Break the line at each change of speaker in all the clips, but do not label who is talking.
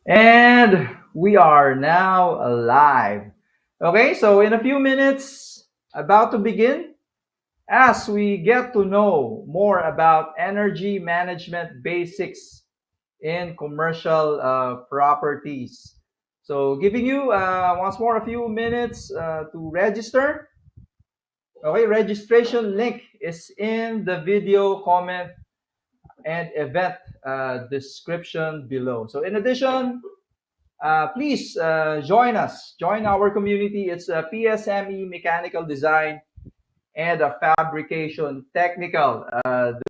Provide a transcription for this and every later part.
And we are now live. Okay, so in a few minutes, about to begin, as we get to know more about energy management basics in commercial properties. So, giving you once more a few minutes to register. Okay, registration link is in the video comment and event description below. So, in addition, please join us. Join our community. It's a PSME Mechanical Design and a Fabrication Technical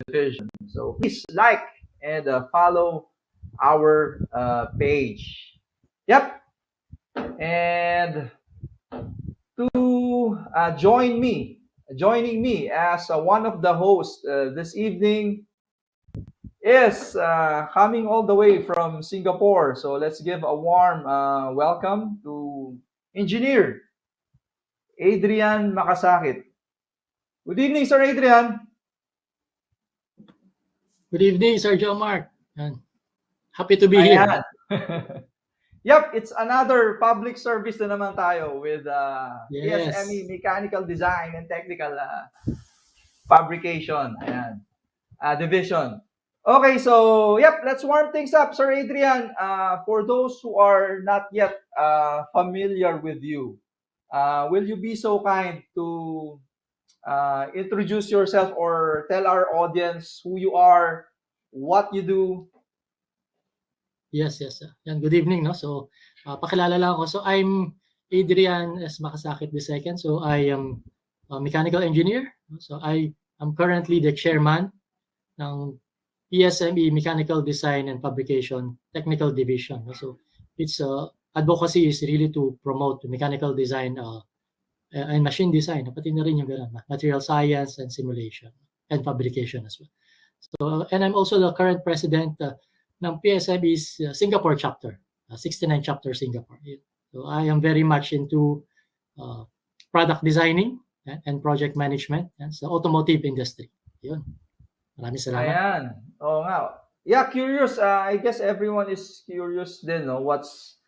Division. So please like and follow our page. Yep. And to joining me as one of the hosts this evening is coming all the way from Singapore. So let's give a warm welcome to Engineer Adrian Makasakit. Good evening, Sir Adrian.
Good evening, Sir Joe Mark. Happy to be here.
Yep, it's another public service na naman tayo with
Yes.
PSME Mechanical Design and Technical Fabrication Division. Okay, so yep, let's warm things up, Sir Adrian. For those who are not yet familiar with you, will you be so kind to introduce yourself or tell our audience who you are, what you do?
Yes. Yan, good evening. No? So, pakilala lang ako. So, I'm Adrian S. Makasakit II. So, I am a mechanical engineer. So, I am currently the chairman ng PSME Mechanical Design and Fabrication Technical Division. So, its advocacy is really to promote mechanical design and machine design, pati na rin yung material science and simulation and fabrication as well. So, and I'm also the current president ng PSME's Singapore chapter, 69 chapter Singapore. So I am very much into product designing and project management sa automotive industry. Yun. Maraming salamat.
Ayan. Oo nga. Yeah, curious. I guess everyone is curious din, no? What's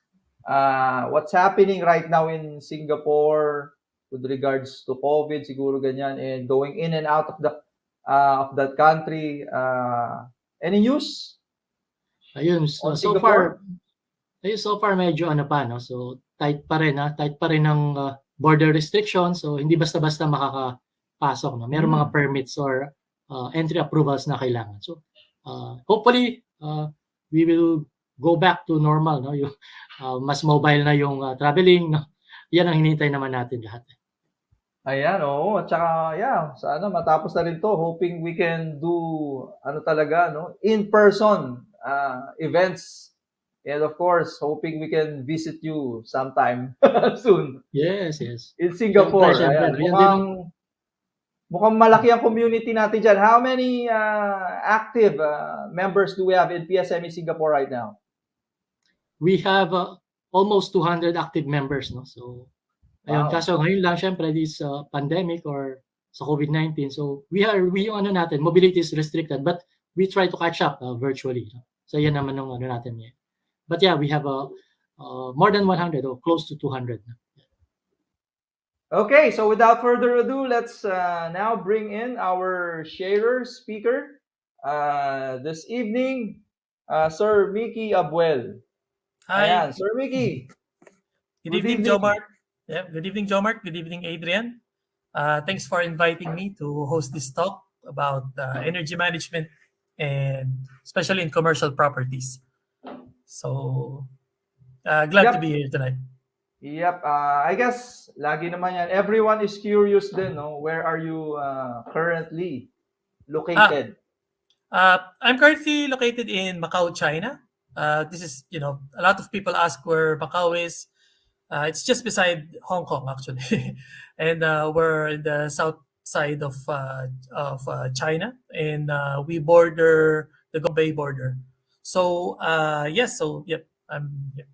happening right now in Singapore with regards to COVID, siguro ganyan, and going in and out of that country. Any news?
Ayun, so far medyo ano pa, no? So tight pa rin ng border restrictions, so hindi basta-basta makakapasok, no? Meron mga permits or entry approvals na kailangan. So hopefully we will go back to normal, no? Yung mas mobile na yung traveling, no? Yan ang hinihintay naman natin lahat.
Ayan, oo. At saka, yeah, sana matapos na rin to. Hoping we can do, talaga, no? In-person events. And of course, hoping we can visit you sometime soon.
Yes.
In Singapore.
Siyempre.
Ayan. Mukhang malaki ang community natin dyan. How many active members do we have in PSME Singapore right now?
We have almost 200 active members, no? So, ayun, kaso ngayon lang, syempre, this pandemic or sa COVID-19, so mobility is restricted, but we try to catch up virtually. No? So, yan naman ang natin ngayon. But yeah, we have more than 100 or close to 200.
Okay, so without further ado, let's now bring in our speaker this evening, Sir Mickey Abuel.
Hi.
Ayan, Sir Mickey.
Good evening, Joe Mark. Yeah, good evening, Joe Mark. Good evening, Adrian. Thanks for inviting me to host this talk about energy management and especially in commercial properties. So, glad to be here tonight.
Yep. I guess lagi naman yan. Everyone is curious din, no? Where are you currently located?
I'm currently located in Macau, China. This is, a lot of people ask where Macau is. It's just beside Hong Kong, actually. And we're in the south side of China, and we border the Gombe border. So, yes, yep, I'm here.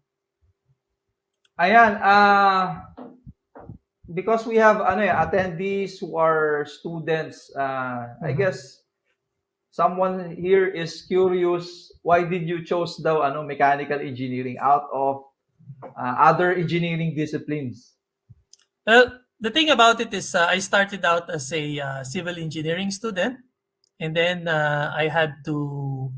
Ayan, because we have attendees who are students, I guess someone here is curious, why did you chose the mechanical engineering out of other engineering disciplines?
Well, the thing about it is, I started out as a civil engineering student, and then uh, I had to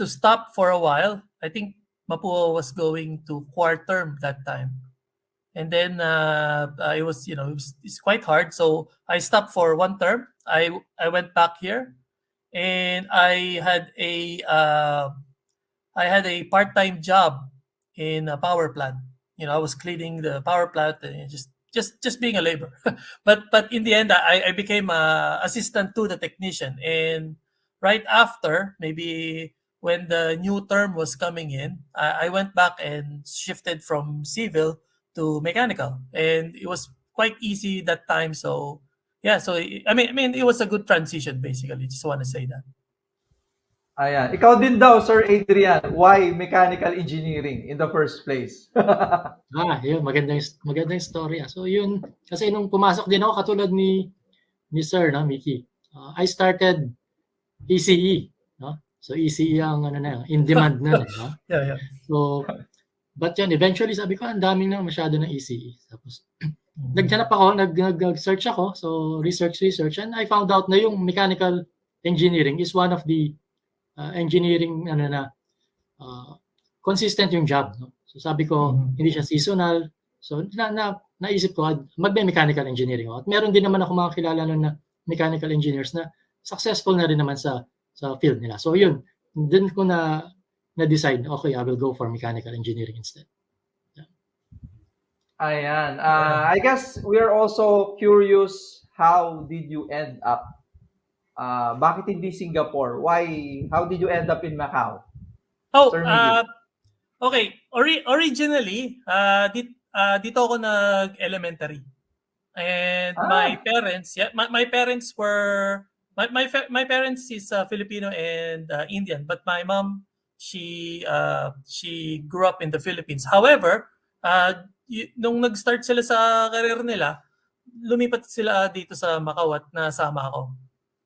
stop for a while. I think Mapua was going to quarter term that time, and then it was, it's quite hard. So I stopped for one term. I went back here, and I had a part-time job in a power plant. I was cleaning the power plant and just being a labor. But in the end, I became a assistant to the technician. And right after, maybe when the new term was coming in, I went back and shifted from civil to mechanical, and it was quite easy that time. So yeah, so I mean, it was a good transition. Basically, just want to say that.
Ayan. Ikaw din daw, Sir Adrian, why mechanical engineering in the first place?
Yun, magandang story. So yun, kasi nung pumasok din ako katulad ni Sir, no, Mickey. I started ECE, no? So ECE ang in demand nun, no?
Yeah, yeah.
So but yun, eventually sabi ko, ang daming na masyado ng ECE. Tapos naghanap ako, nag-search ako, so research, and I found out na yung mechanical engineering is one of the engineering consistent yung job, no? So sabi ko, hindi siya seasonal. So naisip ko, magbe-mechanical engineering ako. At meron din naman ako mga kilala nun na mechanical engineers na successful na rin naman sa field nila. So yun, din ko na-decide, okay, I will go for mechanical engineering instead.
Ayan. I guess we're also curious, how did you end up? Bakit hindi Singapore? How did you end up in Macau?
Oh,
Sir Miggy.
okay. Originally, dito ako nag-elementary. And my parents, my parents were my parents is Filipino and Indian, but my mom, she grew up in the Philippines. However, nung nag-start sila sa career nila, lumipat sila dito sa Macau at nasama ako.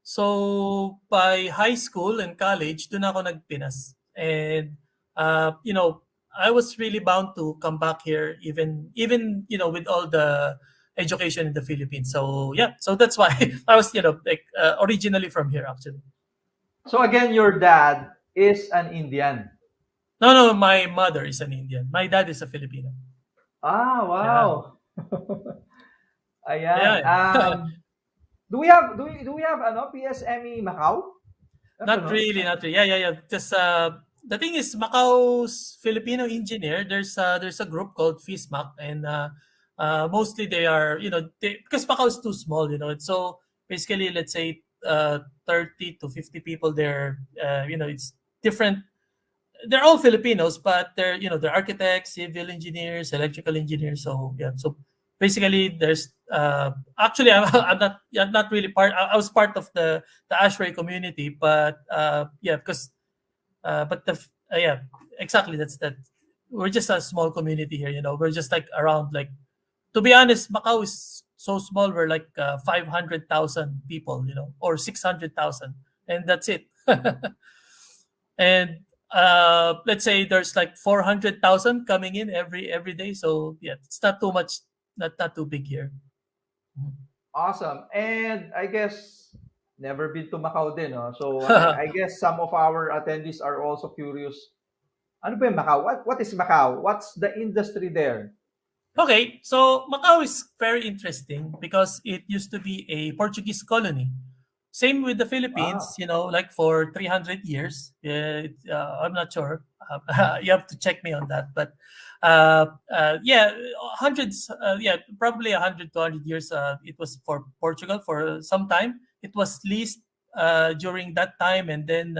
So by high school and college, doon ako nagpinas. And I was really bound to come back here, even with all the education in the Philippines. So yeah, so that's why I was originally from here actually.
So again, your dad is an Indian.
No, my mother is an Indian. My dad is a Filipino.
Wow. Ayan.
Yeah.
Do we have PSME Macau?
Not really. Yeah. Just the thing is, Macau's Filipino engineer. There's a group called FISMAC, and mostly they are because Macau is too small. So basically, let's say 30 to 50 people there. It's different. They're all Filipinos, but they're architects, civil engineers, electrical engineers. So yeah, so basically there's actually I'm not really part. I was part of the Ashray community, but yeah, because but yeah, exactly, that's that. We're just a small community here. We're just like around, like, to be honest, Macau is so small. We're like 500,000 people, or 600,000, and that's it. And let's say there's like 400,000 coming in every day. So yeah, it's not too much, not too big here.
Awesome. And I guess never been to Macau din, no? So I guess some of our attendees are also curious. Ano ba yung Macau? What is Macau? What's the industry there?
Okay, so Macau is very interesting because it used to be a Portuguese colony. Same with the Philippines, like for 300 years. I'm not sure. You have to check me on that. But yeah, hundreds, probably 100 to 200 years. It was for Portugal for some time. It was leased during that time, and then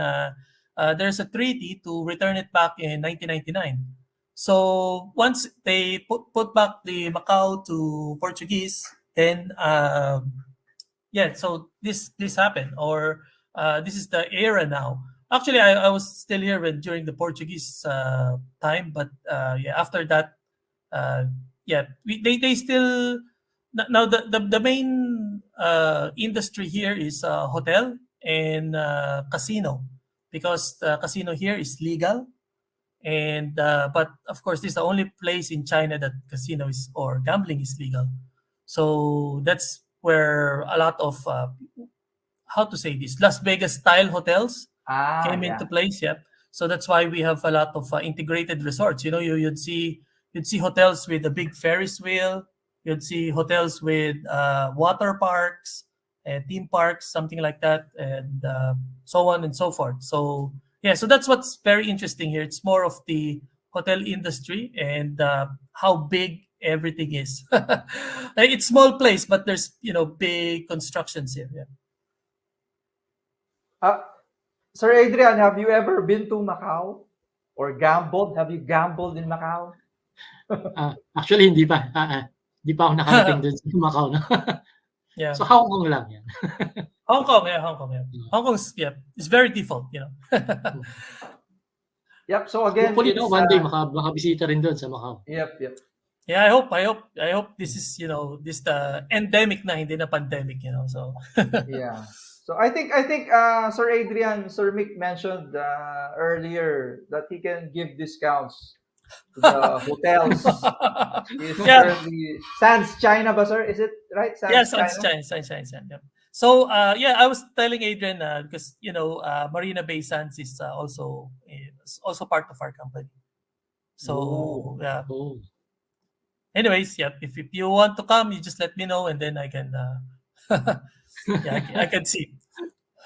there's a treaty to return it back in 1999. So once they put back the Macau to Portuguese, then yeah, so this happened, or this is the era now. Actually, I was still here during the Portuguese time, but yeah, after that, yeah, they still now the main industry here is hotel and casino, because the casino here is legal. And but of course, this is the only place in China that casino is or gambling is legal. So that's where a lot of how to say this, Las Vegas style hotels
Ah,
came into
yeah.
place. Yep. So that's why we have a lot of integrated resorts. You know, you'd see hotels with a big Ferris wheel. You'd see hotels with water parks and theme parks, something like that, and so on and so forth. So yeah, so that's what's very interesting here. It's more of the hotel industry and how big everything is. Like, it's small place, but there's big constructions here. Yeah.
Uh, Sir Adrian, have you ever been to Macau or gambled? Have you gambled in Macau?
Actually, hindi pa. Hindi pa ako nakarating dun sa Macau. No?
Yeah.
So, Hong Kong lang yan.
Hong Kong, yeah. Hong Kong's, yeah, it's very default.
Yep. So again,
Hopefully,
it's,
one day makabisita rin dun sa Macau.
yep.
Yeah, I hope this is this the endemic na, hindi na pandemic. So
Yeah. So I think Sir Adrian, Sir Mick mentioned earlier that he can give discounts to the hotels. He's
Yeah.
currently Sands China, ba, sir? Is it right?
Yeah,
Sands China.
sunshine. Yeah. So yeah, I was telling Adrian because Marina Bay Sands is also part of our company. So
Ooh.
yeah.
Oh.
Anyways, yeah, if you want to come, you just let me know and then I can yeah, I can see.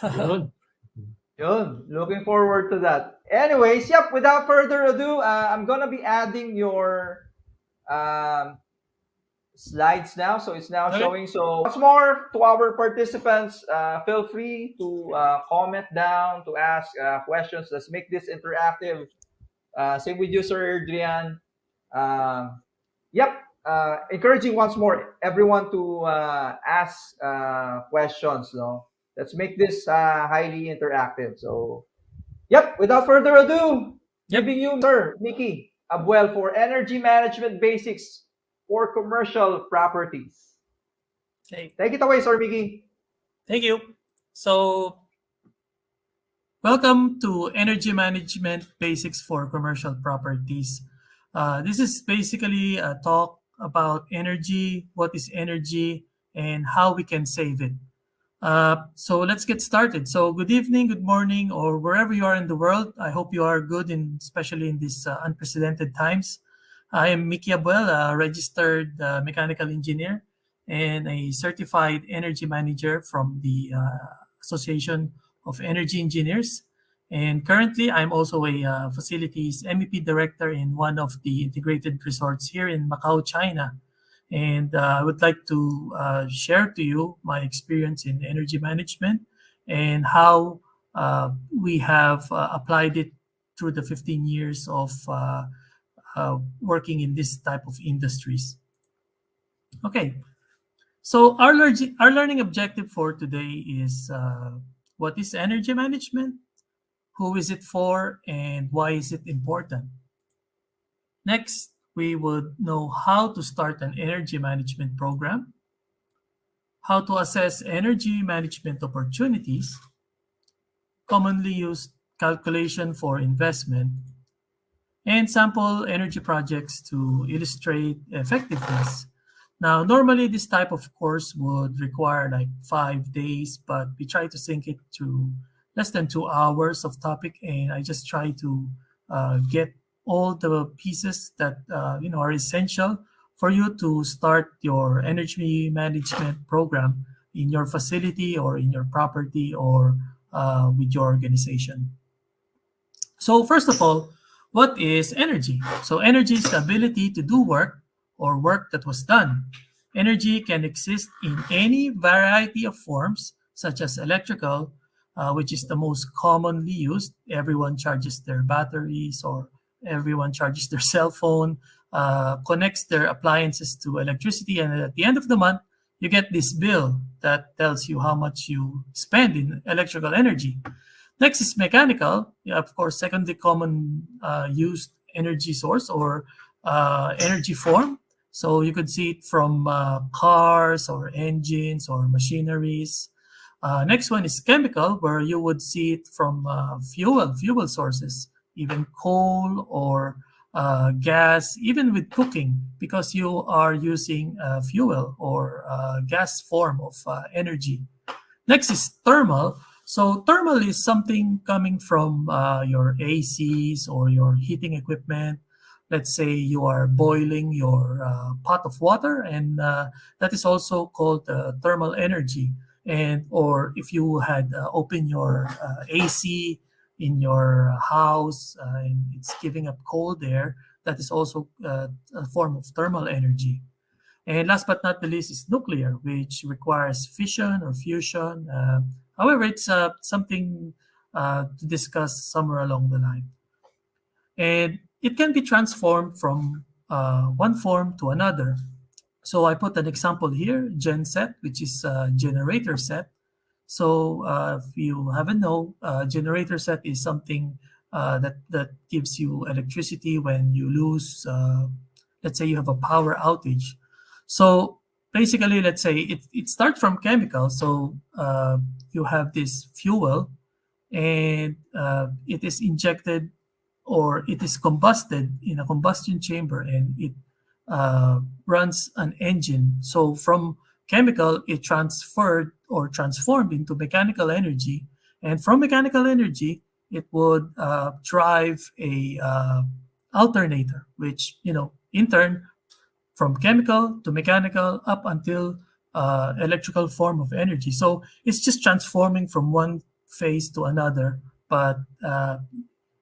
Yun.
Yun. Looking forward to that. Anyways, yep. Without further ado, I'm gonna be adding your slides now. So it's now
Okay.
showing. So once more to our participants, feel free to comment down, to ask questions. Let's make this interactive. Same with you, Sir Adrian. Yep. Encouraging once more everyone to ask questions. No, let's make this highly interactive. So, yep. Without further ado,
Yep.
giving you Sir Mickey Abuel for energy management basics for commercial properties.
Okay.
Take it away, Sir Mickey.
Thank you. So, welcome to Energy Management Basics for Commercial Properties. This is basically a talk about energy, what is energy, and how we can save it. So let's get started. So good evening, good morning, or wherever you are in the world. I hope you are good, especially in these unprecedented times. I am Mickey Abuel, a registered mechanical engineer and a certified energy manager from the Association of Energy Engineers. And currently, I'm also a facilities MEP director in one of the integrated resorts here in Macau, China. And I would like to share to you my experience in energy management and how we have applied it through the 15 years of working in this type of industries. Okay, so our learning objective for today is what is energy management, who is it for, and why is it important? Next, we would know how to start an energy management program, how to assess energy management opportunities, commonly used calculation for investment, and sample energy projects to illustrate effectiveness. Now, normally this type of course would require like 5 days, but we try to sync it to less than 2 hours of topic, and I just try to get all the pieces that are essential for you to start your energy management program in your facility or in your property or with your organization. So first of all, what is energy? So energy is the ability to do work or work that was done. Energy can exist in any variety of forms, such as electrical, which is the most commonly used. Everyone charges their batteries or everyone charges their cell phone, connects their appliances to electricity, and at the end of the month, you get this bill that tells you how much you spend in electrical energy. Next is mechanical. Yeah, of course, secondly common used energy source or energy form. So you could see it from cars or engines or machineries. Next one is chemical, where you would see it from fuel sources, even coal or gas, even with cooking, because you are using fuel or gas form of energy. Next is thermal. So thermal is something coming from your ACs or your heating equipment. Let's say you are boiling your pot of water, and that is also called thermal energy. And or if you had opened your AC in your house and it's giving up cold air, that is also a form of thermal energy. And last but not the least is nuclear, which requires fission or fusion. However, it's something to discuss somewhere along the line. And it can be transformed from one form to another. So I put an example here, genset, which is a generator set. So if you haven't know, generator set is something that gives you electricity when you lose, let's say you have a power outage. So basically, let's say it starts from chemicals. So you have this fuel, and it is injected or it is combusted in a combustion chamber, and it runs an engine. So from chemical, it transferred or transformed into mechanical energy, and from mechanical energy, it would drive a alternator, which in turn from chemical to mechanical up until electrical form of energy. So it's just transforming from one phase to another, but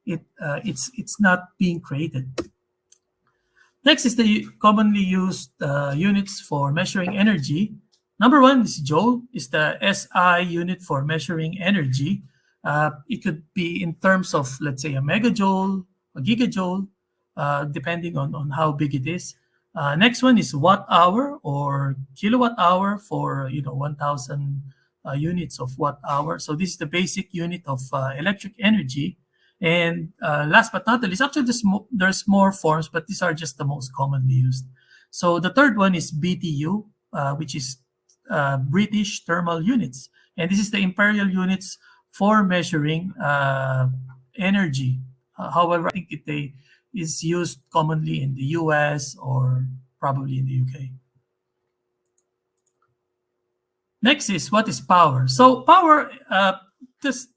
it's not being created. Next is the commonly used units for measuring energy. Number one is joule, is the SI unit for measuring energy. It could be in terms of, let's say, a megajoule, a gigajoule, depending on how big it is. Next one is watt hour or kilowatt hour for 1,000 units of watt hour. So this is the basic unit of electric energy. And last but not the least, actually there's more forms, but these are just the most commonly used. So the third one is BTU, which is British thermal units. And this is the imperial units for measuring energy. However, I think it is used commonly in the US or probably in the UK. Next is, what is power? So power, just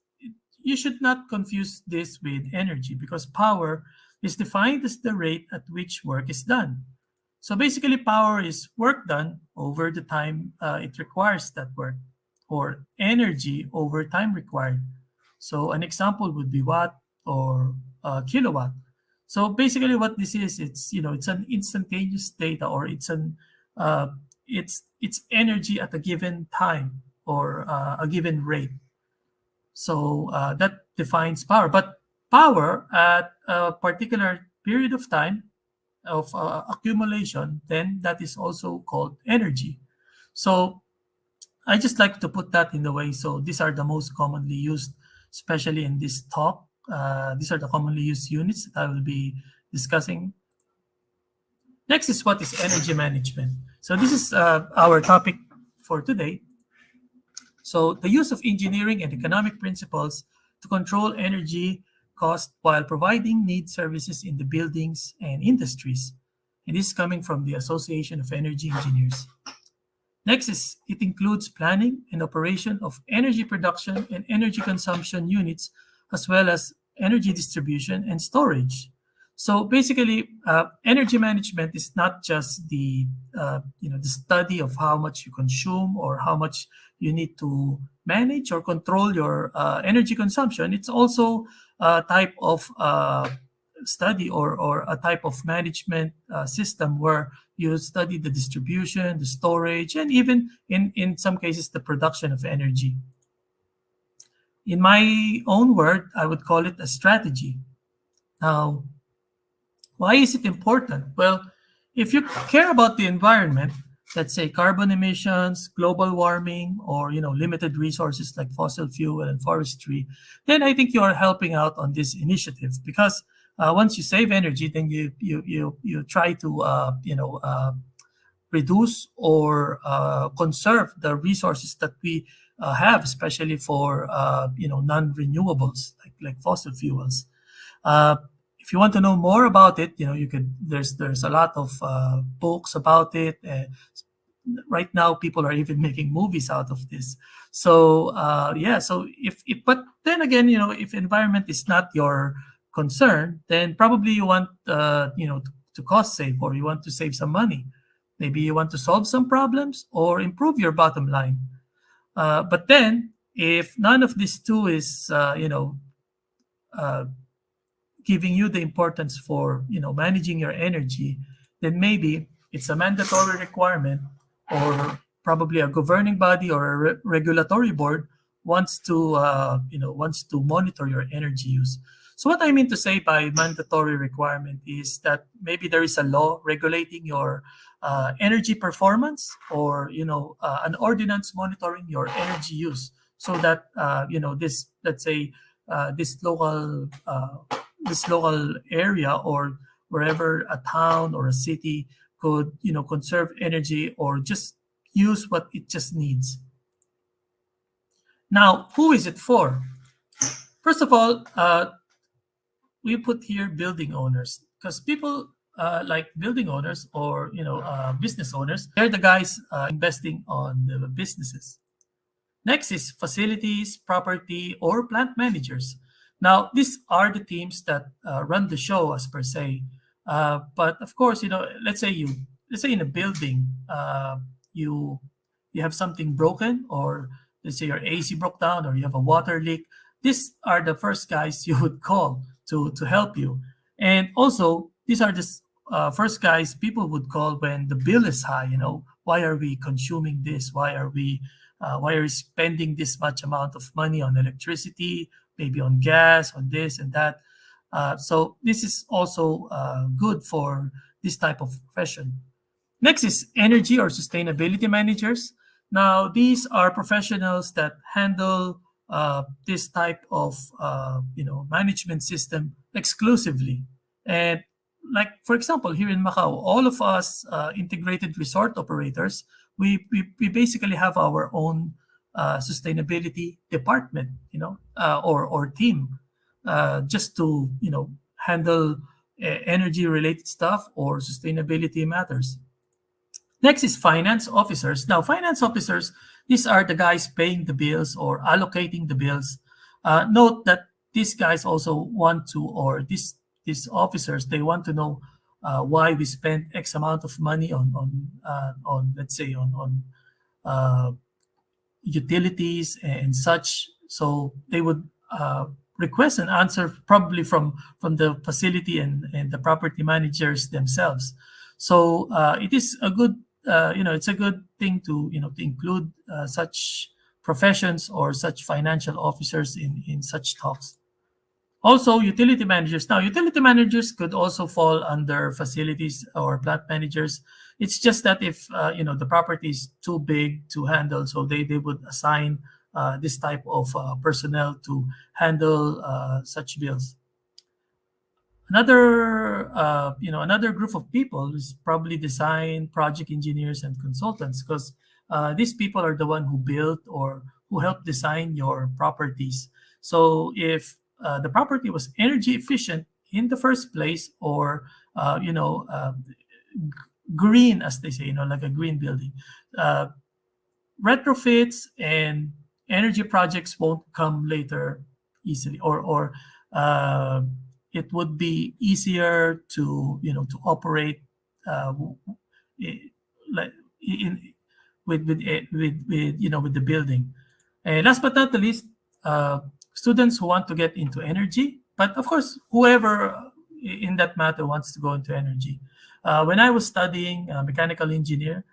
you should not confuse this with energy, because power is defined as the rate at which work is done. So basically, power is work done over the time it requires that work, or energy over time required. So an example would be watt or kilowatt. So basically, what this is, it's an instantaneous data, or it's energy at a given time or a given rate. So that defines power. But power at a particular period of time of accumulation, then that is also called energy. So I just like to put that in the way. So these are the most commonly used, especially in this talk. These are the commonly used units that I will be discussing. Next is, what is energy management? So this is our topic for today. So the use of engineering and economic principles to control energy cost while providing need services in the buildings and industries. And this is coming from the Association of Energy Engineers. Next is, it includes planning and operation of energy production and energy consumption units, as well as energy distribution and storage. So basically, energy management is not just the study of how much you consume or how much you need to manage or control your energy consumption. It's also a type of study or a type of management system where you study the distribution, the storage, and even in some cases, the production of energy. In my own word, I would call it a strategy. Now, why is it important? Well, if you care about the environment, let's say carbon emissions, global warming, or limited resources like fossil fuel and forestry, then I think you are helping out on this initiative, because once you save energy, then you try to reduce or conserve the resources that we have, especially for non-renewables like fossil fuels. Uh, if you want to know more about it, you could. There's a lot of books about it. Right now, people are even making movies out of this. So yeah. So if but then again, if environment is not your concern, then probably you want to cost save, or you want to save some money. Maybe you want to solve some problems or improve your bottom line. But then, if none of these two is uh, giving you the importance for managing your energy, then maybe it's a mandatory requirement, or probably a governing body or a regulatory board wants to monitor your energy use. So what I mean to say by mandatory requirement is that maybe there is a law regulating your energy performance, or an ordinance monitoring your energy use, so that this, let's say, this local area, or wherever a town or a city could conserve energy, or just use what it just needs. Now, who is it for? First of all, we put here building owners, because people like building owners, or business owners, they're the guys investing on the businesses. Next is facilities, property, or plant managers. Now, these are the teams that run the show, as per se. But of course, let's say in a building, you you have something broken, or let's say your AC broke down, or you have a water leak. These are the first guys you would call to help you. And also, these are the first guys people would call when the bill is high. Why are we consuming this? Why are we spending this much amount of money on electricity, maybe on gas, on this and that? So this is also good for this type of profession. Next is energy or sustainability managers. Now, these are professionals that handle this type of management system exclusively. And like, for example, here in Macau, all of us integrated resort operators, we basically have our own sustainability department, or team, just to handle energy related stuff or sustainability matters. Next is finance officers. Now, finance officers, these are the guys paying the bills or allocating the bills. Note that these guys also want to, or these officers, they want to know why we spend X amount of money on let's say on uh, utilities and such. So they would request an answer probably from the facility and the property managers themselves. So it is a good it's a good thing to include such professions or such financial officers in such talks. Also, utility managers. Now, utility managers could also fall under facilities or plant managers. It's just that if the property is too big to handle, so they would assign this type of personnel to handle such bills. Another group of people is probably design, project engineers, and consultants, because these people are the one who built or who helped design your properties. So if the property was energy efficient in the first place, or green, as they say, like a green building, uh, retrofits and energy projects won't come later easily, or uh, it would be easier to operate uh, like in with the building. And last but not the least, students who want to get into energy, but of course, whoever in that matter wants to go into energy. When I was studying mechanical engineer,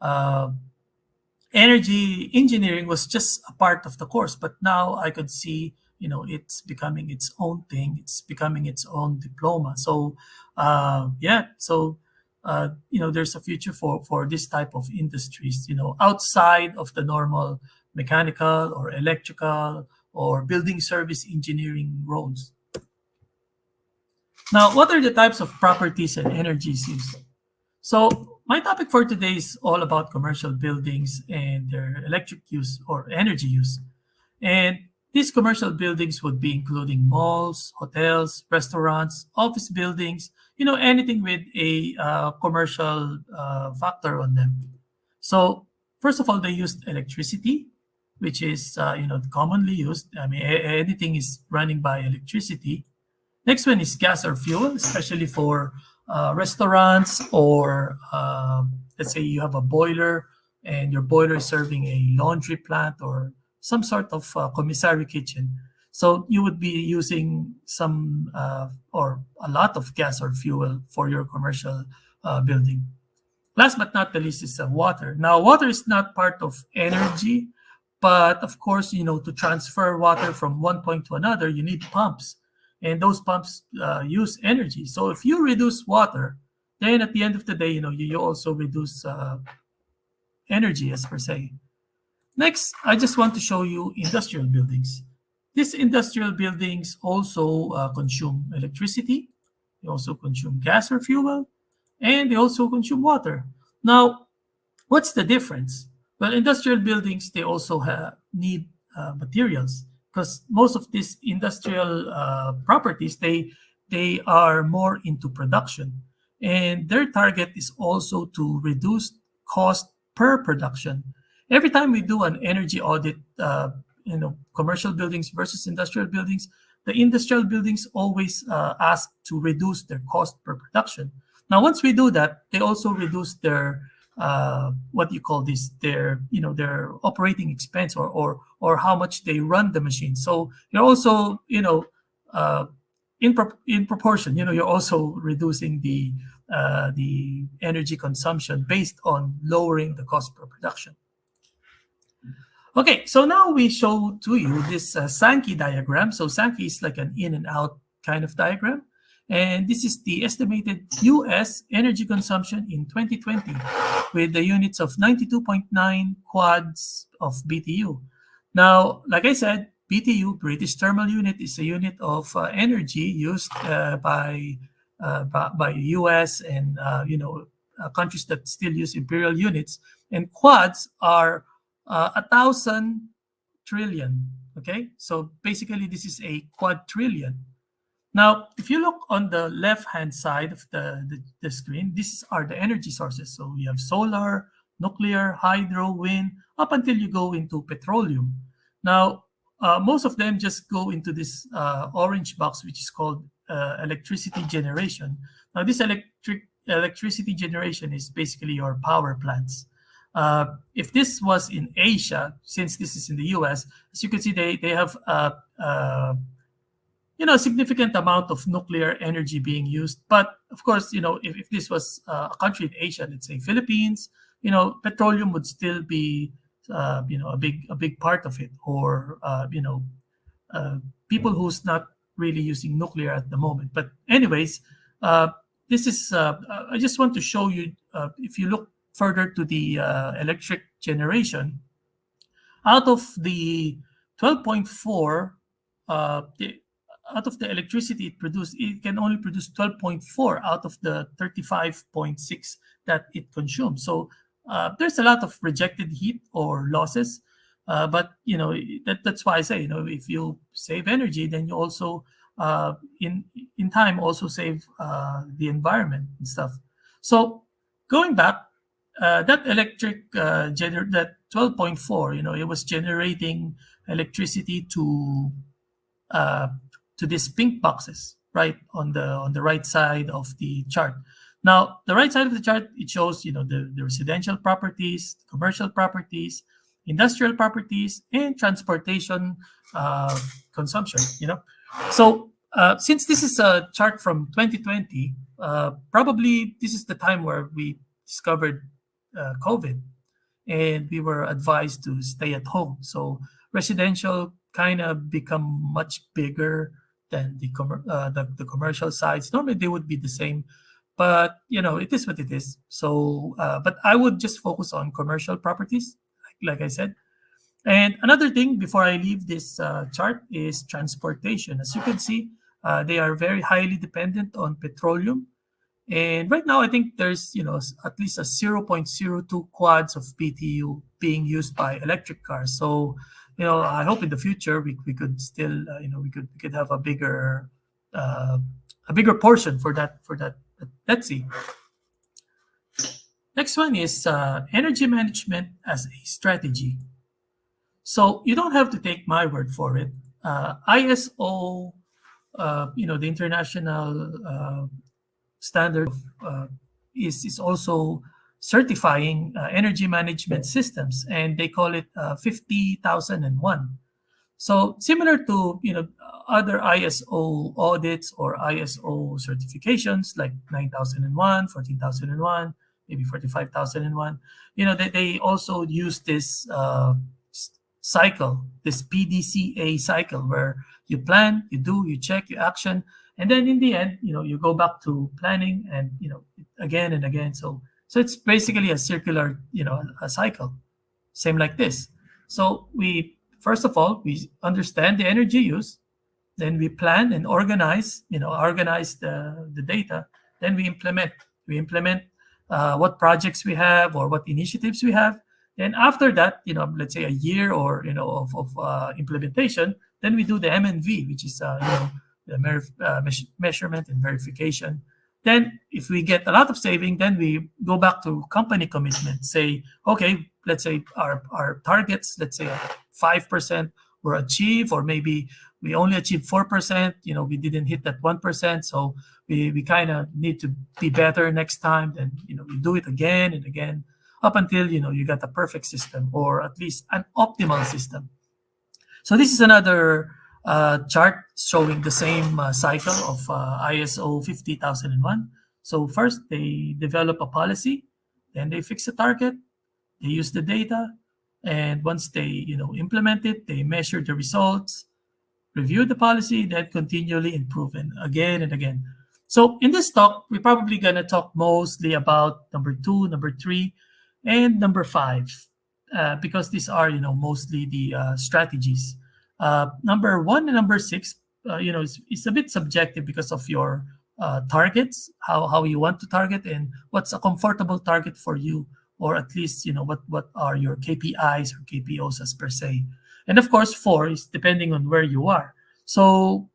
uh, energy engineering was just a part of the course, but now I could see it's becoming its own thing, it's becoming its own diploma. So yeah, so there's a future for this type of industries, outside of the normal mechanical or electrical or building service engineering roles. Now, what are the types of properties and energies used? So my topic for today is all about commercial buildings and their electric use or energy use. And these commercial buildings would be including malls, hotels, restaurants, office buildings, anything with a commercial factor on them. So, first of all, they used electricity, which is, commonly used. I mean, anything is running by electricity. Next one is gas or fuel, especially for restaurants or let's say you have a boiler and your boiler is serving a laundry plant or some sort of commissary kitchen. So you would be using some or a lot of gas or fuel for your commercial building. Last but not the least is water. Now, water is not part of energy, but of course, to transfer water from one point to another, you need pumps. And those pumps use energy. So if you reduce water, then at the end of the day, you also reduce energy as per se. Next, I just want to show you industrial buildings. These industrial buildings also consume electricity. They also consume gas or fuel, and they also consume water. Now, what's the difference? Well, industrial buildings, they also need materials because most of these industrial properties, they are more into production. And their target is also to reduce cost per production. Every time we do an energy audit, commercial buildings versus industrial buildings, the industrial buildings always ask to reduce their cost per production. Now, once we do that, they also reduce their what do you call this? Their operating expense or how much they run the machine. So you're also in proportion, you're also reducing the energy consumption based on lowering the cost per production. Okay, so now we show to you this Sankey diagram. So Sankey is like an in and out kind of diagram. And this is the estimated US energy consumption in 2020 with the units of 92.9 quads of BTU. Now, like I said, BTU, British Thermal Unit, is a unit of energy used by US and countries that still use imperial units. And quads are 1,000 trillion. Okay, so basically this is a quadrillion. Now, if you look on the left-hand side of the screen, these are the energy sources. So we have solar, nuclear, hydro, wind, up until you go into petroleum. Now, most of them just go into this orange box, which is called electricity generation. Now, this electricity generation is basically your power plants. If this was in Asia, since this is in the US, as you can see, they have a significant amount of nuclear energy being used. But of course, if this was a country in Asia, let's say Philippines, petroleum would still be, a big part of it, or people who's not really using nuclear at the moment. But anyways, this is I just want to show you. If you look further to the electric generation, out of the 12.4, out of the electricity it produced, it can only produce 12.4 out of the 35.6 that it consumes. So there's a lot of rejected heat or losses. But that's why I say, if you save energy, then you also in time also save the environment and stuff. So going back, that electric that 12.4, it was generating electricity to these pink boxes right on the right side of the chart. Now, the right side of the chart, it shows the residential properties, commercial properties, industrial properties, and transportation consumption. So since this is a chart from 2020, probably this is the time where we discovered COVID, and we were advised to stay at home. So residential kind of become much bigger than the commercial sides. Normally they would be the same, but it is what it is. So, but I would just focus on commercial properties, like I said. And another thing before I leave this chart is transportation. As you can see, they are very highly dependent on petroleum. And right now, I think there's at least a 0.02 quads of PTU being used by electric cars. So I hope in the future we could still we could have a bigger portion for that. Let's see. Next one is energy management as a strategy. So you don't have to take my word for it. ISO, the international standard is also certifying energy management systems, and they call it 50,001. So similar to other ISO audits or ISO certifications like 9001, 14,001, maybe 45,001. They also use this cycle, this PDCA cycle, where you plan, you do, you check, you action, and then in the end, you go back to planning and again and again. So it's basically a circular, a cycle, same like this. So we first of all we understand the energy use, then we plan and organize the data, then we implement what projects we have or what initiatives we have. And after that, let's say a year or of implementation, then we do the MNV, which is the measurement and verification. Then if we get a lot of saving, then we go back to company commitment. Say, okay, let's say our targets, let's say 5% were achieved, or maybe we only achieved 4%. We didn't hit that 1%, so we kind of need to be better next time. Then we do it again and again up until you got a perfect system, or at least an optimal system. So this is another chart showing the same cycle of ISO 50001. So first they develop a policy, then they fix a target, they use the data, and once they implement it, they measure the results, review the policy, then continually improve and again. So in this talk, we're probably going to talk mostly about number 2, number 3, and number 5, because these are mostly the strategies. Number 1 and number 6, it's a bit subjective because of your targets, how you want to target, and what's a comfortable target for you, or at least what are your KPIs or KPOs as per se. And of course 4 is depending on where you are. So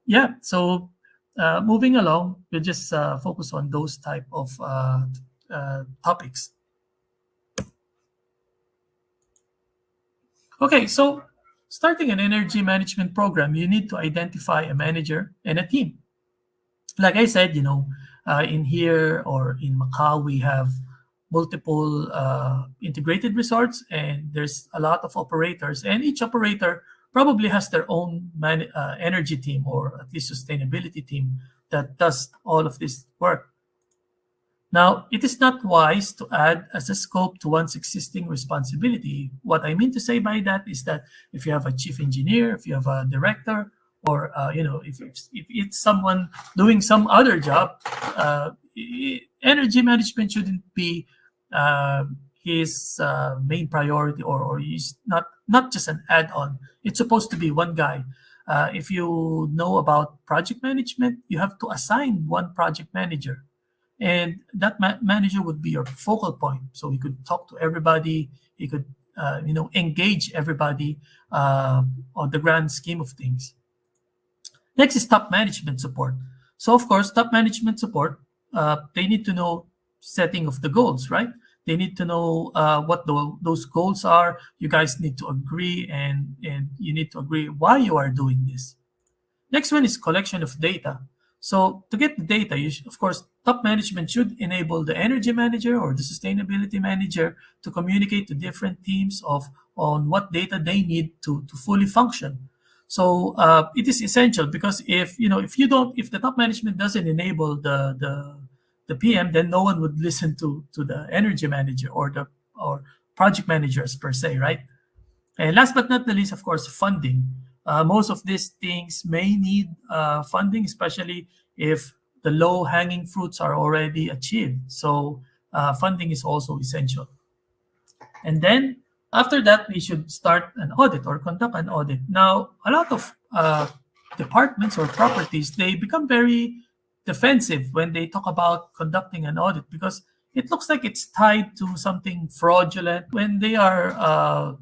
moving along, we'll just focus on those type of topics. Okay, so starting an energy management program, you need to identify a manager and a team. Like I said, in here or in Macau, we have multiple integrated resorts, and there's a lot of operators, and each operator probably has their own energy team, or at least sustainability team, that does all of this work. Now, it is not wise to add as a scope to one's existing responsibility. What I mean to say by that is that if you have a chief engineer, if you have a director, or if it's someone doing some other job, energy management shouldn't be his main priority, or he's not just an add-on. It's supposed to be one guy. If you know about project management, you have to assign one project manager, and that manager would be your focal point. So he could talk to everybody. He could engage everybody on the grand scheme of things. Next is top management support. So of course, top management support, they need to know setting of the goals, right? They need to know what those goals are. You guys need to agree, and you need to agree why you are doing this. Next one is collection of data. So to get the data, of course, top management should enable the energy manager or the sustainability manager to communicate to different teams on what data they need to fully function. So it is essential, because if the top management doesn't enable the PM, then no one would listen to the energy manager or project managers per se, right? And last but not the least, of course, funding. Most of these things may need funding, especially if the low-hanging fruits are already achieved. So funding is also essential. And then after that, we should start an audit or conduct an audit. Now, a lot of departments or properties, they become very defensive when they talk about conducting an audit, because it looks like it's tied to something fraudulent. When they are,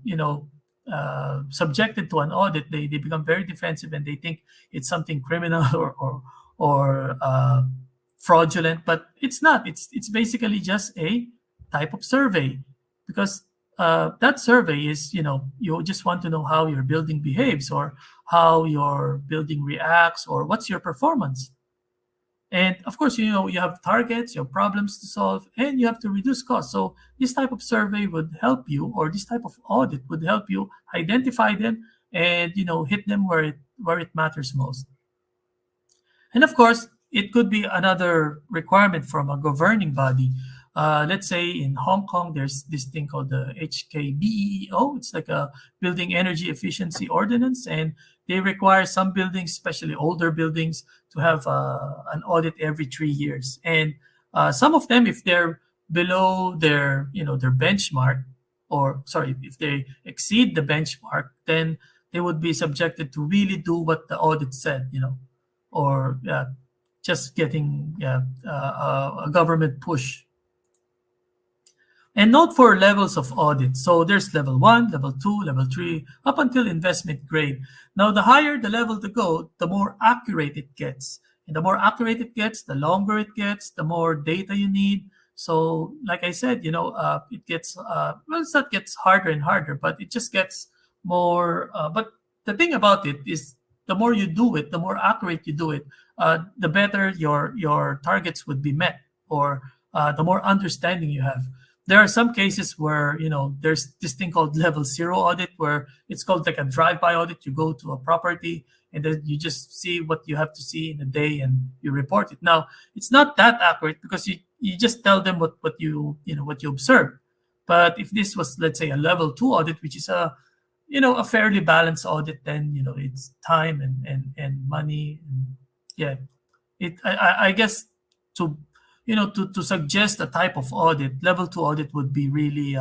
subjected to an audit, they become very defensive and they think it's something criminal or fraudulent, but it's not. It's basically just a type of survey, because that survey is, you just want to know how your building behaves, or how your building reacts, or what's your performance. And of course, you have targets, you have problems to solve, and you have to reduce costs. So this type of survey would help you, or this type of audit would help you identify them and hit them where it matters most. And of course, it could be another requirement from a governing body. Let's say in Hong Kong, there's this thing called the HKBEO. It's like a Building Energy Efficiency Ordinance, and they require some buildings, especially older buildings, to have an audit every 3 years. And some of them, if they're below their benchmark, or sorry, if they exceed the benchmark, then they would be subjected to really do what the audit said, or just getting a government push. And note for levels of audit. So there's level 1, level 2, level 3, up until investment grade. Now, the higher the level to go, the more accurate it gets. And the more accurate it gets, the longer it gets, the more data you need. So like I said, it gets, it's not gets harder and harder, but it just gets more. But the thing about it is, the more you do it, the more accurate you do it, the better your targets would be met, or the more understanding you have. There are some cases where there's this thing called level 0 audit, where it's called like a drive-by audit. You go to a property and then you just see what you have to see in a day and you report it. Now, it's not that accurate, because you just tell them what you observe. But if this was, let's say, a level 2 audit, which is a fairly balanced audit, then it's time and money. And I guess to to suggest a type of audit, level 2 audit would be really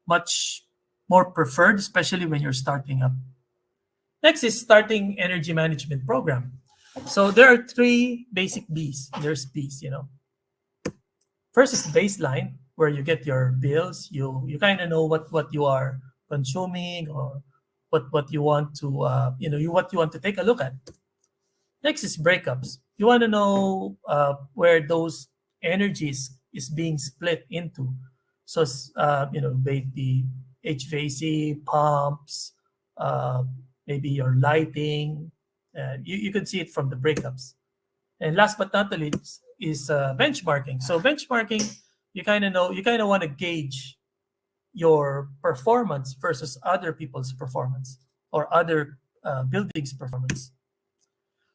much more preferred, especially when you're starting up. Next is starting energy management program. So there are 3 basic B's. There's B's. First is baseline, where you get your bills. You kind of know what you are consuming, or what you want to what you want to take a look at. Next is breakups. You want to know where those energies is being split into. So maybe HVAC, pumps, maybe your lighting. You can see it from the breakups. And last but not the least is benchmarking. So benchmarking, you kind of want to gauge your performance versus other people's performance, or other buildings' performance.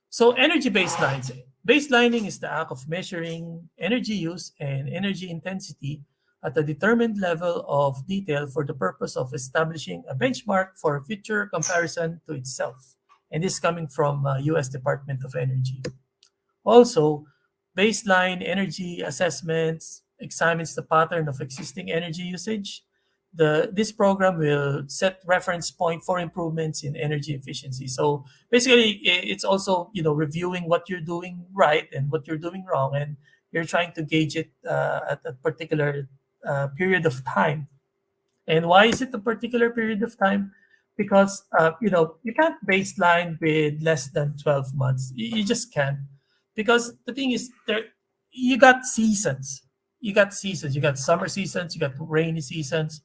So energy baselines. Baselining is the act of measuring energy use and energy intensity at a determined level of detail for the purpose of establishing a benchmark for future comparison to itself. And this is coming from U.S. Department of Energy. Also, baseline energy assessments examines the pattern of existing energy usage. This program will set reference point for improvements in energy efficiency. So basically, it's also reviewing what you're doing right and what you're doing wrong, and you're trying to gauge it at a particular period of time. And why is it a particular period of time? Because you can't baseline with less than 12 months. You just can't, because the thing is, you got seasons. You got summer seasons, you got rainy seasons.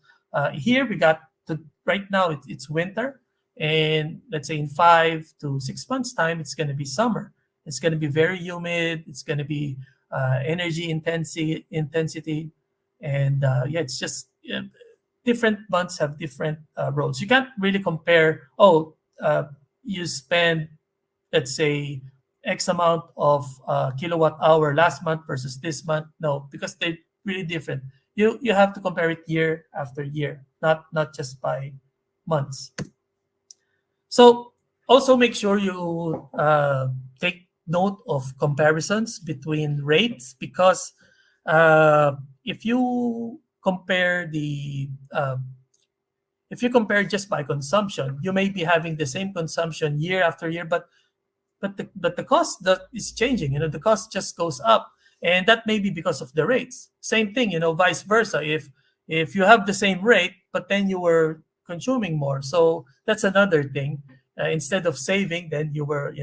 Here we got right now it's winter, and let's say in 5 to 6 months time it's going to be summer. It's going to be very humid. It's going to be energy intensity, and it's just different months have different roles. You can't really compare. You spend, let's say, X amount of kilowatt hour last month versus this month. No, because they're really different. You have to compare it year after year, not just by months. So also make sure you take note of comparisons between rates, because if you compare just by consumption, you may be having the same consumption year after year, but but the cost that is changing. The cost just goes up, and that may be because of the rates. Same thing, vice versa. If you have the same rate, but then you were consuming more, so that's another thing. Instead of saving, then you were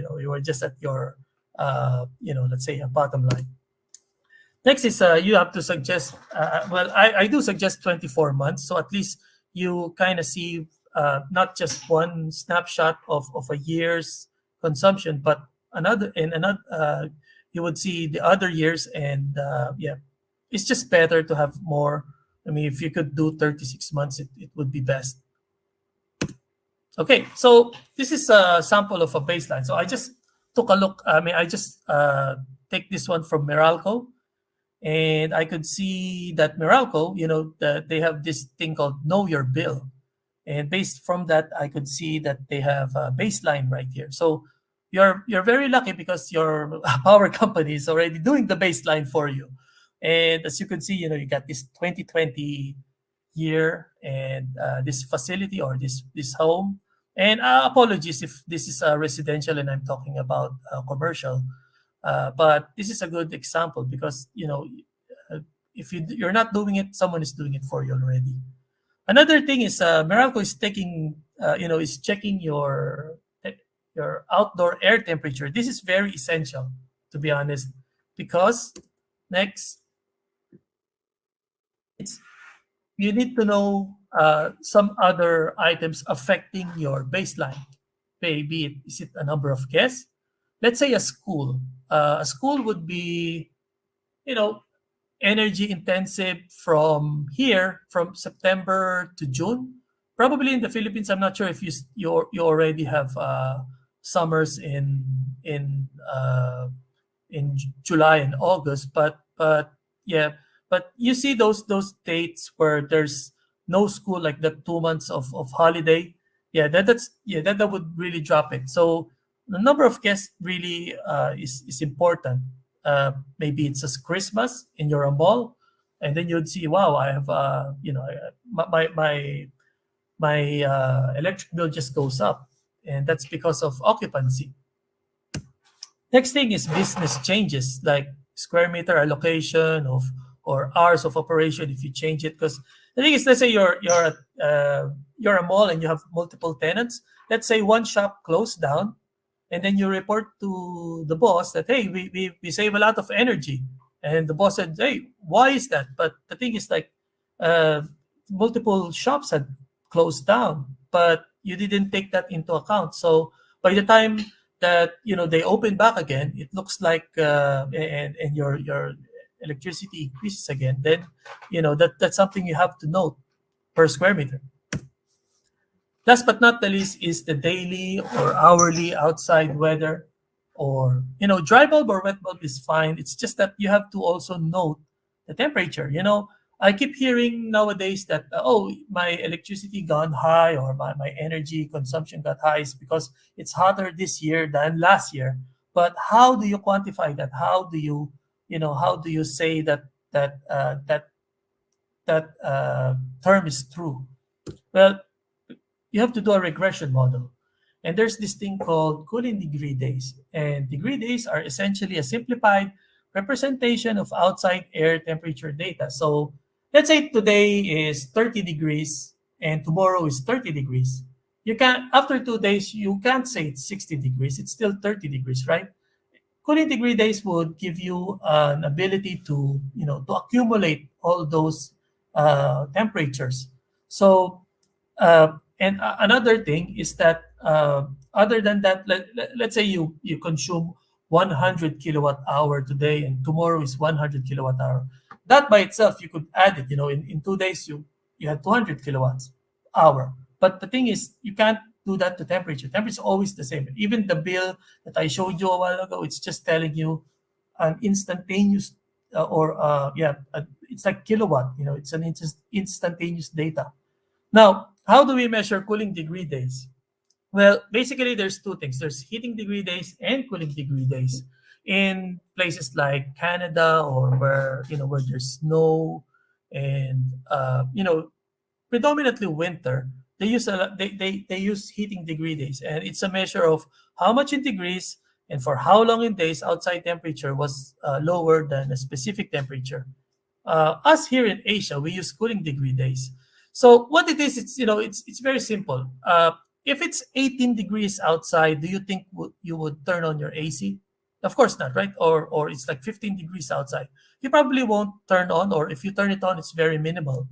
just at your let's say a bottom line. Next is you have to suggest. Well, I do suggest 24 months, so at least you kind of see not just one snapshot of a year's consumption, but another. You would see the other years, and yeah, it's just better to have more. I mean, if you could do 36 months, it would be best. Okay, so this is a sample of a baseline. So I just took a look. I mean, I just take this one from Meralco, and I could see that Meralco, that they have this thing called Know Your Bill, and based from that, I could see that they have a baseline right here. So you're very lucky because your power company is already doing the baseline for you. And as you can see, you got this 2020 year, and this facility or this home. And apologies if this is residential and I'm talking about commercial. But this is a good example because if you're not doing it, someone is doing it for you already. Another thing is Meralco is is checking your outdoor air temperature. This is very essential, to be honest, because next you need to know some other items affecting your baseline. Maybe is it a number of guests? Let's say a school. A school would be, energy intensive from September to June. Probably in the Philippines, I'm not sure if you already have summers in July and August, but yeah, but you see those dates where there's no school, like the 2 months of holiday. Yeah, that would really drop it. So the number of guests really is important. Maybe it's a Christmas and you're a mall, and then you'd see, wow, I have my electric bill just goes up, and that's because of occupancy. Next thing is business changes, like square meter allocation or hours of operation if you change it. Because the thing is, let's say you're a mall and you have multiple tenants. Let's say one shop closed down, and then you report to the boss that, hey, we save a lot of energy, and the boss said, hey, why is that? But the thing is, like, uh, multiple shops had closed down, but you didn't take that into account. So by the time that they open back again, it looks like and your electricity increases again, then that's something you have to note per square meter. Last but not the least is the daily or hourly outside weather, or dry bulb or wet bulb is fine. It's just that you have to also note the temperature. I keep hearing nowadays that oh, my electricity gone high, or my energy consumption got high is because it's hotter this year than last year. But how do you quantify that? How do you say that term is true? Well, you have to do a regression model. And there's this thing called cooling degree days. And degree days are essentially a simplified representation of outside air temperature data. So let's say today is 30 degrees and tomorrow is 30 degrees. You can after 2 days, you can't say it's 60 degrees. It's still 30 degrees, right? Cooling degree days would give you an ability to accumulate all those temperatures. So another thing is that other than that, let's say you consume 100 kilowatt hour today and tomorrow is 100 kilowatt hour. That by itself, you could add it. In 2 days, you had 200 kilowatts hour. But the thing is, you can't do that to temperature. Temperature is always the same. Even the bill that I showed you a while ago, it's just telling you an instantaneous it's like kilowatt. It's an instantaneous data. Now, how do we measure cooling degree days? Well, basically, there's two things. There's heating degree days and cooling degree days. In places like Canada, or where there's snow and predominantly winter, they use they use heating degree days, and it's a measure of how much in degrees and for how long in days outside temperature was lower than a specific temperature. Us here in Asia, we use cooling degree days. So what it is, it's very simple. If it's 18 degrees outside, do you think you would turn on your AC? Of course not, right? Or it's like 15 degrees outside. You probably won't turn on, or if you turn it on, it's very minimal.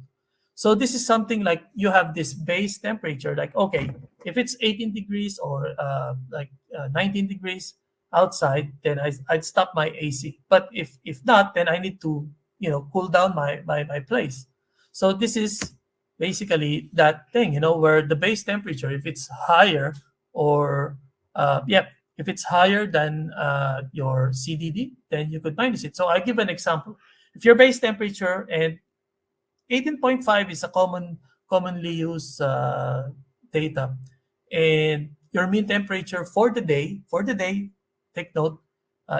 So this is something like you have this base temperature, like, okay, if it's 18 degrees or 19 degrees outside, then I'd stop my AC. But if not, then I need to, cool down my place. So this is basically that thing, where the base temperature, if it's higher or, if it's higher than your CDD, then you could minus it. So I give an example. If your base temperature and 18.5 is a commonly used data, and your mean temperature for the day, take note,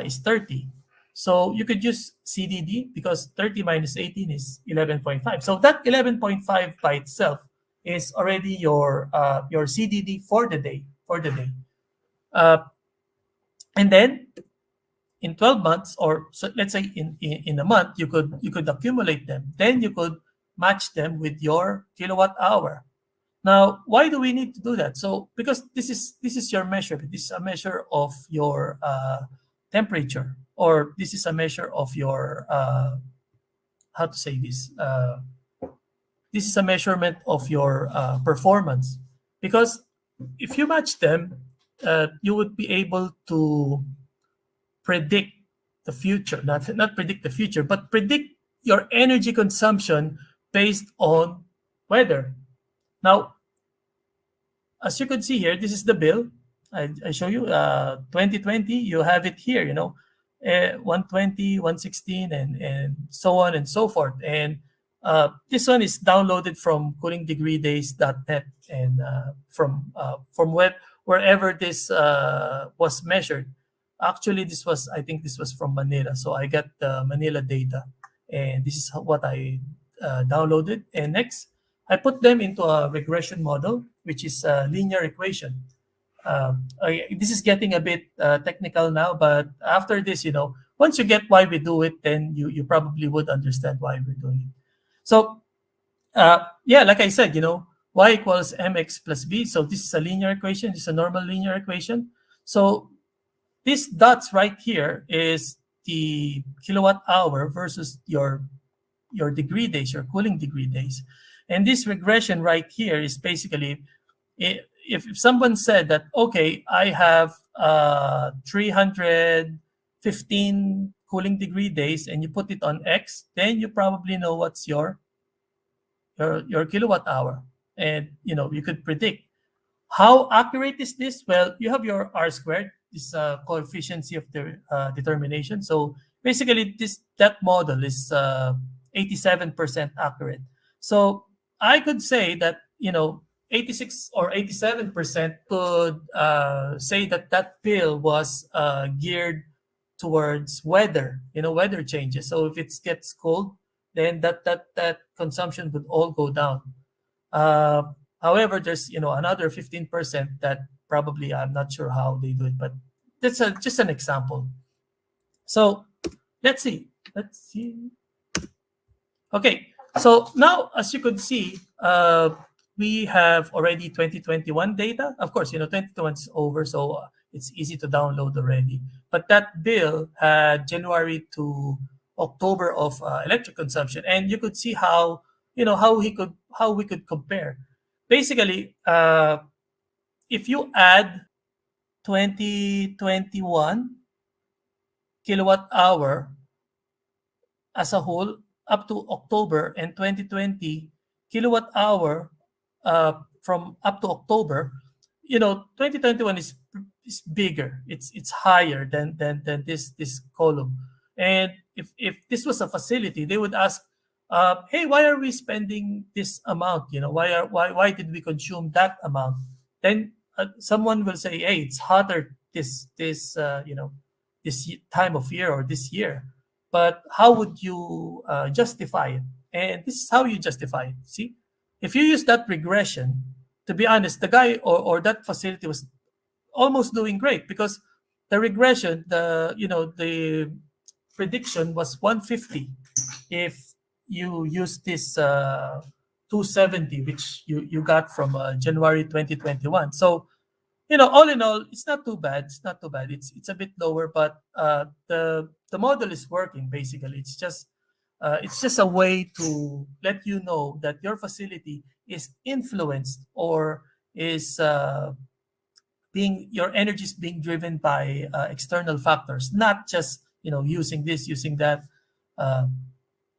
is 30. So you could use CDD because 30 minus 18 is 11.5. So that 11.5 by itself is already your CDD for the day. Uh, and then in 12 months, or so let's say in a month, you could accumulate them. Then you could match them with your kilowatt hour. Now, why do we need to do that? So because this is your measure. This is a measure of your temperature, or this is a measure of your how to say this. This is a measurement of your performance. Because if you match them, you would be able to predict the future. Not predict the future, but predict your energy consumption based on weather. Now, as you can see here, this is the bill. I show you 2020, you have it here, 120, 116, and so on and so forth. And this one is downloaded from coolingdegreedays.net, and from wherever this was measured. Actually, I think this was from Manila. So I got the Manila data, and this is what I downloaded. And next, I put them into a regression model, which is a linear equation. This is getting a bit technical now, but after this, once you get why we do it, then you probably would understand why we're doing it. So, like I said, y equals mx plus b. So this is a linear equation. This is a normal linear equation. So these dots right here is the kilowatt hour versus your degree days, your cooling degree days. And this regression right here is basically, if someone said that, okay, I have 315 cooling degree days, and you put it on X, then you probably know what's your kilowatt hour. And, you could predict. How accurate is this? Well, you have your R squared, this coefficient of the determination. So basically, that model is 87% accurate. So I could say that 86 or 87% could say that bill was geared towards weather, weather changes. So if it gets cold, then that consumption would all go down. However, there's another 15% that probably I'm not sure how they do it, but that's just an example. So let's see. Okay, so now as you could see, we have already 2021 data. Of course, 2021 is over, so it's easy to download already. But that bill had January to October of electric consumption, and you could see how how we could compare. Basically, if you add 2021 kilowatt hour as a whole up to October, and 2020 kilowatt hour from up to October, 2021 is bigger. It's higher than this column. And if this was a facility, they would ask, hey, why are we spending this amount? Why did we consume that amount? Then someone will say, hey, it's hotter this time of year or this year. But how would you justify it? And this is how you justify it. See, if you use that regression, to be honest, the guy or that facility was almost doing great, because the regression, the prediction was 150 if you use this 270, which you got from January 2021. So, all in all, it's not too bad. It's not too bad. It's a bit lower, but the model is working basically. It's just a way to let you know that your facility is influenced or is being your energy is being driven by external factors, not just using this, using that. Uh,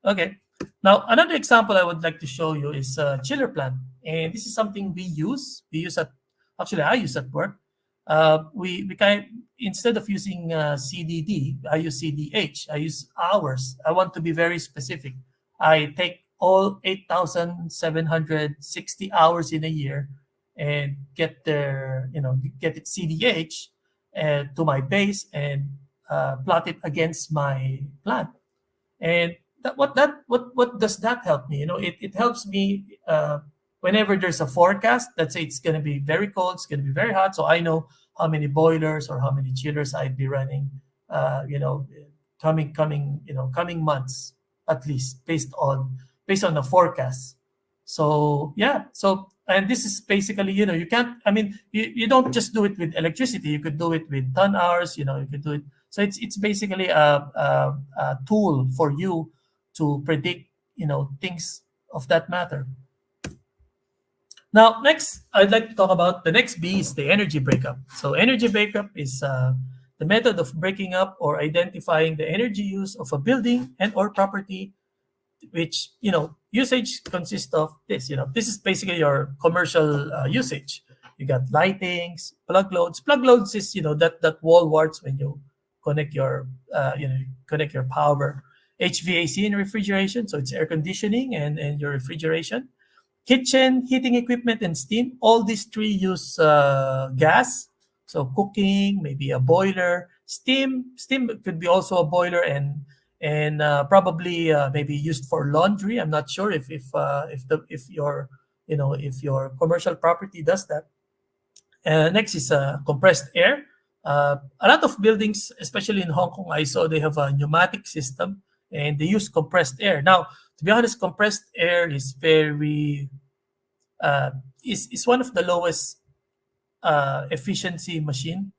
okay. Now another example I would like to show you is chiller plant, and this is something we use. We use at actually I use at work. We kind instead of using CDD, I use CDH. I use hours. I want to be very specific. I take all 8,760 hours in a year and get it CDH to my base and plot it against my plant. And what does that help me? It helps me whenever there's a forecast. Let's say it's going to be very cold, it's going to be very hot, so I know how many boilers or how many chillers I'd be running. Coming months at least based on the forecast. So yeah, and this is basically you can't. I mean, you don't just do it with electricity. You could do it with ton hours. You could do it. So it's basically a tool for you to predict things of that matter. Now, next, I'd like to talk about the next B is the energy breakup. So energy breakup is the method of breaking up or identifying the energy use of a building and or property, which usage consists of this. This is basically your commercial usage. You got lightings, plug loads. Plug loads is that wall warts when you connect your power. HVAC and refrigeration, so it's air conditioning and your refrigeration. Kitchen, heating equipment, and steam. All these three use gas. So cooking, maybe a boiler. Steam could be also a boiler and probably maybe used for laundry. I'm not sure if your commercial property does that. Next is compressed air. A lot of buildings, especially in Hong Kong, I saw they have a pneumatic system and they use compressed air. Now, to be honest, compressed air is very is one of the lowest efficiency machine,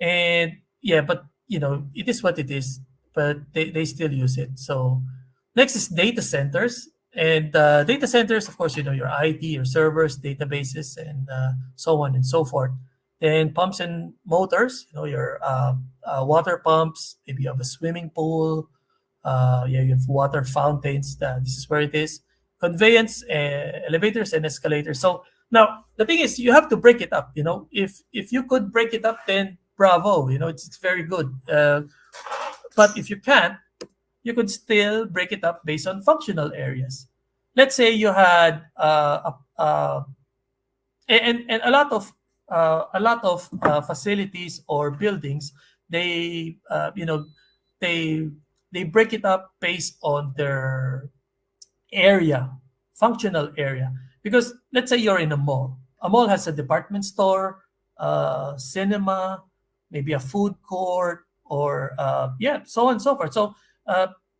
and yeah, but it is what it is. But they still use it. So next is data centers, and data centers, of course, your IT, your servers, databases, and so on and so forth. Then pumps and motors, your water pumps. Maybe you have a swimming pool. You have water fountains. This is where it is. Conveyance, elevators, and escalators. So now the thing is, you have to break it up. If you could break it up, then bravo. It's very good. But if you can't, you could still break it up based on functional areas. Let's say you had and a lot of facilities or buildings, they they break it up based on their area, functional area. Because let's say you're in a mall. A mall has a department store, cinema, maybe a food court, or so on and so forth. So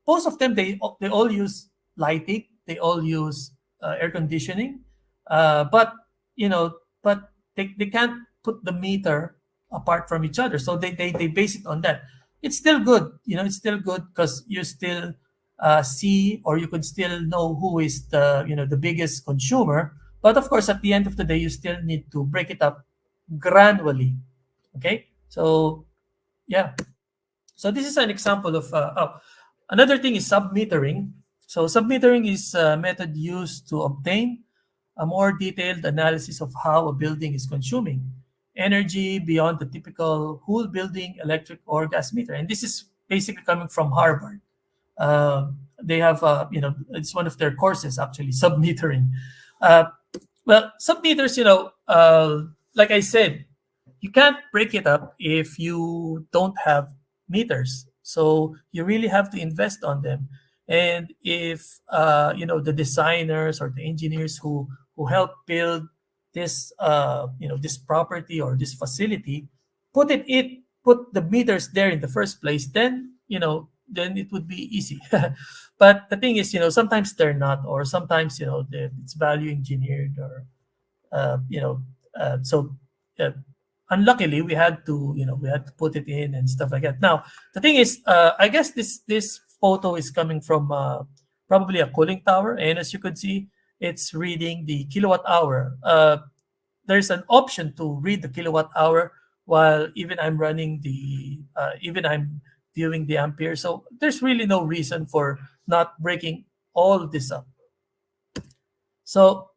most of them they all use lighting, they all use air conditioning, but they can't put the meter apart from each other. So they base it on that. It's still good, it's still good because you still see, or you could still know who is the biggest consumer. But of course, at the end of the day, you still need to break it up granularly. Okay, so yeah. So this is an example of another thing is submetering. So submetering is a method used to obtain a more detailed analysis of how a building is consuming energy beyond the typical whole building electric or gas meter. And this is basically coming from Harvard. They have, it's one of their courses actually, submetering. Well, submeters, like I said, you can't break it up if you don't have meters. So you really have to invest on them. And if the designers or the engineers who help build this this property or this facility put it put the meters there in the first place, then then it would be easy. But the thing is, sometimes they're not, or sometimes it's value engineered, or so uh, unluckily we had to put it in and stuff like that. Now the thing is, I guess this photo is coming from probably a cooling tower, and as you could see, it's reading the kilowatt hour. There's an option to read the kilowatt hour while even I'm viewing the ampere. So there's really no reason for not breaking all this up. So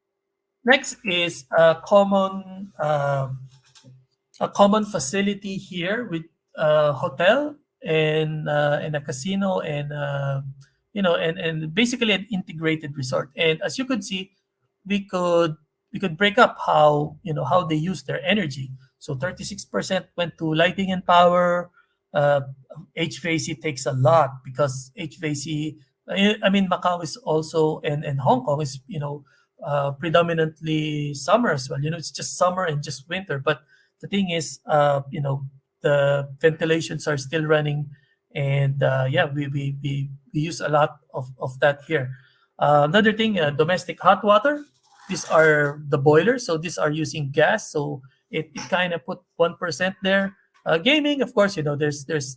next is a common facility here with a hotel and a casino, and and basically an integrated resort. And as you could see, we could break up how they use their energy. So 36% went to lighting and power. Uh, HVAC takes a lot, because HVAC. I mean, Macau is also, and Hong Kong is predominantly summer as well. It's just summer and just winter. But the thing is, the ventilations are still running, and yeah, we use a lot of that here. Another thing, domestic hot water. These are the boilers, so these are using gas. So it kind of put 1% there. Gaming, of course, there's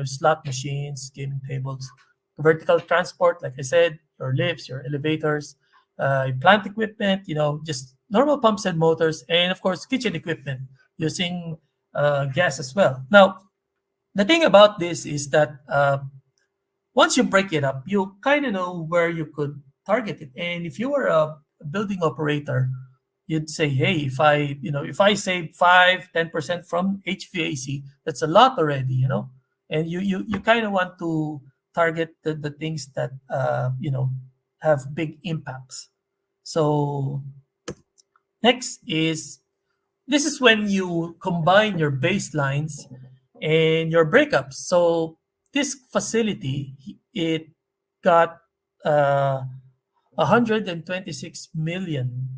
slot machines, gaming tables, vertical transport, like I said, your lifts, your elevators, plant equipment, just normal pumps and motors, and of course, kitchen equipment using gas as well. Now, the thing about this is that once you break it up, you kind of know where you could target it. And if you were a building operator, you'd say, hey, if I save 5-10% from HVAC, that's a lot already, and you kind of want to target the things that have big impacts. So next is, this is when you combine your baselines and your breakups. So this facility, it got 126 million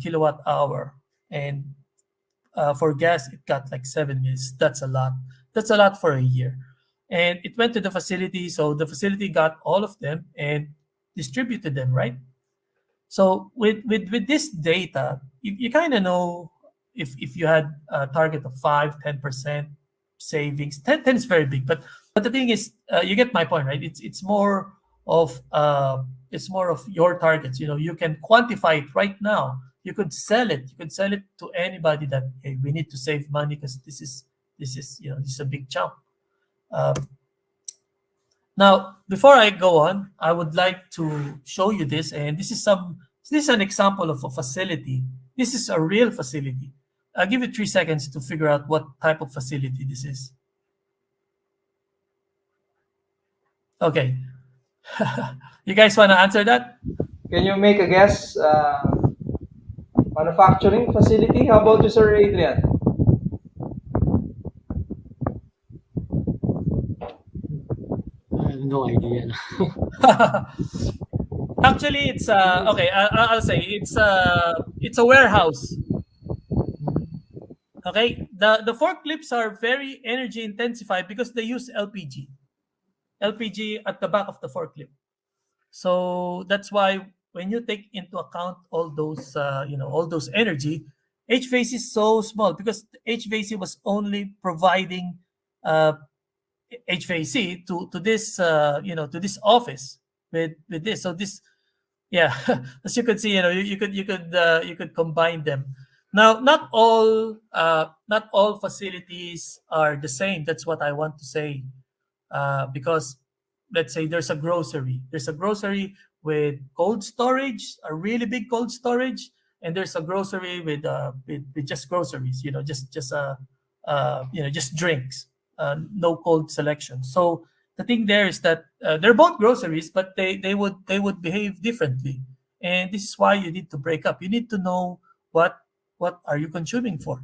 kilowatt hour, and for gas it got like 7 minutes. That's a lot. That's a lot for a year. And it went to the facility, so the facility got all of them and distributed them, right? So with this data, you kind of know if you had a target of 5-10% savings. 10 is very big, but the thing is, you get my point, right? It's more of your targets. You can quantify it right now. You could sell it. You could sell it to anybody that, hey, we need to save money because this is a big chunk. Now, before I go on, I would like to show you this, and this is an example of a facility. This is a real facility. I'll give you 3 seconds to figure out what type of facility this is. Okay. You guys want to answer that?
Can you make a guess? Manufacturing facility? How about you, Sir Adrian?
I have no idea.
Actually, it's okay. I'll say it's a warehouse. Okay, the forklifts are very energy intensified because they use LPG at the back of the forklift. So that's why when you take into account all those energy, HVAC is so small, because HVAC was only providing HVAC to this office with this. So this, yeah, as you could see, you could combine them. Now, not all facilities are the same. That's what I want to say, because let's say there's a grocery. There's a grocery with cold storage, a really big cold storage, and there's a grocery with just groceries. Just drinks, no cold selection. So the thing there is that they're both groceries, but they would behave differently, and this is why you need to break up. You need to know what are you consuming for.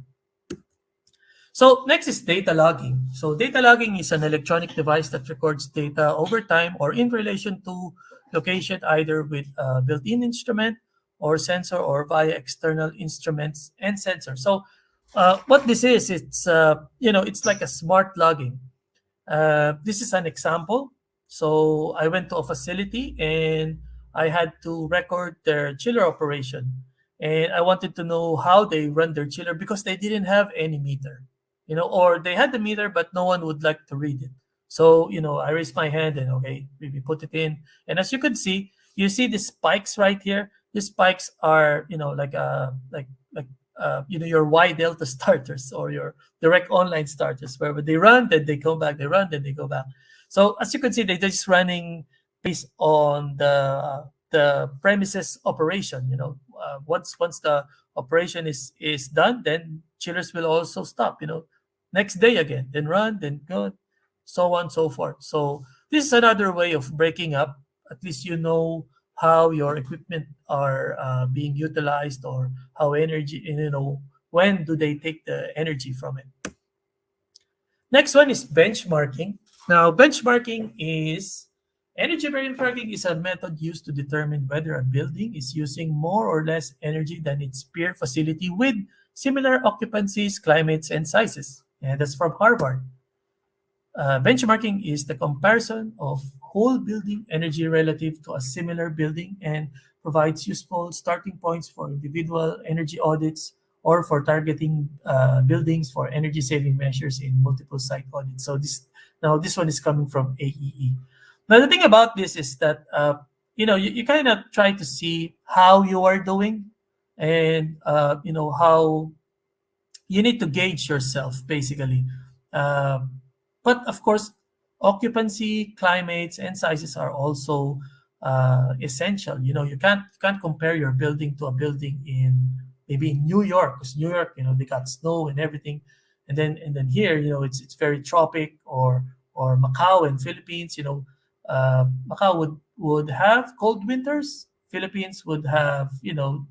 So next is data logging. So data logging is an electronic device that records data over time or in relation to location, either with a built-in instrument or sensor, or via external instruments and sensors. So What this is, it's it's like a smart logging. This is an example. So I went to a facility and I had to record their chiller operation, and I wanted to know how they run their chiller because they didn't have any meter, or they had the meter but no one would like to read it. So I raised my hand and okay, we put it in, and as you can see, you see the spikes right here. These spikes are like your Y delta starters or your direct online starters, where when they run, then they come back, they run, then they go back. So as you can see, they're just running based on the premises operation. Once the operation is done, then chillers will also stop. Next day again, then run, then go, so on and so forth. So this is another way of breaking up. At least you know how your equipment are being utilized, or how energy, when do they take the energy from it. Next one is benchmarking. Now, energy benchmarking is a method used to determine whether a building is using more or less energy than its peer facility with similar occupancies, climates, and sizes. And that's from Harvard. Benchmarking is the comparison of whole building energy relative to a similar building, and provides useful starting points for individual energy audits or for targeting buildings for energy saving measures in multiple site audits. So this one is coming from AEE. Now the thing about this is that you kind of try to see how you are doing, and how you need to gauge yourself basically. Um, but of course, occupancy, climates, and sizes are also essential. You can't compare your building to a building in maybe in New York, because New York, they got snow and everything, and then here, it's very tropic, or Macau and Philippines. Macau would have cold winters. Philippines would have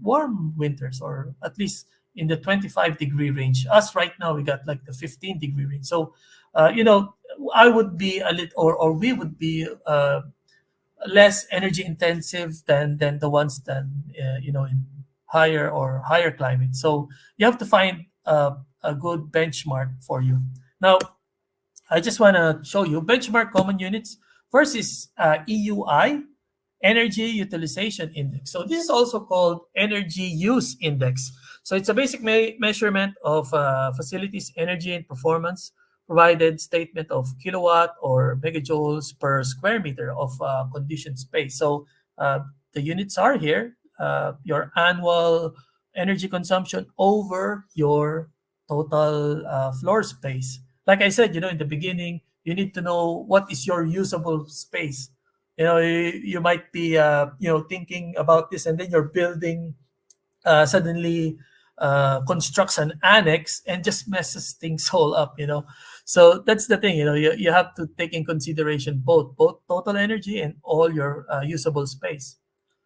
warm winters, or at least in the 25-degree range. Us right now, we got like the 15-degree range. So, I would be a little, or we would be less energy intensive than the ones in higher climate. So you have to find a good benchmark for you. Now, I just want to show you benchmark common units. First is EUI, Energy Utilization Index. So this is also called Energy Use Index. So it's a basic measurement of facilities' energy and performance, provided statement of kilowatt or megajoules per square meter of conditioned space. So the units are here, your annual energy consumption over your total floor space. Like I said, in the beginning, you need to know what is your usable space. You might be thinking about this, and then your building suddenly constructs an annex and just messes things all up. So that's the thing. You have to take in consideration both total energy and all your usable space.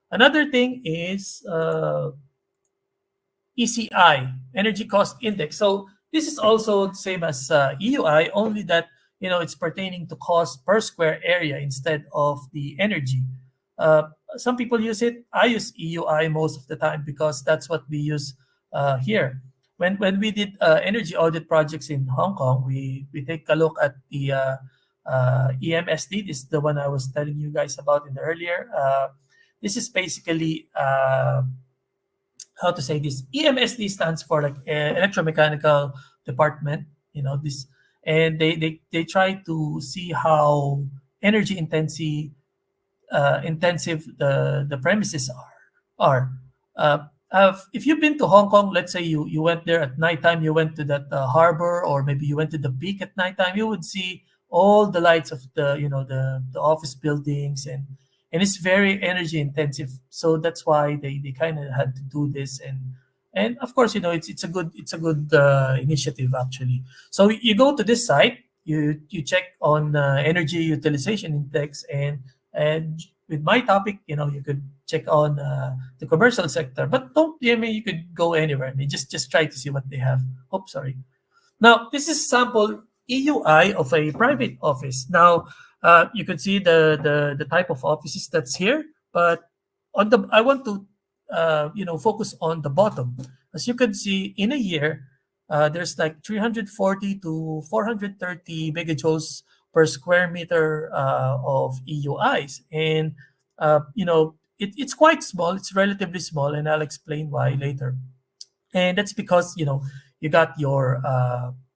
Another thing is ECI, Energy Cost Index. So this is also the same as EUI, only that it's pertaining to cost per square area instead of the energy. Some people use it. I use EUI most of the time because that's what we use here. When we did energy audit projects in Hong Kong, we take a look at the EMSD. This is the one I was telling you guys about in the earlier. This is basically how to say this. EMSD stands for like electromechanical department. This, and they try to see how energy intensive the premises are. If you've been to Hong Kong, let's say you went there at nighttime, you went to that harbor, or maybe you went to the beach at nighttime, you would see all the lights of the office buildings, and it's very energy intensive. So that's why they kind of had to do this, and of course it's a good initiative actually. So you go to this site, you check on energy utilization index, and with my topic, you could check on the commercial sector, but don't, you could go anywhere. Just try to see what they have. Oh, sorry. Now, this is sample EUI of a private office. Now, you can see the type of offices that's here, but I want to focus on the bottom. As you can see, in a year, there's like 340 to 430 megajoules per square meter of EUIs. And, it's quite small. It's relatively small, and I'll explain why later. And that's because, you got your,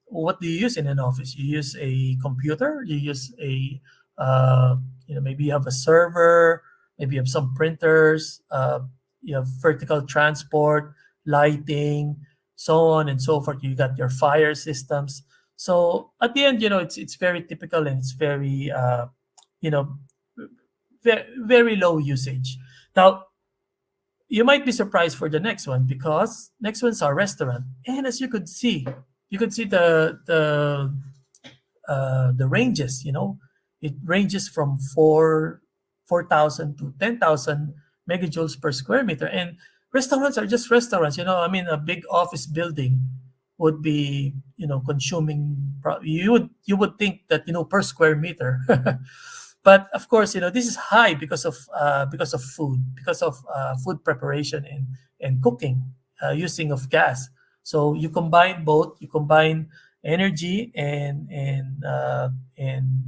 what do you use in an office? You use a computer, you use a, maybe you have a server, maybe you have some printers, you have vertical transport, lighting, so on and so forth. You got your fire systems. So at the end, it's very typical, and it's very, you know very low usage. Now, you might be surprised for the next one, because next one's our restaurant. And as you could see the ranges. It ranges from 4,000 to 10,000 megajoules per square meter. And restaurants are just restaurants. I mean, a big office building would be, consuming. You would think that, per square meter. But of course, this is high because of food, because of food preparation and cooking, using of gas. So you combine both. You combine energy and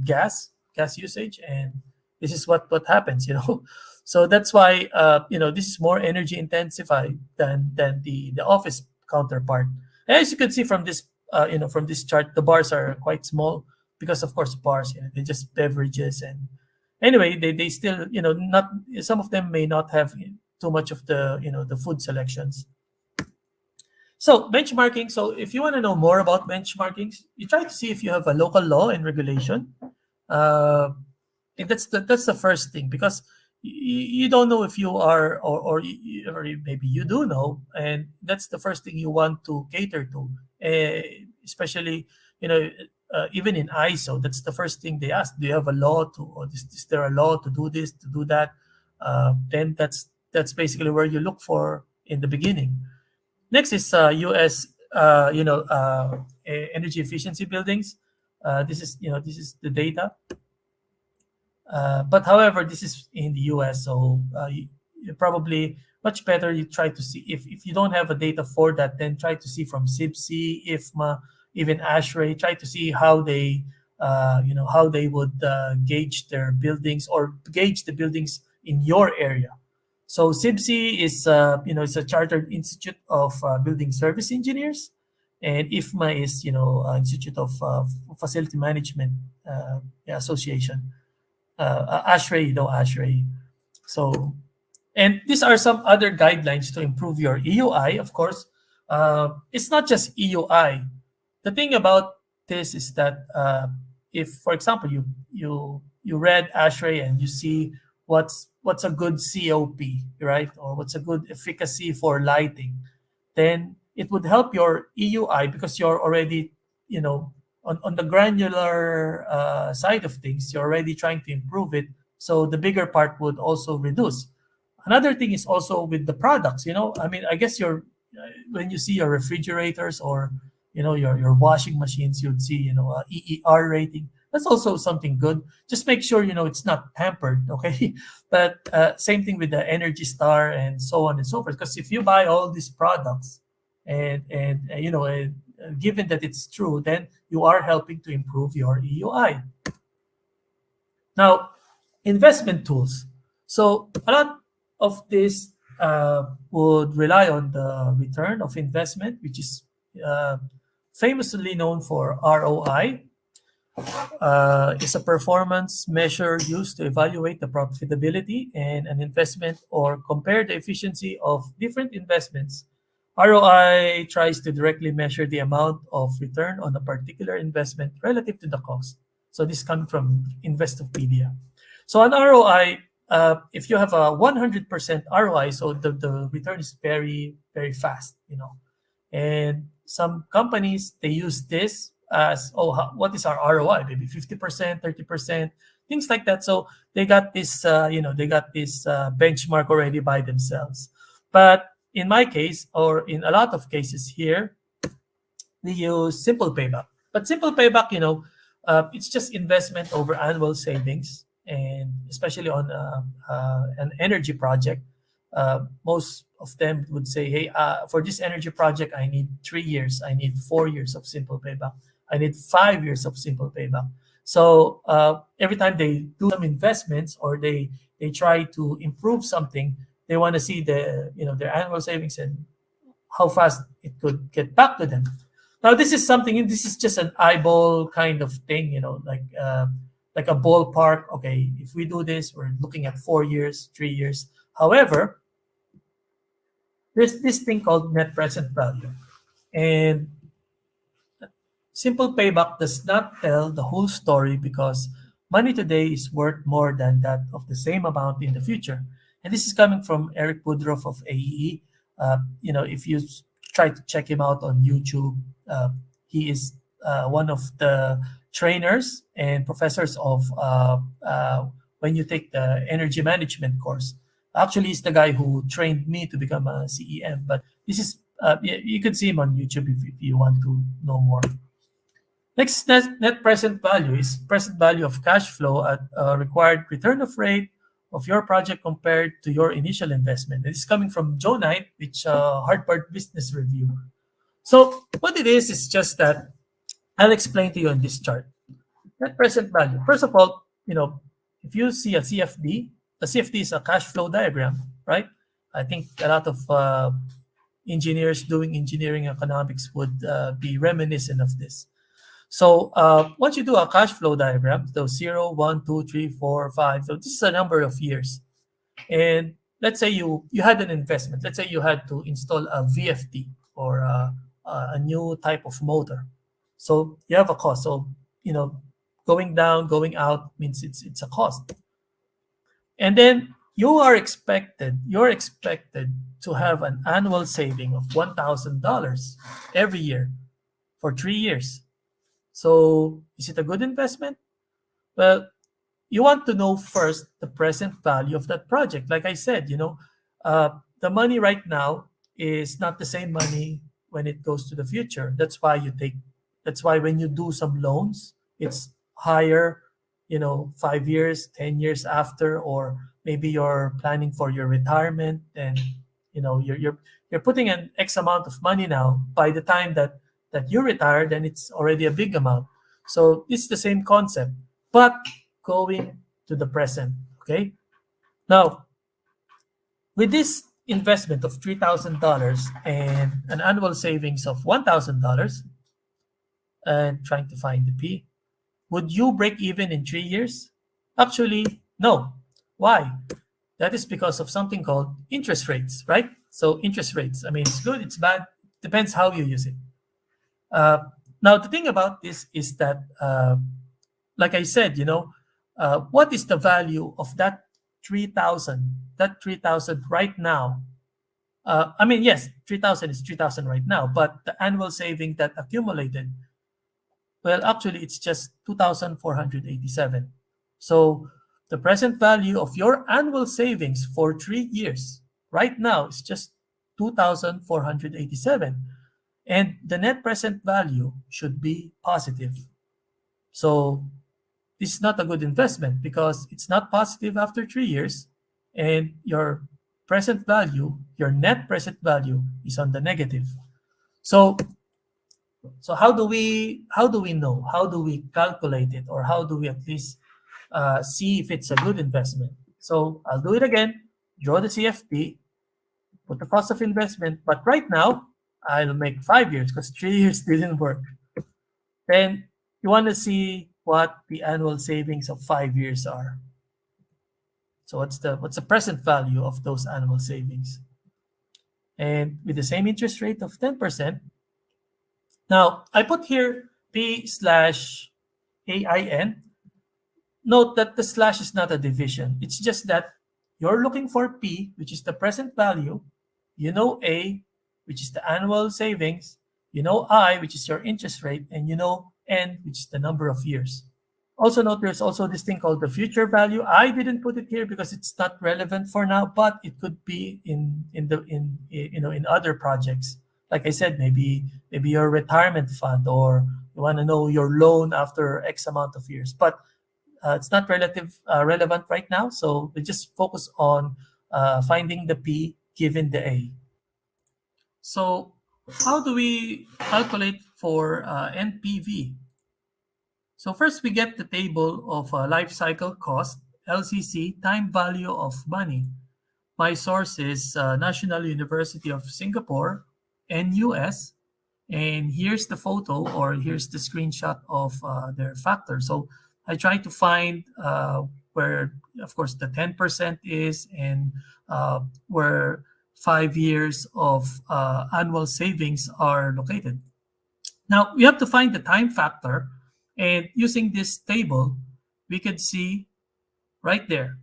gas usage, and this is what happens. So that's why, this is more energy intensified than the office counterpart. And as you can see from this, from this chart, the bars are quite small, because of course bars, they're just beverages. And anyway, they still, not, some of them may not have too much of the food selections. So benchmarking. So if you want to know more about benchmarkings, you try to see if you have a local law and regulation. And that's the first thing, because you don't know if you are, or maybe you do know, and that's the first thing you want to cater to, especially, even in ISO. That's the first thing they ask: do you have a law to, or is there a law to do this, to do that? Then that's basically where you look for in the beginning. Next is US, energy efficiency buildings. This is the data. But however, this is in the US, so you probably much better you try to see, if you don't have a data for that, then try to see from CIBC, IFMA, even ASHRAE. Try to see how they would gauge their buildings, or gauge the buildings in your area. So CIBC is it's a chartered institute of building service engineers, and IFMA is Institute of Facility Management Association. ASHRAE, ASHRAE. So, and these are some other guidelines to improve your EUI. Of course, it's not just EUI. The thing about this is that if, for example, you read ASHRAE and you see what's a good COP, right, or what's a good efficacy for lighting, then it would help your EUI, because you're already, on the granular side of things, you're already trying to improve it. So the bigger part would also reduce. Another thing is also with the products. I mean, I guess when you see your refrigerators, or your washing machines, you'd see EER rating. That's also something good. Just make sure it's not tampered, okay? But same thing with the Energy Star and so on and so forth. Because if you buy all these products, and given that it's true, then you are helping to improve your EUI. Now, investment tools. So a lot of this would rely on the return of investment, which is famously known for ROI. Is a performance measure used to evaluate the profitability in an investment, or compare the efficiency of different investments. ROI tries to directly measure the amount of return on a particular investment relative to the cost. So this comes from Investopedia. So an ROI, if you have a 100% ROI, so the return is very, very fast, And some companies, they use this as, what is our ROI? Maybe 50%, 30%, things like that. So they got this, benchmark already by themselves. But in my case, or in a lot of cases here, we use simple payback. But simple payback, it's just investment over annual savings, and especially on an energy project. Most of them would say, hey, for this energy project, I need 3 years, I need 4 years of simple payback, I need 5 years of simple payback. So every time they do some investments or they try to improve something, they want to see their annual savings and how fast it could get back to them. Now, this is just an eyeball kind of thing, like a ballpark. Okay, if we do this, we're looking at 4 years, 3 years. However, there's this thing called net present value. And simple payback does not tell the whole story because money today is worth more than that of the same amount in the future. And this is coming from Eric Woodruff of AEE. If you try to check him out on YouTube, he is one of the trainers and professors of when you take the energy management course. Actually, he's the guy who trained me to become a CEM. But this is you could see him on YouTube if you want to know more. Next, net present value is present value of cash flow at required return of rate of your project compared to your initial investment. This is coming from Joe Knight, which Harvard Business Review. So what it is just that I'll explain to you on this chart. Net present value. First of all, if you see a CFD is a cash flow diagram, right? I think a lot of engineers doing engineering economics would be reminiscent of this. So once you do a cash flow diagram, so 0, 1, 2, 3, 4, 5, so this is a number of years. And let's say you had an investment. Let's say you had to install a VFD or a new type of motor. So you have a cost. So, going down, going out means it's a cost. And then you're expected to have an annual saving of $1,000 every year for 3 years. So is it a good investment? Well, you want to know first the present value of that project. Like I said, the money right now is not the same money when it goes to the future. That's why when you do some loans, it's higher, 5 years, 10 years after, or maybe you're planning for your retirement and you're putting an X amount of money now. By the time that you retire, then it's already a big amount. So it's the same concept, but going to the present. Okay. Now, with this investment of $3,000 and an annual savings of $1,000, and trying to find the P, would you break even in 3 years? Actually, no. Why? That is because of something called interest rates, right? So interest rates, it's good, it's bad, depends how you use it. Now, the thing about this is that, like I said, what is the value of that 3,000? That 3,000 right now. Yes, 3,000 is 3,000 right now, but the annual saving that accumulated, well, actually, it's just 2,487. So the present value of your annual savings for 3 years right now is just 2,487. And the net present value should be positive. So this is not a good investment because it's not positive after 3 years, and your present value, your net present value, is on the negative. So how do we know? How do we calculate it, or how do we at least see if it's a good investment? So I'll do it again. Draw the CFD, put the cost of investment, but right now I'll make 5 years because 3 years didn't work. Then you want to see what the annual savings of 5 years are. So what's the present value of those annual savings? And with the same interest rate of 10%. Now I put here P/AIN. Note that the slash is not a division. It's just that you're looking for P, which is the present value. A, which is the annual savings, I, which is your interest rate, and N, which is the number of years. Also note there's also this thing called the future value. I didn't put it here because it's not relevant for now, but it could be in other projects. Like I said, maybe your retirement fund, or you want to know your loan after X amount of years. But it's not relevant right now, so we just focus on finding the P given the A. So how do we calculate for NPV? So first we get the table of life cycle cost, LCC, time value of money. My source is National University of Singapore, NUS, and here's the photo or here's the screenshot of their factor. So I try to find where, of course, the 10% is and where 5 years of annual savings are located. Now, we have to find the time factor, and using this table, we could see right there.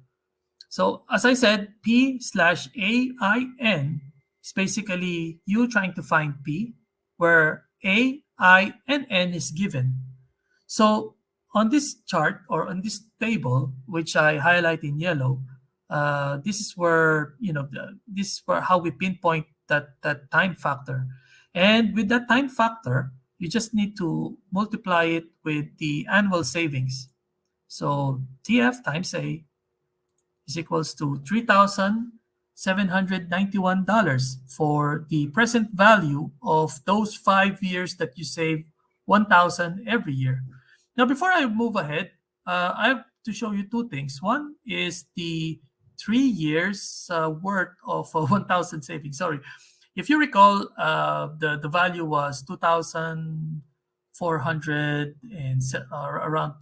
So as I said, P slash AIN is basically you trying to find P, where A, I, and N is given. So on this chart or on this table, which I highlight in yellow, this is where, this is where how we pinpoint that time factor. And with that time factor, you just need to multiply it with the annual savings. So TF times A is equals to $3,791 for the present value of those 5 years that you save 1,000 every year. Now, before I move ahead, I have to show you two things. One is the 3 years worth of 1,000 savings. Sorry. If you recall, the value was 2,400 and around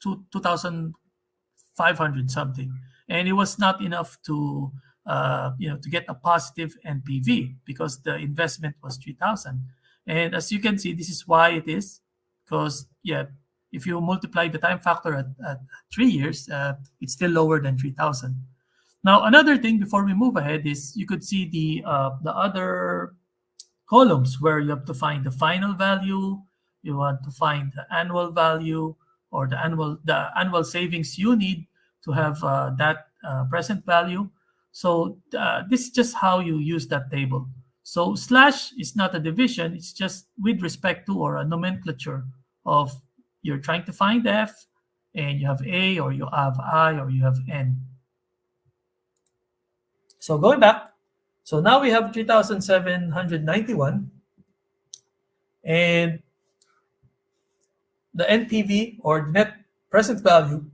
2,500 something, and it was not enough to to get a positive NPV because the investment was 3,000. And as you can see, this is why it is, because if you multiply the time factor at 3 years, it's still lower than 3,000. Now, another thing before we move ahead is you could see the other columns where you have to find the final value, you want to find the annual value or the annual savings you need to have that present value. So this is just how you use that table. So slash is not a division, it's just with respect to or a nomenclature of you're trying to find F and you have A or you have I or you have N. So going back, so now we have 3,791 and the NPV or the net present value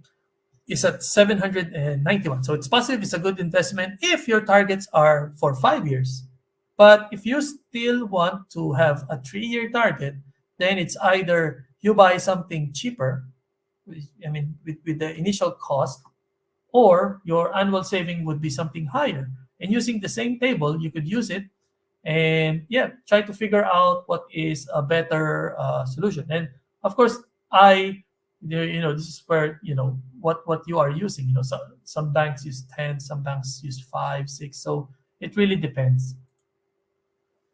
is at 791. So it's positive, it's a good investment if your targets are for 5 years. But if you still want to have a 3-year target, then it's either you buy something cheaper, with the initial cost, or your annual saving would be something higher. And using the same table, you could use it and try to figure out what is a better solution. And of course, this is where what you are using. Some banks use 10, some banks use 5, 6. So it really depends.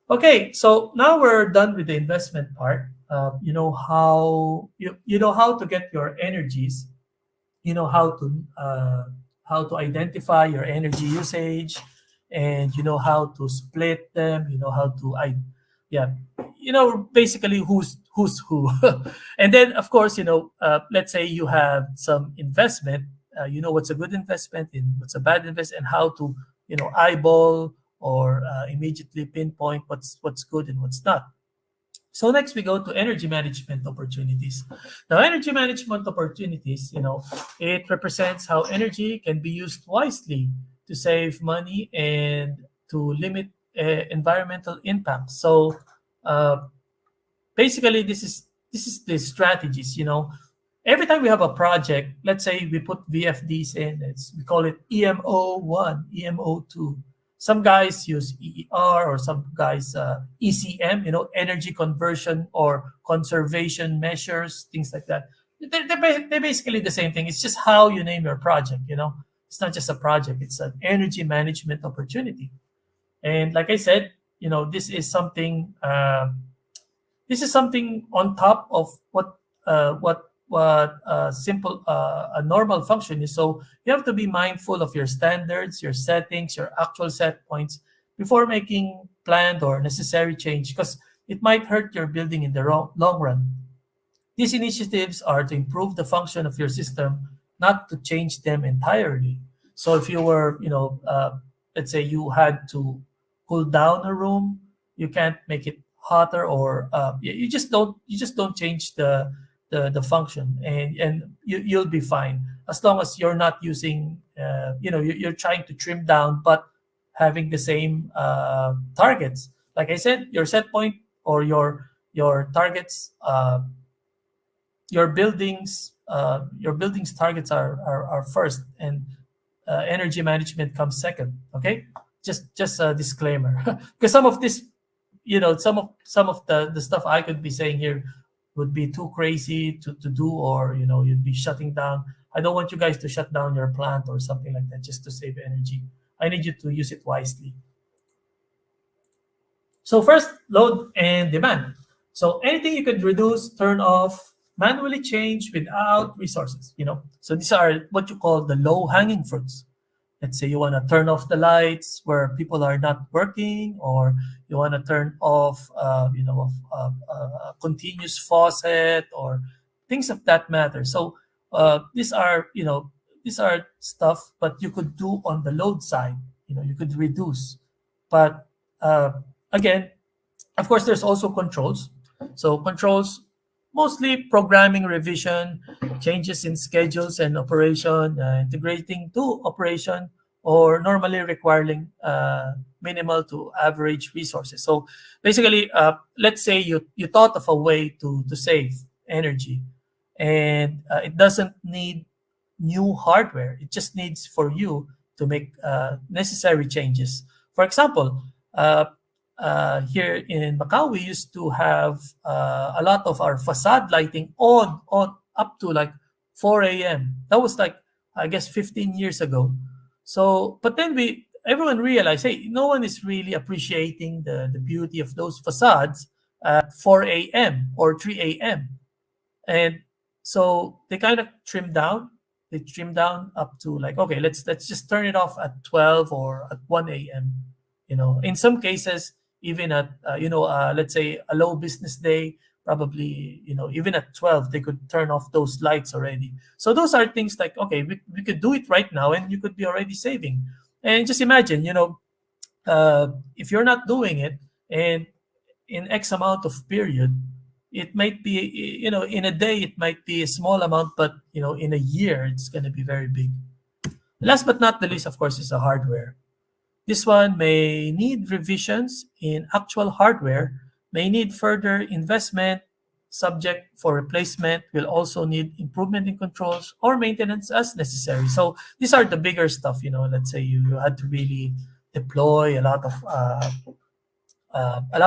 Okay, so now we're done with the investment part. You know how to get your energies. You know how to identify your energy usage, and you know how to split them. You know how to basically who's who. And then of course, let's say you have some investment. You know what's a good investment and what's a bad investment, and how to eyeball or immediately pinpoint what's good and what's not. So next we go to energy management opportunities. Now, energy management opportunities, it represents how energy can be used wisely to save money and to limit environmental impact. So basically, this is the strategies. Every time we have a project, let's say we put VFDs in, we call it EMO1, EMO2. Some guys use EER or some guys ECM, energy conversion or conservation measures, things like that. They're basically the same thing. It's just how you name your project. It's not just a project; it's an energy management opportunity. And like I said, this is something. This is something on top of what simple a normal function is. So you have to be mindful of your standards, your settings, your actual set points before making planned or necessary change, because it might hurt your building in the long run. These initiatives are to improve the function of your system, not to change them entirely. So if you were, let's say you had to cool down a room, you can't make it hotter, or you just don't change the function, and you'll be fine as long as you're not using you're trying to trim down but having the same targets. Like I said, your set point or your targets, your buildings targets are first, and energy management comes second. Okay, just a disclaimer, because some of this, some of the stuff I could be saying here would be too crazy to do, or you'd be shutting down. I don't want you guys to shut down your plant or something like that just to save energy. I need you to use it wisely. So first, load and demand. So anything you could reduce, turn off, manually change without resources. So these are what you call the low-hanging fruits. Let's say you want to turn off the lights where people are not working, or you want to turn off, a continuous faucet, or things of that matter. So these are stuff, but you could do on the load side. You could reduce, but again, of course, there's also controls. So controls, mostly programming revision, changes in schedules and operation, integrating to operation, or normally requiring minimal to average resources. So basically, let's say you thought of a way to save energy, and it doesn't need new hardware. It just needs for you to make necessary changes. For example, here in Macau, we used to have a lot of our facade lighting on up to like 4 a.m. That was like, I guess, 15 years ago. So, but then everyone realized, hey, no one is really appreciating the beauty of those facades at 4 a.m. or 3 a.m. And so they kind of trimmed down. They trimmed down up to like, okay, let's just turn it off at 12 or at 1 a.m. In some cases, even at let's say a low business day, probably even at 12 they could turn off those lights already. So those are things like, okay, we could do it right now, and you could be already saving. And just imagine, if you're not doing it, and in X amount of period, it might be, in a day it might be a small amount, but in a year it's going to be very big. Last but not the least, of course, is the hardware. This one may need revisions in actual hardware, may need further investment, subject for replacement, will also need improvement in controls or maintenance as necessary. So these are the bigger stuff. Let's say you had to really deploy a lot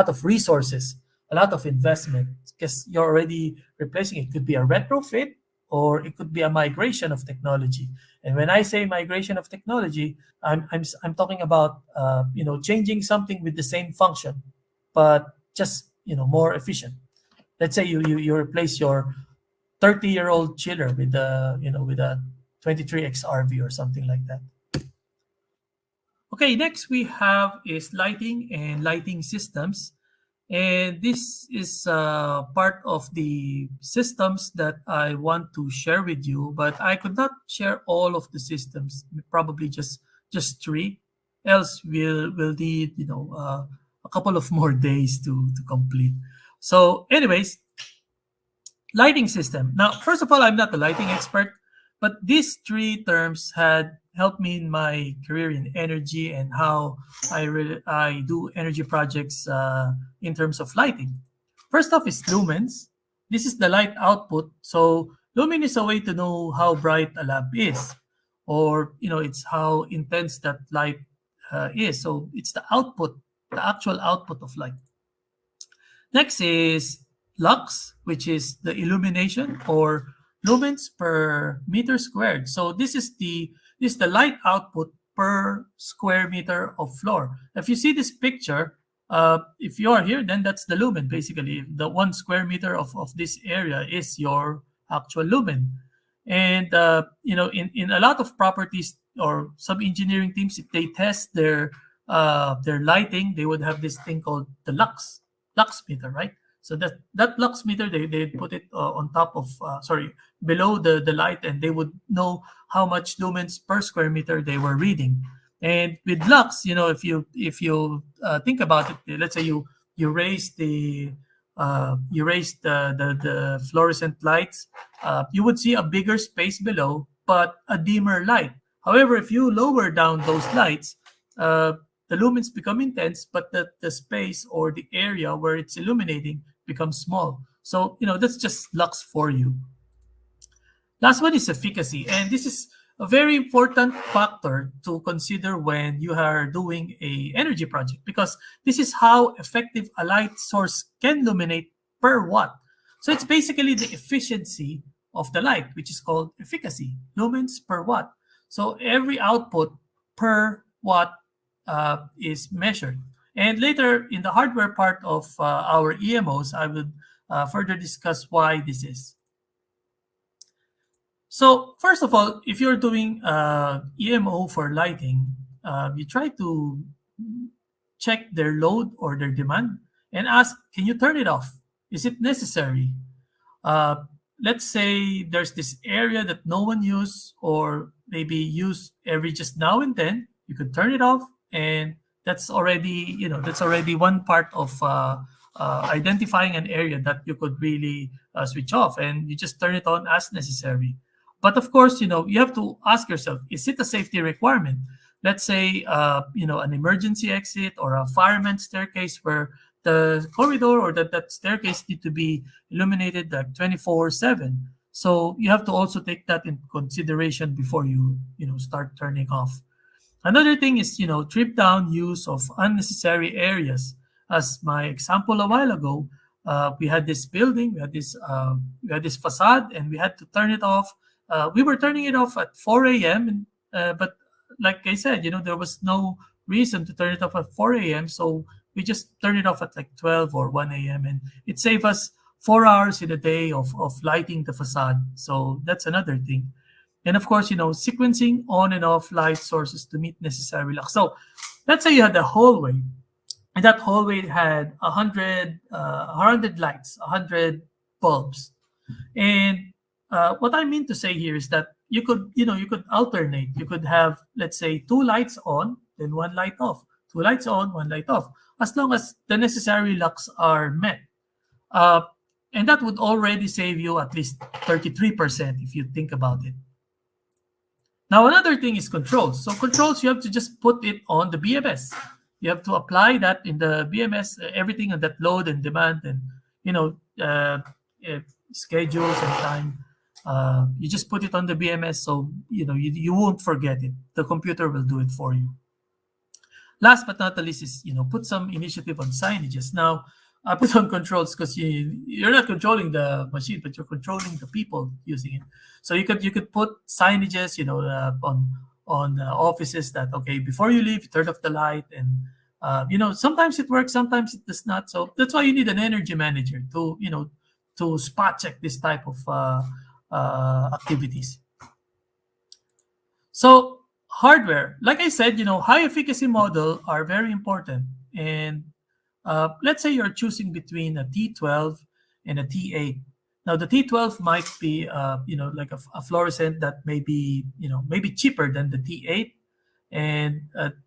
of resources, a lot of investment, because you're already replacing it. It could be a retrofit, or it could be a migration of technology. And when I say migration of technology, I'm talking about changing something with the same function, but just more efficient. Let's say you replace your 30-year-old chiller with a 23X RV or something like that. Okay, next we have is lighting and lighting systems. And this is part of the systems that I want to share with you, but I could not share all of the systems, probably just three, else we'll need a couple of more days to complete. So anyways, lighting system. Now, first of all, I'm not a lighting expert, but these three terms had helped me in my career in energy and how I do energy projects in terms of lighting. First off is lumens. This is the light output. So lumen is a way to know how bright a lamp is, or it's how intense that light is. So it's the output, the actual output of light. Next is lux, which is the illumination, or lumens per meter squared. So this is the light output per square meter of floor. If you see this picture, if you are here, then that's the lumen. Basically, the 1 square meter of this area is your actual lumen. And in a lot of properties or some engineering teams, if they test their lighting, they would have this thing called the lux meter, right? So that lux meter, they put it on top of below the light, and they would know how much lumens per square meter they were reading. And with lux, if you think about it, let's say you raise the fluorescent lights, you would see a bigger space below, but a dimmer light. However, if you lower down those lights, uh, the lumens become intense, but the space or the area where it's illuminating becomes small. So, that's just lux for you. Last one is efficacy, and this is a very important factor to consider when you are doing a energy project, because this is how effective a light source can illuminate per watt. So it's basically the efficiency of the light, which is called efficacy, lumens per watt. So every output per watt is measured. And later in the hardware part of our EMOs, I will further discuss why this is. So first of all, if you're doing EMO for lighting, you try to check their load or their demand and ask, can you turn it off? Is it necessary? Uh, let's say there's this area that no one use or maybe use every just now and then. You could turn it off, and that's already one part of identifying an area that you could really switch off, and you just turn it on as necessary. But of course, you have to ask yourself, is it a safety requirement? Let's say, an emergency exit or a fireman staircase where the corridor or that staircase need to be illuminated like 24/7. So you have to also take that in consideration before you start turning off. Another thing is, trip down use of unnecessary areas. As my example a while ago, we had this building, we had this facade, and we had to turn it off. We were turning it off at 4 a.m. But like I said, there was no reason to turn it off at 4 a.m. So we just turned it off at like 12 or 1 a.m. and it saved us 4 hours in a day of lighting the facade. So that's another thing. And of course, sequencing on and off light sources to meet necessary lux. So let's say you had a hallway, and that hallway had 100 lights, 100 bulbs. And what I mean to say here is that you could alternate. You could have, let's say, two lights on, then one light off, two lights on, one light off, as long as the necessary lux are met. Uh, and that would already save you at least 33% if you think about it. Now, another thing is controls. So controls, you have to just put it on the BMS. You have to apply that in the BMS, everything on that load and demand and, schedules and time. You just put it on the BMS, so, you won't forget it. The computer will do it for you. Last but not the least is, put some initiative on signages. Now, I put on controls because you're not controlling the machine, but you're controlling the people using it. So you could put signages, on offices that, okay, before you leave, you turn off the light, and sometimes it works, sometimes it does not. So that's why you need an energy manager to spot check this type of activities. So hardware, like I said, high efficacy model are very important. And let's say you're choosing between a T12 and a T8. Now the T12 might be, like a fluorescent that may be, maybe cheaper than the T8, and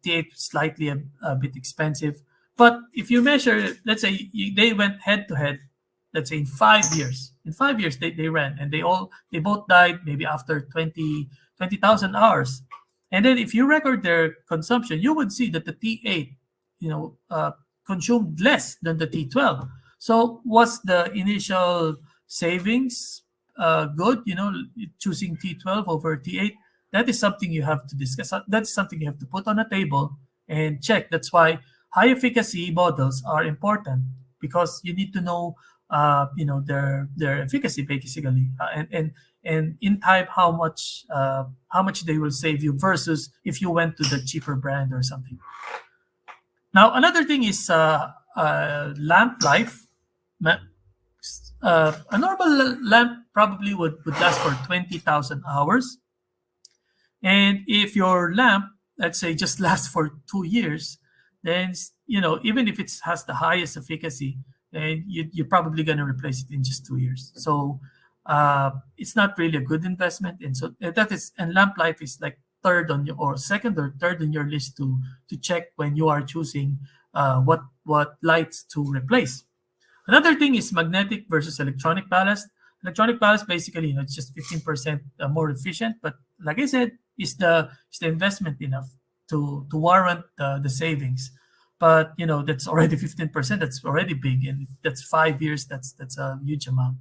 T8 slightly a bit expensive. But if you measure, let's say they went head to head, let's say in 5 years. In 5 years they ran, and they both died maybe after 20,000 hours. And then if you record their consumption, you would see that the T8, consumed less than the T12. So was the initial savings good? Choosing T12 over T8, that is something you have to discuss. That's something you have to put on a table and check. That's why high efficacy models are important, because you need to know, their efficacy basically, and in time how much they will save you versus if you went to the cheaper brand or something. Now, another thing is lamp life. A normal lamp probably would last for 20,000 hours. And if your lamp, let's say, just lasts for 2 years, then, even if it has the highest efficacy, then you're probably going to replace it in just 2 years. So it's not really a good investment. And so and lamp life is like third on your, or second or third on your list to check when you are choosing what lights to replace. Another thing is magnetic versus electronic ballast. Electronic ballast, basically, it's just 15% more efficient, but like I said, is the investment enough to warrant the savings? But that's already 15%. That's already big, and that's 5 years. That's a huge amount.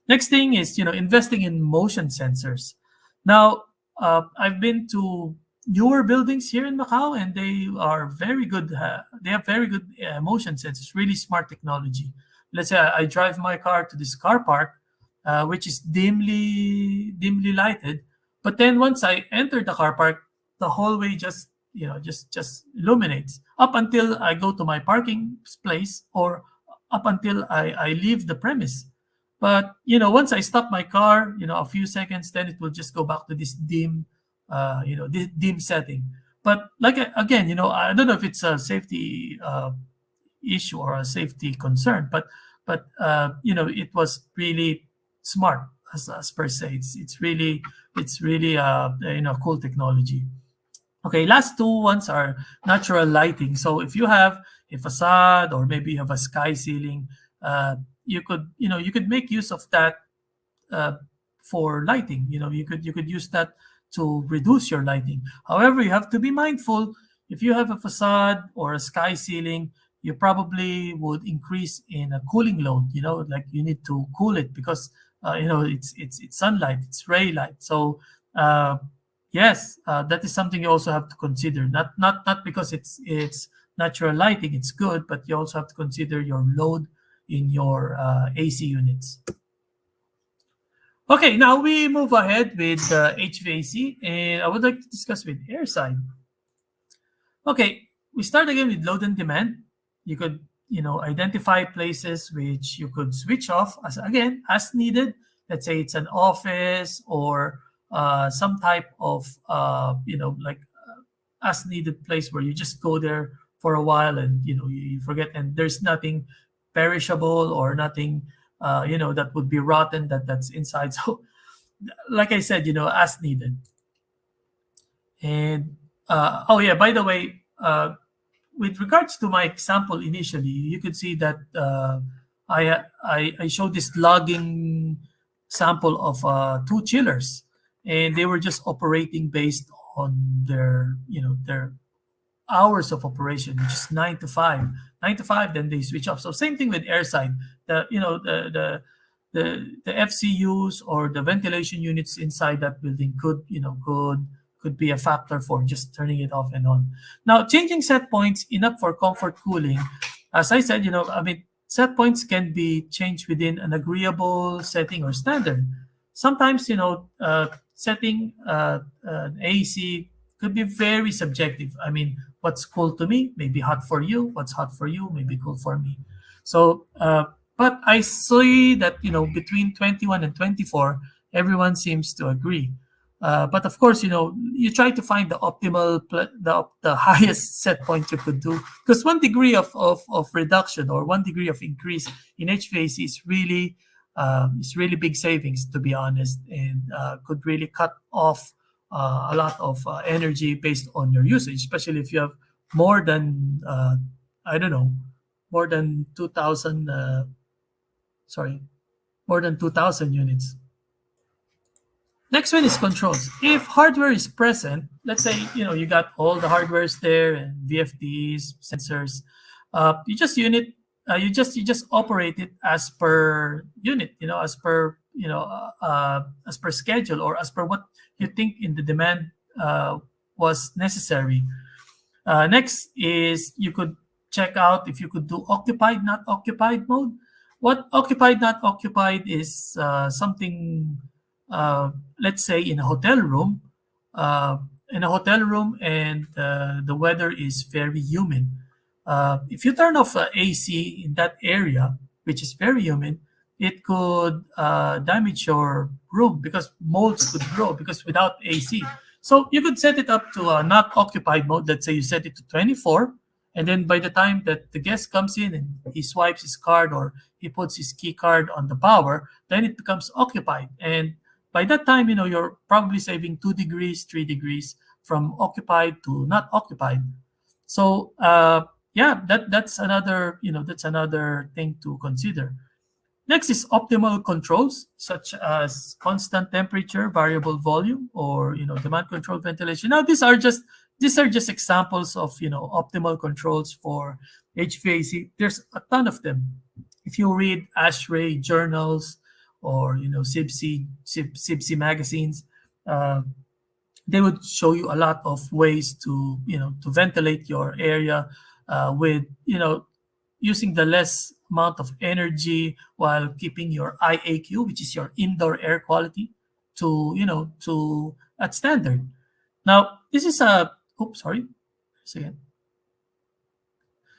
Next thing is investing in motion sensors. Now, I've been to newer buildings here in Macau, and they are very good. They have very good motion sensors, really smart technology. Let's say I drive my car to this car park, which is dimly lighted, but then once I enter the car park, the hallway just illuminates up until I go to my parking place, or up until I leave the premise. But once I stop my car, a few seconds, then it will just go back to this dim setting. But like again, I don't know if it's a safety issue or a safety concern, but it was really smart as per se. It's really cool technology. Okay, last two ones are natural lighting. So if you have a facade, or maybe you have a sky ceiling, you could make use of that uh, for lighting. You could use that to reduce your lighting. However, you have to be mindful. If you have a facade or a sky ceiling, you probably would increase in a cooling load. Like you need to cool it, because it's sunlight, it's ray light. So yes, that is something you also have to consider. Not because it's natural lighting, it's good, but you also have to consider your load in your AC units. Okay, now we move ahead with HVAC, and I would like to discuss with air side. Okay, we start again with load and demand. You could, identify places which you could switch off as needed. Let's say it's an office, or some type of, like as needed place where you just go there for a while, and you forget, and there's nothing perishable or nothing that would be rotten that's inside. So like I said, as needed. And oh yeah, by the way, with regards to my example initially, you could see that I showed this logging sample of two chillers, and they were just operating based on their hours of operation, which is 9 to 5. 9 to 5, then they switch off. So same thing with airside. The FCUs, or the ventilation units inside that building, could be a factor for just turning it off and on. Now, changing set points enough for comfort cooling. As I said, set points can be changed within an agreeable setting or standard. Sometimes, setting an AC could be very subjective. What's cool to me may be hot for you. What's hot for you may be cool for me. So, but I see that between 21 and 24, everyone seems to agree. But of course, you try to find the optimal, the highest set point you could do, because 1 degree of reduction, or 1 degree of increase in HVAC is really big savings, to be honest, and could really cut off a lot of energy based on your usage, especially if you have more than I don't know, more than 2,000. More than 2,000 units. Next one is controls. If hardware is present, let's say you got all the hardwares there, and VFDs, sensors, you just operate it as per unit, as per schedule, or as per what you think in the demand was necessary. Next is, you could check out if you could do occupied, not occupied mode. What occupied, not occupied is something, let's say in a hotel room, and the weather is very humid. If you turn off AC in that area, which is very humid, it could damage your room, because molds could grow, because without AC. So you could set it up to a not occupied mode. Let's say you set it to 24, and then by the time that the guest comes in and he swipes his card, or he puts his key card on the power, then it becomes occupied. And by that time, you're probably saving 2 degrees, 3 degrees from occupied to not occupied. So that's another that's another thing to consider. Next is optimal controls, such as constant temperature, variable volume, or demand control ventilation. Now these are just examples of optimal controls for HVAC. There's a ton of them. If you read ASHRAE journals or CIBC magazines, uh, they would show you a lot of ways to ventilate your area with using the less amount of energy while keeping your IAQ, which is your indoor air quality, to at standard. Now this is a oops sorry second.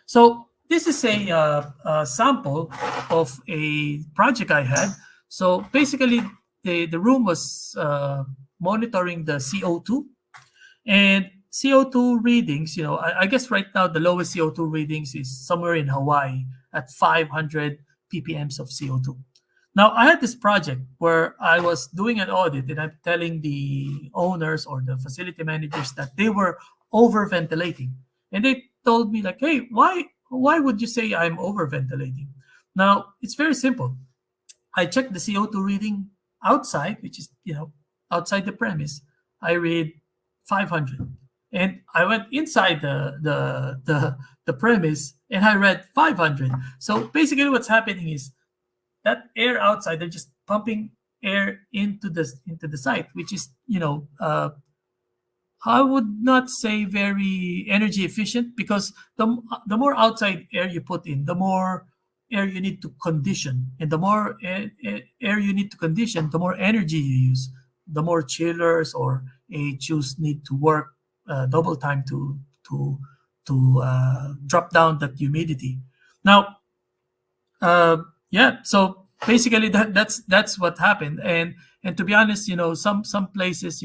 So this is a sample of a project I had. So basically, the room was monitoring the CO2 and CO2 readings. I guess right now the lowest CO2 readings is somewhere in Hawaii at 500 ppms of CO2. Now I had this project where I was doing an audit and I'm telling the owners or the facility managers that they were over ventilating, and they told me like, "Hey, why would you say I'm over ventilating?" Now it's very simple. I checked the CO2 reading outside, which is outside the premise. I read 500, and I went inside the premise and I read 500. So basically, what's happening is that air outside, they're just pumping air into the site, which is I would not say very energy efficient, because the more outside air you put in, the more air you need to condition, and the more air you need to condition, the more energy you use, the more chillers or AHUs need to work double time to drop down that humidity. Now, so basically that's what happened, and to be honest, some places,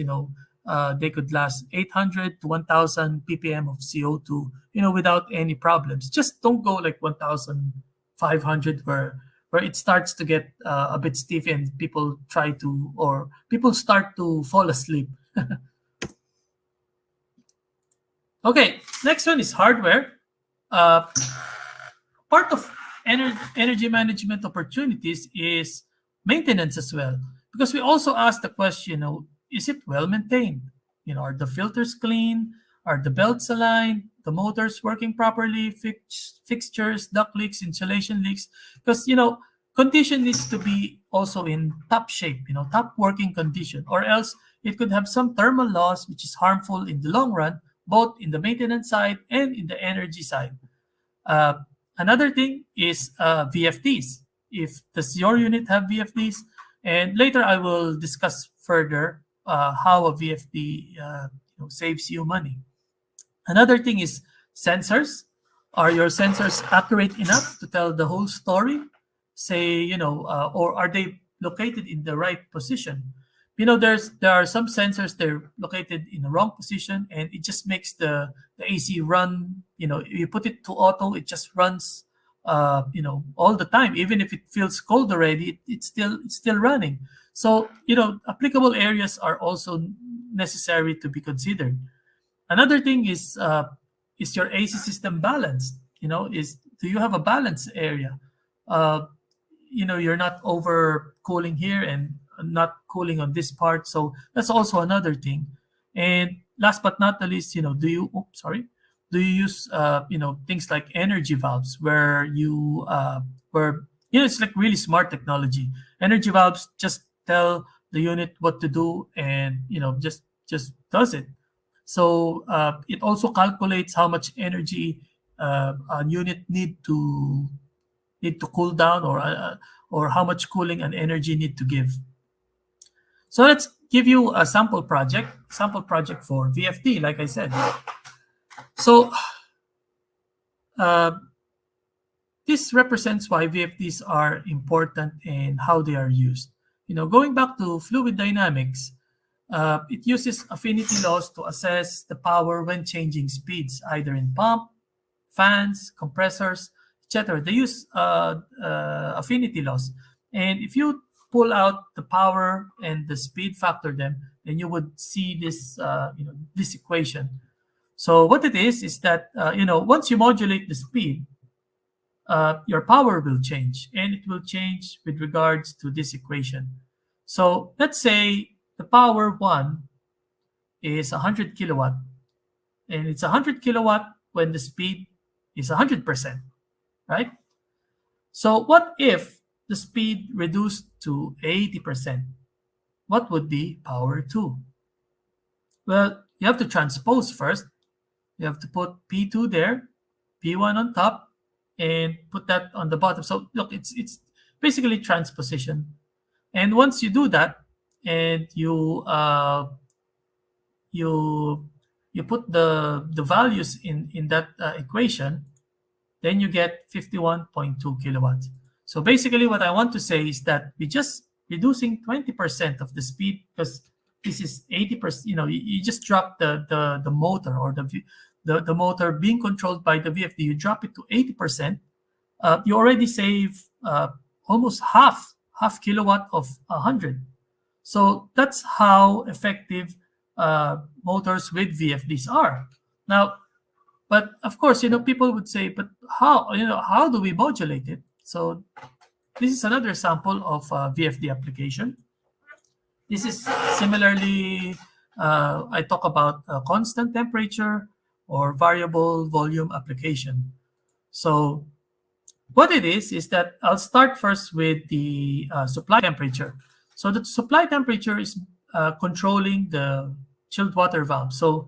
they could last 800 to 1000 ppm of CO2 without any problems. Just don't go like 1500 where it starts to get a bit stiff and people start to fall asleep. Okay, next one is hardware. Part of energy management opportunities is maintenance as well, because we also ask the question, is it well maintained? Are the filters clean? Are the belts aligned? The motors working properly? Fixtures, duct leaks, insulation leaks? Because condition needs to be also in top shape, top working condition, or else it could have some thermal loss, which is harmful in the long run, both in the maintenance side and in the energy side. Another thing is VFDs. Does your unit have VFDs? And later I will discuss further how a VFD saves you money. Another thing is sensors. Are your sensors accurate enough to tell the whole story? Or are they located in the right position? There are some sensors, they're located in the wrong position, and it just makes the AC run. You put it to auto, it just runs all the time. Even if it feels cold already, it's still running. So applicable areas are also necessary to be considered. Another thing is your AC system balanced? Do you have a balanced area? You're not over cooling here and not cooling on this part. So that's also another thing. And last but not the least, do you use things like energy valves, where it's like really smart technology. Energy valves just tell the unit what to do, and just does it. So it also calculates how much energy a unit need to cool down, or how much cooling and energy need to give. So let's give you a sample project for VFD, like I said. So this represents why VFDs are important and how they are used. Going back to fluid dynamics, it uses affinity laws to assess the power when changing speeds, either in pump, fans, compressors, etc. They use affinity laws, and if you pull out the power and the speed, factor them, then you would see this this equation. So what it is that once you modulate the speed, your power will change, and it will change with regards to this equation. So let's say the power 1 is 100 kilowatt, and it's 100 kilowatt when the speed is 100%, right? So what if the speed reduced to 80%? What would be power 2? Well, you have to transpose first. You have to put P2 there, P1 on top, and put that on the bottom. So look, it's basically transposition. And once you do that, and you put the values in that equation, then you get 51.2 kilowatts. So basically what I want to say is that we're just reducing 20% of the speed, because this is 80%. You just drop the motor, or the motor being controlled by the VFD, you drop it to 80%. You already save almost half kilowatt of 100. So that's how effective motors with VFDs are. Now, but of course, people would say, but how do we modulate it? So this is another sample of a VFD application. This is similarly, I talk about a constant temperature or variable volume application. So what it is that I'll start first with the supply temperature. So the supply temperature is controlling the chilled water valve. So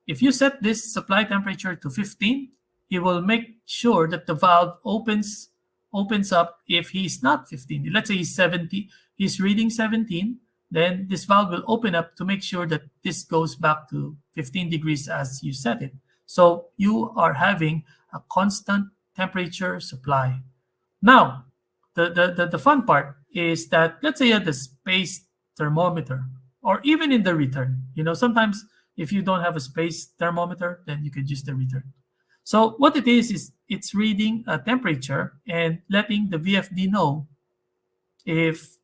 if you set this supply temperature to 15, he will make sure that the valve opens up if he's not 15. Let's say he's 70, he's reading 17, then this valve will open up to make sure that this goes back to 15 degrees as you set it. So you are having a constant temperature supply. Now, the fun part is that, let's say you have the space thermometer, or even in the return. Sometimes if you don't have a space thermometer, then you could use the return. So what it is it's reading a temperature and letting the VFD know if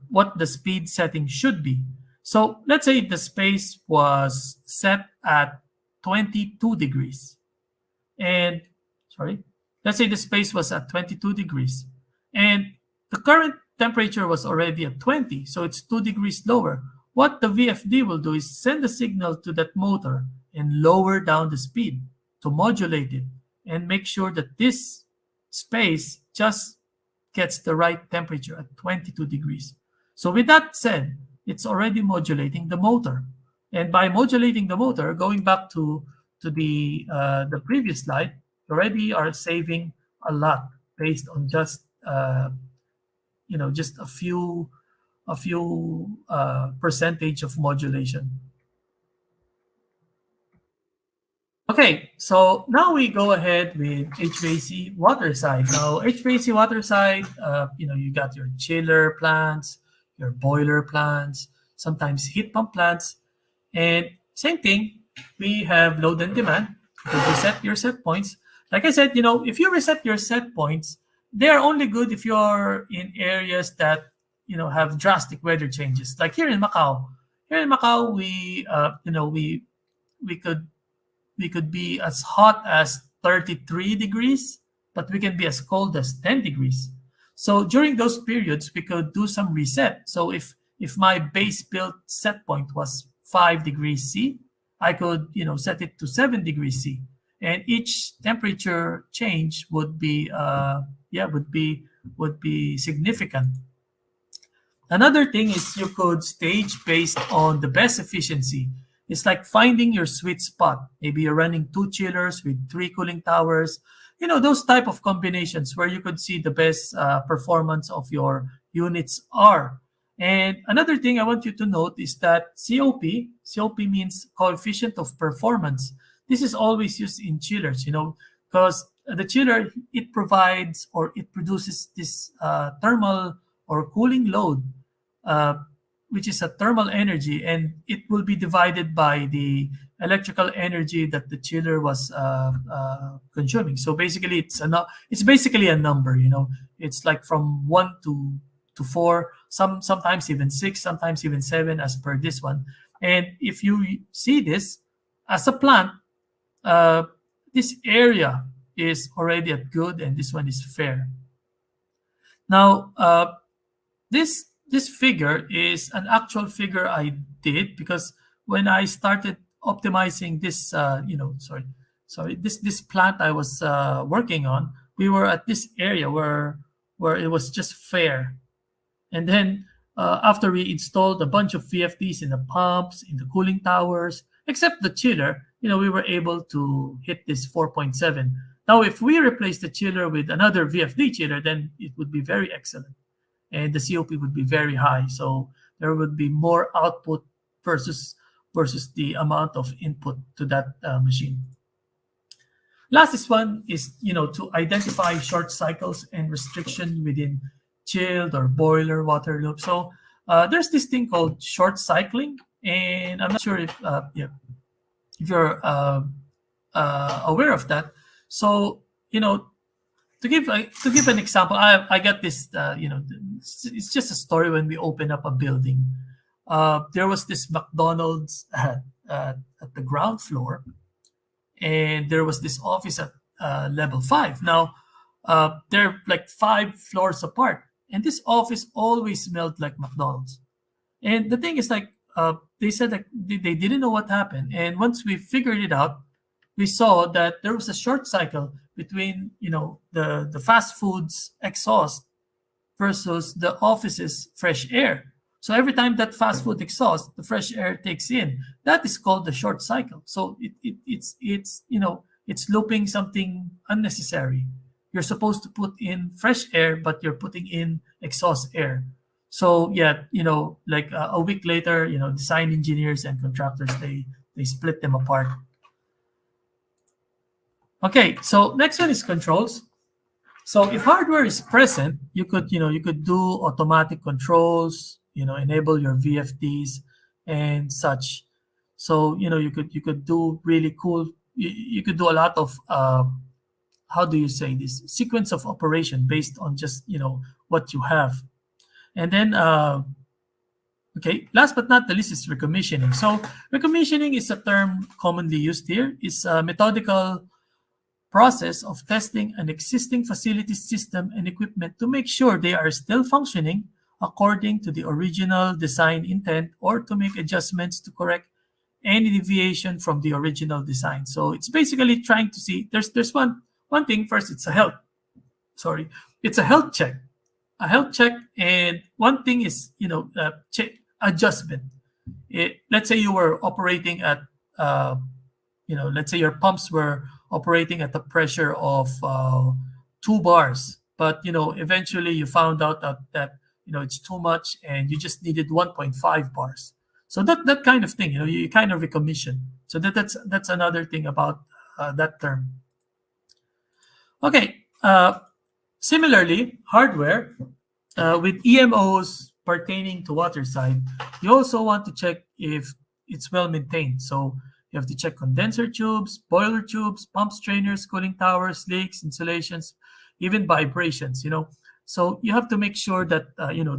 what the speed setting should be. So let's say the space was set at 22 degrees. And let's say the space was at 22 degrees. And the current temperature was already at 20, so it's 2 degrees lower. What the VFD will do is send a signal to that motor and lower down the speed to modulate it and make sure that this space just gets the right temperature at 22 degrees. So with that said, it's already modulating the motor. And by modulating the motor, going back to the previous slide, you already are saving a lot based on just just a few percentage of modulation. Okay, so now we go ahead with HVAC water side. Now, HVAC water side, you got your chiller plants, your boiler plants, sometimes heat pump plants, and same thing. We have load and demand. You can reset your set points. Like I said, if you reset your set points, they are only good if you're in areas that have drastic weather changes. Like here in Macau. Here in Macau, we could be as hot as 33 degrees, but we can be as cold as 10 degrees. So during those periods, we could do some reset. So if my base built set point was 5 degrees C, I could set it to 7 degrees C, and each temperature change would be significant. Another thing is you could stage based on the best efficiency. It's like finding your sweet spot. Maybe you're running 2 chillers with 3 cooling towers. Those type of combinations where you could see the best performance of your units are. And another thing I want you to note is that COP means coefficient of performance. This is always used in chillers, because the chiller, it provides or it produces this thermal or cooling load, which is a thermal energy, and it will be divided by the electrical energy that the chiller was consuming. So basically, it's basically a number. It's like from 1 to to 4, sometimes even 6, sometimes even 7 as per this one. And if you see this as a plant, this area is already at good and this one is fair. Now, this figure is an actual figure I did because when I started optimizing this, this plant I was working on, we were at this area where it was just fair, and then after we installed a bunch of VFDs in the pumps, in the cooling towers, except the chiller, we were able to hit this 4.7. Now, if we replace the chiller with another VFD chiller, then it would be very excellent, and the COP would be very high. So there would be more output versus the amount of input to that machine. Last one is to identify short cycles and restriction within chilled or boiler water loop. So there's this thing called short cycling, and I'm not sure if you're aware of that. So to give an example, I got this. It's just a story. When we open up a building, there was this McDonald's at the ground floor, and there was this office at level 5. Now, they're like 5 floors apart, and this office always smelled like McDonald's. And the thing is, like, they said that they didn't know what happened, and once we figured it out, we saw that there was a short cycle between the fast food's exhaust versus the office's fresh air. So every time that fast food exhaust, the fresh air takes in. That is called the short cycle. So it's looping something unnecessary. You're supposed to put in fresh air, but you're putting in exhaust air. So yeah, like a week later, design engineers and contractors, they split them apart. Okay, so next one is controls. So if hardware is present, you could do automatic controls, enable your VFDs and such. So you could do really cool. You could do a lot of how do you say this, sequence of operation based on just what you have. And then okay, last but not the least is recommissioning. So recommissioning is a term commonly used here. It's a methodical process of testing an existing facility system and equipment to make sure they are still functioning according to the original design intent, or to make adjustments to correct any deviation from the original design. So it's basically trying to see, there's one thing. First, it's a health check. A health check, and one thing is adjustment. Let's say you were operating at let's say your pumps were operating at the pressure of 2 bars, but eventually you found out that it's too much and you just needed 1.5 bars. So that kind of thing, you kind of recommission. So that's another thing about that term. Okay. Similarly, hardware with EMOs pertaining to water side, you also want to check if it's well maintained. So you have to check condenser tubes, boiler tubes, pump strainers, cooling towers, leaks, insulations, even vibrations. So you have to make sure that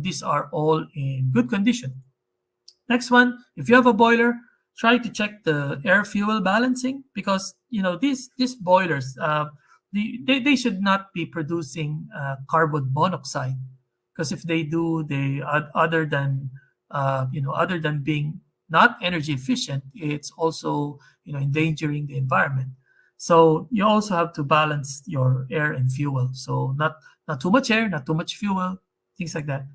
these are all in good condition. Next one, if you have a boiler, try to check the air fuel balancing, because these boilers they should not be producing carbon monoxide, because if they do, they other than being not energy efficient, it's also endangering the environment. So you also have to balance your air and fuel. So not too much air, not too much fuel, things like that.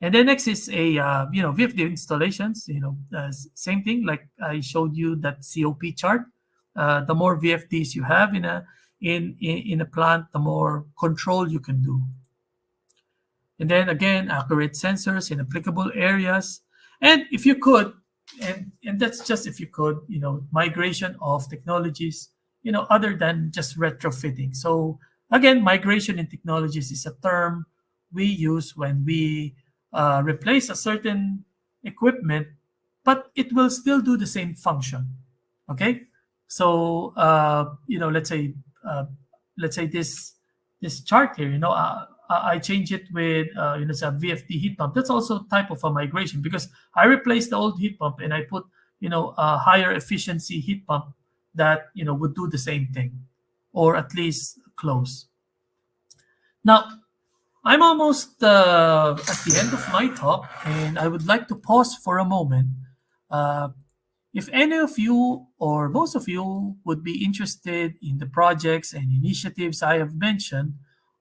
And then next is a VFD installations. Same thing like I showed you that COP chart. The more VFDs you have in a plant, the more control you can do. And then again, accurate sensors in applicable areas. And if you could, and that's just if you could, migration of technologies, other than just retrofitting. So again, migration in technologies is a term we use when we replace a certain equipment, but it will still do the same function. Okay, so let's say this chart here. I change it with it's a VFD heat pump. That's also type of a migration because I replaced the old heat pump and I put a higher efficiency heat pump that would do the same thing, or at least close. Now I'm almost at the end of my talk, and I would like to pause for a moment. Uh, if any of you or most of you would be interested in the projects and initiatives I have mentioned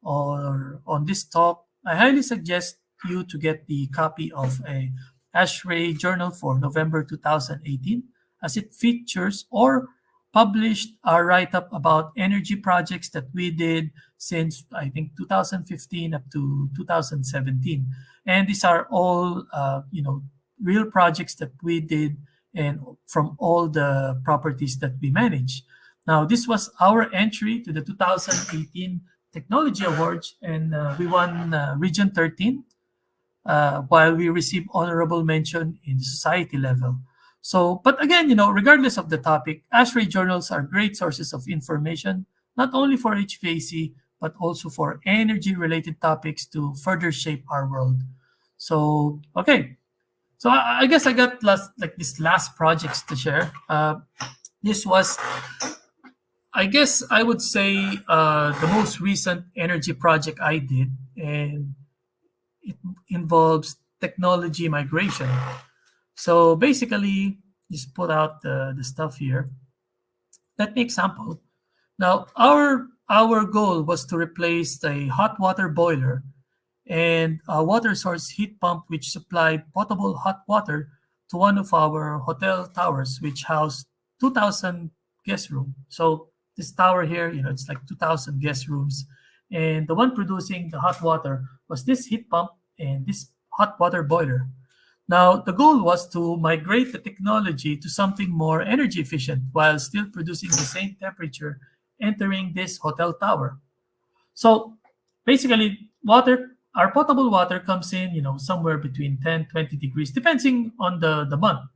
or on this talk, I highly suggest you to get the copy of a ASHRAE journal for November 2018, as it features or published a write-up about energy projects that we did since I think 2015 up to 2017. And these are all real projects that we did and from all the properties that we manage. Now, this was our entry to the 2018 Technology Awards, and we won Region 13, while we received honorable mention in the society level. So, but again, regardless of the topic, ASHRAE journals are great sources of information, not only for HVAC, but also for energy-related topics to further shape our world. So, okay. So I guess I got these last projects to share. This was, I guess I would say, the most recent energy project I did, and it involves technology migration. So basically, just put out the stuff here. Let me example. Now, our goal was to replace the hot water boiler and a water source heat pump which supplied potable hot water to one of our hotel towers, which housed 2,000 guest room. So this tower here, it's like 2,000 guest rooms. And the one producing the hot water was this heat pump and this hot water boiler. Now, the goal was to migrate the technology to something more energy efficient while still producing the same temperature entering this hotel tower. So basically, our potable water comes in, somewhere between 10, 20 degrees, depending on the month.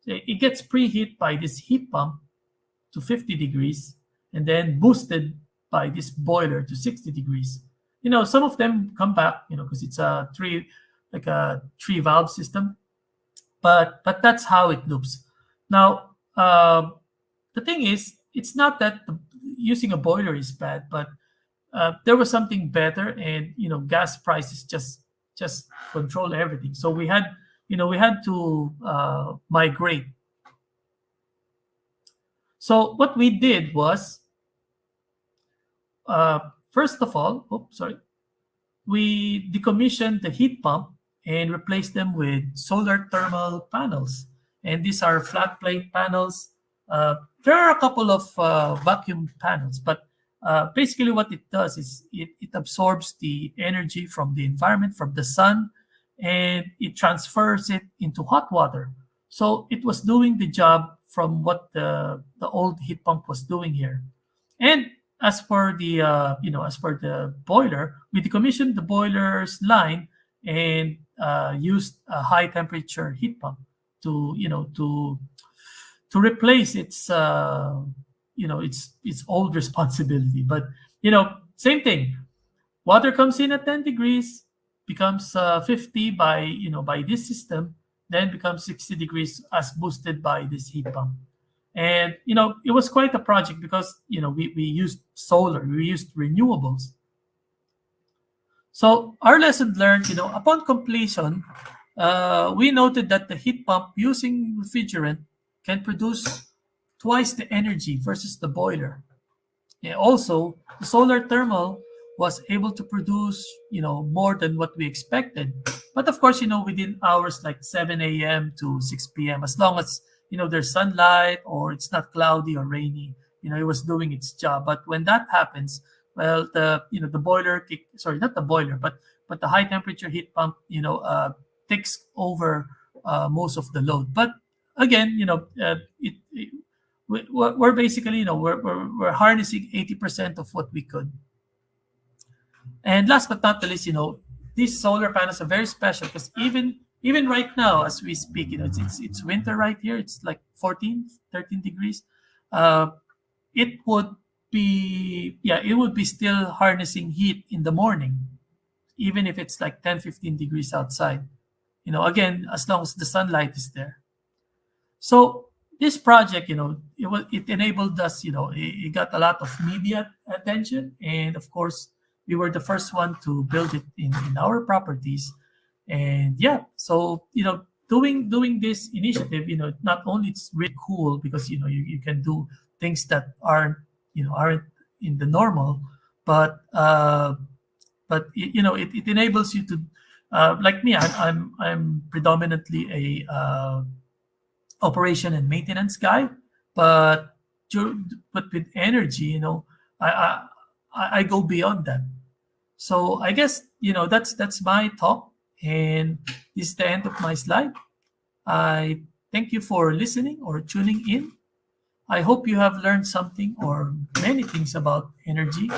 It gets preheat by this heat pump to 50 degrees and then boosted by this boiler to 60 degrees. Some of them come back, because it's a three valve system, but that's how it loops. Now, the thing is, it's not that using a boiler is bad, but there was something better, and gas prices just control everything. So we had to migrate. So what we did was, first of all, we decommissioned the heat pump and replaced them with solar thermal panels. And these are flat plate panels. There are a couple of vacuum panels, but basically what it does is it absorbs the energy from the environment, from the sun, and it transfers it into hot water. So it was doing the job from what the old heat pump was doing here. And as for the boiler, we decommissioned the boiler's line and used a high temperature heat pump to replace its old responsibility. But same thing. Water comes in at 10 degrees, becomes 50 by this system, then becomes 60 degrees as boosted by this heat pump. And it was quite a project because we used solar, we used renewables. So our lesson learned, upon completion, we noted that the heat pump using refrigerant can produce twice the energy versus the boiler. And also, the solar thermal was able to produce, more than what we expected. But of course, within hours like 7 a.m. to 6 p.m., as long as, there's sunlight or it's not cloudy or rainy, it was doing its job. But when that happens, well, the boiler, not the boiler, but the high temperature heat pump, takes over most of the load. But again, we're basically, we're harnessing 80% of what we could. And last but not the least, these solar panels are very special because even right now as we speak, it's winter right here. It's like 14, 13 degrees. It would be still harnessing heat in the morning. even if it's like 10, 15 degrees outside. Again, as long as the sunlight is there. So this project, it enabled us, it got a lot of media attention, and of course, we were the first one to build it in our properties. And yeah, so doing this initiative, not only it's really cool because you can do things that aren't in the normal, but it enables you to like me. I'm predominantly a operation and maintenance guy, but but with energy, I I, I go beyond that. So I guess that's my talk, and this is the end of my slide. I thank you for listening or tuning in. I hope you have learned something or many things about energy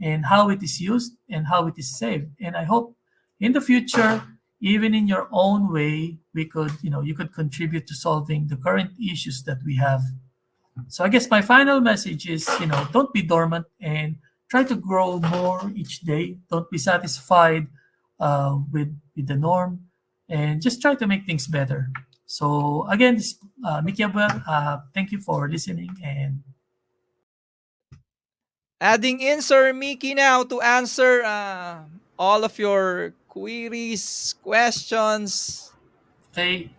and how it is used and how it is saved. And I hope in the future, even in your own way, you could contribute to solving the current issues that we have. So I guess my final message is, don't be dormant and try to grow more each day. Don't be satisfied with the norm, and just try to make things better. So again, this Mickey Abuel, thank you for listening, and
Adding in Sir Mickey now to answer all of your queries, questions.
okay,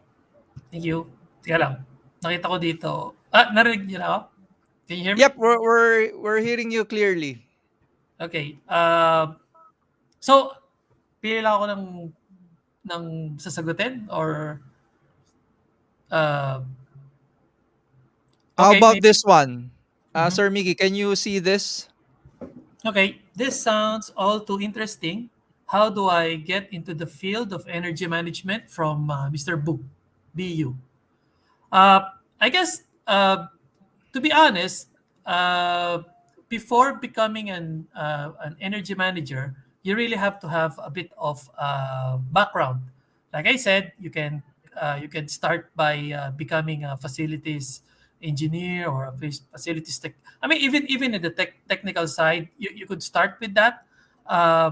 thank you. Teka lang, nakita ko dito. Narinig niyo na ako? Can you hear me?
Yep, we're hearing you clearly.
Okay. So, pili lang ako ng sasagutin or uh,
How
okay,
about
maybe.
this one?
Mhm.
Sir Mickey, can you see this?
Okay, this sounds all too interesting. How do I get into the field of energy management from Mr. BU? I guess, to be honest, before becoming an energy manager, you really have to have a bit of background. Like I said, you can start by becoming a facilities engineer or a facilities tech. I mean, even in the technical side, you could start with that. Uh,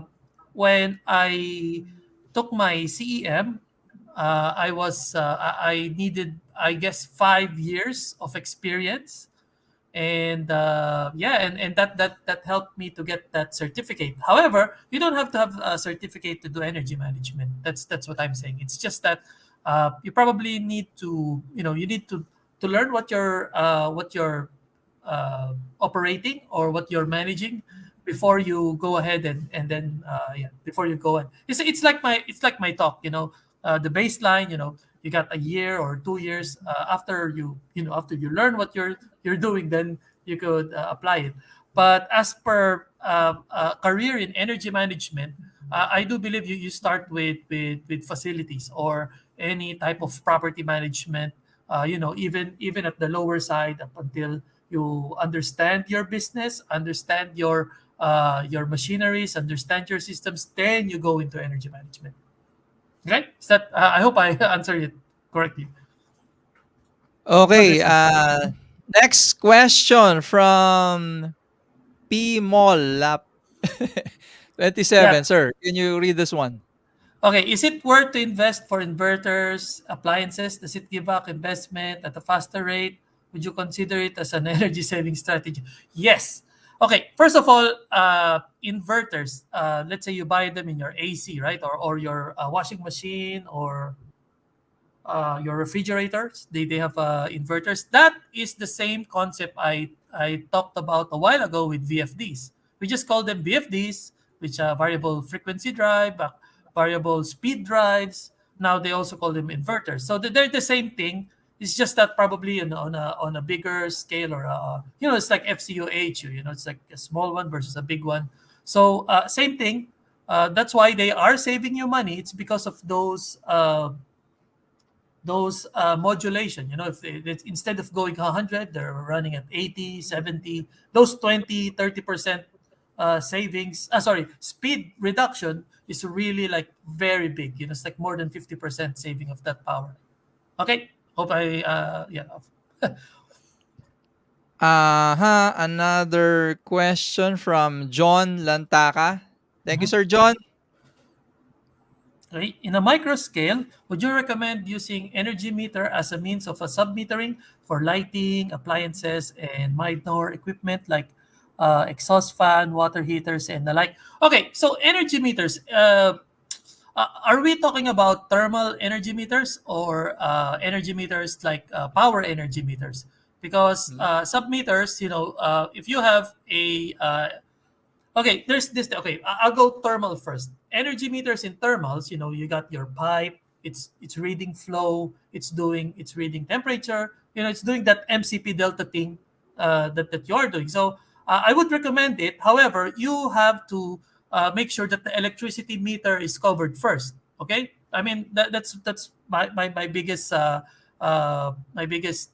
when I took my CEM, I needed, I guess, 5 years of experience, and yeah, and that helped me to get that certificate. However, you don't have to have a certificate to do energy management. That's what I'm saying. It's just that you probably need to, you need to learn what you're operating or what you're managing before you go ahead and then yeah, before you go in. It's like my talk, the baseline, you got a year or 2 years after after you learn what you're doing, then you could apply it. But as per career in energy management, I do believe you start with facilities or any type of property management, even at the lower side, up until you understand your business, understand your machineries, understand your systems, then you go into energy management. Okay, is that I hope I answered it correctly. So
Okay,
there's that.
next question from P Mall Lap
Yeah.
27. Sir, can you read this one?
Okay, is it worth to invest for inverters, appliances? Does it give back investment at a faster rate? Would you consider it as an energy saving strategy? Yes. Okay, first of all, inverters, let's say you buy them in your AC, right? Or your washing machine, or your refrigerators. They have inverters. That is the same concept I talked about a while ago with VFDs. We just call them VFDs, which are variable frequency drive, variable speed drives. Now they also call them inverters. So they're the same thing. It's just that probably on a bigger scale, or it's like FCUH. It's like a small one versus a big one. So same thing. That's why they are saving you money. It's because of those modulation. Instead of going 100, they're running at 80, 70. Those 20, 30% savings, sorry, speed reduction is really like very big. It's like more than 50% saving of that power. Okay, hope I yeah.
Another question from John Lantaka. Thank you,
Mhm.
Sir John.
Okay? In a micro scale, would you recommend using energy meter as a means of a sub-metering for lighting, appliances, and minor equipment like exhaust fan, water heaters, and the like? Okay, so energy meters. Are we talking about thermal energy meters or energy meters like power energy meters? Because
Mhm.
sub meters, if you have a okay, there's this. Okay, I'll go thermal first. Energy meters in thermals, you got your pipe. It's reading flow. It's reading temperature. It's doing that MCP delta thing that you're doing. So I would recommend it. However, you have to make sure that the electricity meter is covered first. Okay, I mean that's my biggest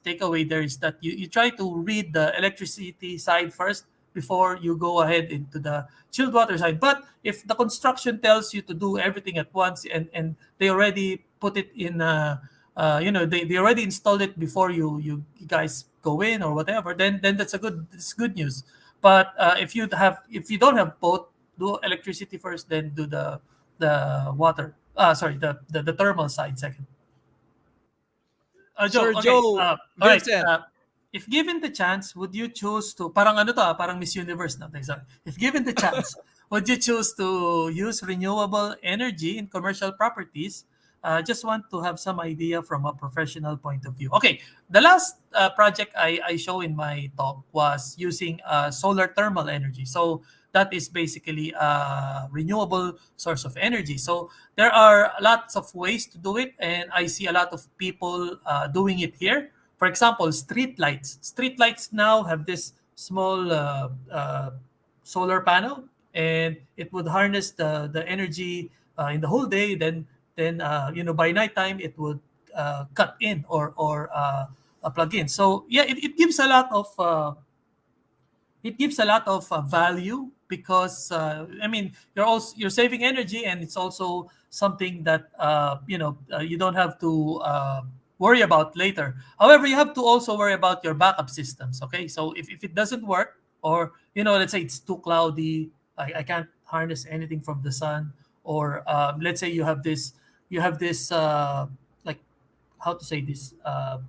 takeaway there is that you try to read the electricity side first before you go ahead into the chilled water side. But if the construction tells you to do everything at once and they already put it in, they already installed it before you guys go in or whatever, then it's good news. But if you don't have both, do electricity first, then do the water. Sorry, the thermal side second. Joe,
Sir
okay.
Joe
All right.
Vincent.
If given the chance, would you choose to parang ano to, parang Miss Universe na. Sorry. If given the chance, would you choose to use renewable energy in commercial properties? Just want to have some idea from a professional point of view. Okay, the last project I show in my talk was using solar thermal energy. So that is basically a renewable source of energy. So there are lots of ways to do it, and I see a lot of people doing it here. For example, street lights. Street lights now have this small solar panel, and it would harness the energy in the whole day. Then by nighttime it would cut in or plug in. So yeah, it gives a lot of value because I mean you're saving energy, and it's also something that you don't have to worry about later. However, you have to also worry about your backup systems. Okay, so if it doesn't work, or let's say it's too cloudy, I can't harness anything from the sun, or let's say you have this like how to say this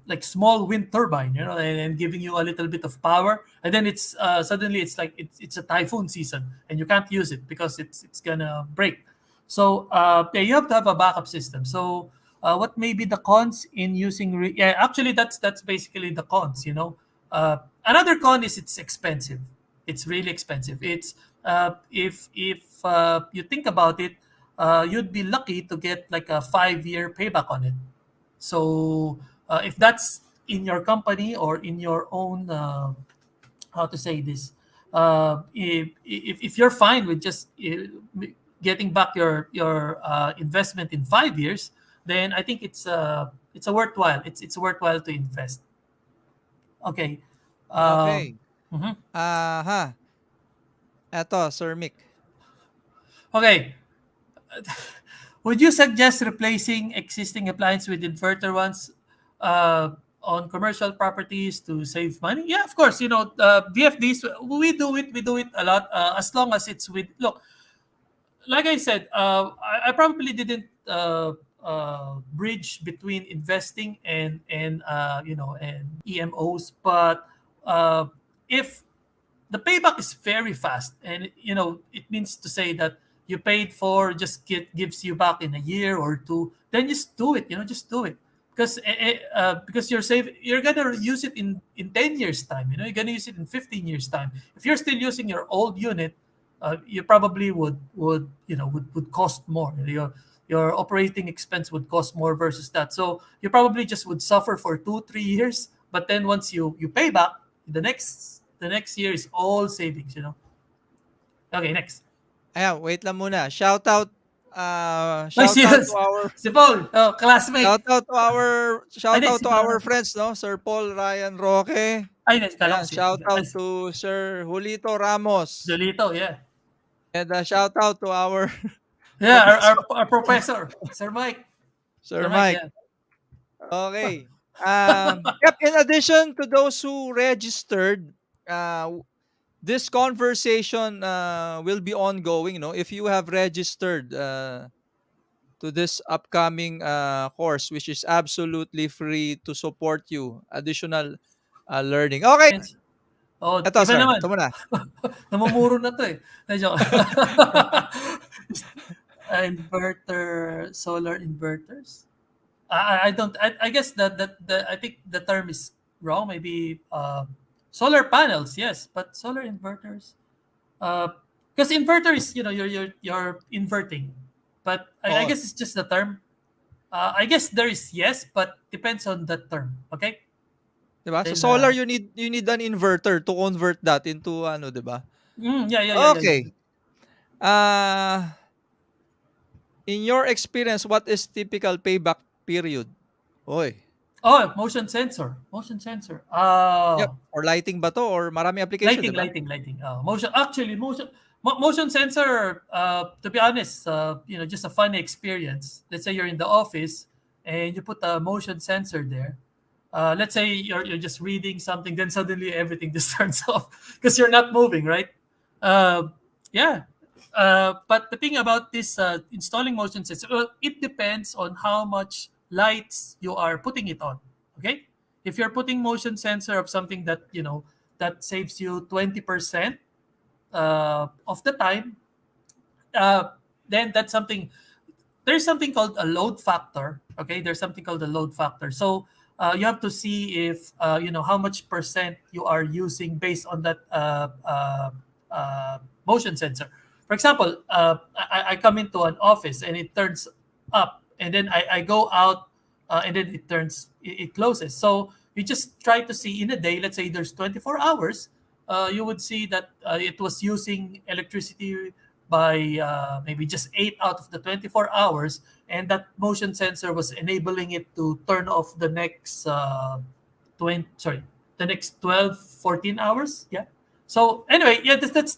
like small wind turbine, and giving you a little bit of power, and then it's suddenly it's like it's a typhoon season and you can't use it because it's gonna break. So yeah, you have to have a backup system. So what may be the cons in using yeah, actually that's basically the cons. Another con is it's expensive. It's really expensive. It's if you think about it, you'd be lucky to get like a 5-year payback on it. So if that's in your company or in your own, how to say this, if you're fine with just getting back your investment in 5 years, then I think it's a worthwhile. It's worthwhile to invest. Okay. Um,
Okay.
mhm.
Aha. Eto, Sir Mick.
Okay. Would you suggest replacing existing appliance with inverter ones on commercial properties to save money? Yeah, of course. VFDs, we do it a lot as long as it's with, look, like I said, I probably didn't bridge between investing and EMOs, but if the payback is very fast, and it means to say that you paid for just gives you back in a year or two, then just do it. Just do it because you're gonna use it in 10 years time. You're gonna use it in 15 years time. If you're still using your old unit, you probably would cost more. Your operating expense would cost more versus that. So you probably just would suffer for 2-3 years, but then once you pay back, the next year is all savings. Okay, next.
Ayan, wait lang muna. Shout out
Ay,
shout out to
serious.
our
Si Paul, classmate. Ay,
shout
hindi,
out
si
to
Paul.
our friends, no? Sir Paul Ryan Roque.
Ay, hindi, kala ko
Ayan,
si
shout
ay,
out to Sir Julito Ramos.
Jolito, yeah.
And shout out to our
Yeah,
professor,
our professor, Sir Mike.
Sir
Sir Mike,
Mike.
yeah.
Okay. Yep, in addition to those who registered, this conversation will be ongoing. If you have registered,
to this upcoming course, which is absolutely free to support you additional learning. Okay,
Hence, oh,
eto
iba
sir,
naman.
ito muna.
Namumuro na 'to, eh. Medyo inverter, solar inverters? I don't I guess that the I think the term is wrong. Maybe solar panels, yes, but solar inverters. Because inverter is, you're inverting, but I
Oo,
guess it's just the term. I guess there is yes, but depends on the term. Okay,
'di ba? Sa
then
solar you need an inverter to convert that into ano, 'di ba?
yeah.
Okay. Uh in your experience, what is typical payback period? Oy.
Oh, motion sensor, motion sensor.
Yep, or lighting ba 'to or maraming application, 'di ba?
Lighting. Motion. Actually, motion sensor. To be honest, just a funny experience. Let's say you're in the office and you put a motion sensor there. Let's say you're just reading something, then suddenly everything just turns off because you're not moving, right? Uh, yeah. But the thing about this installing motion sensor, well, it depends on how much lights you are putting it on. Okay, if you're putting motion sensor of something that that saves you 20% of the time, uh, then that's something. There's something called a load factor. Okay, there's something called a load factor. So you have to see if how much percent you are using based on that motion sensor. For example, I come into an office and it turns up, and then I go out, and then it closes. So you just try to see in a day. Let's say there's 24 hours. You would see that it was using electricity by maybe just 8 out of the 24 hours, and that motion sensor was enabling it to turn off the next 20 sorry the next 12, 14 hours. Yeah. So anyway, yeah, that's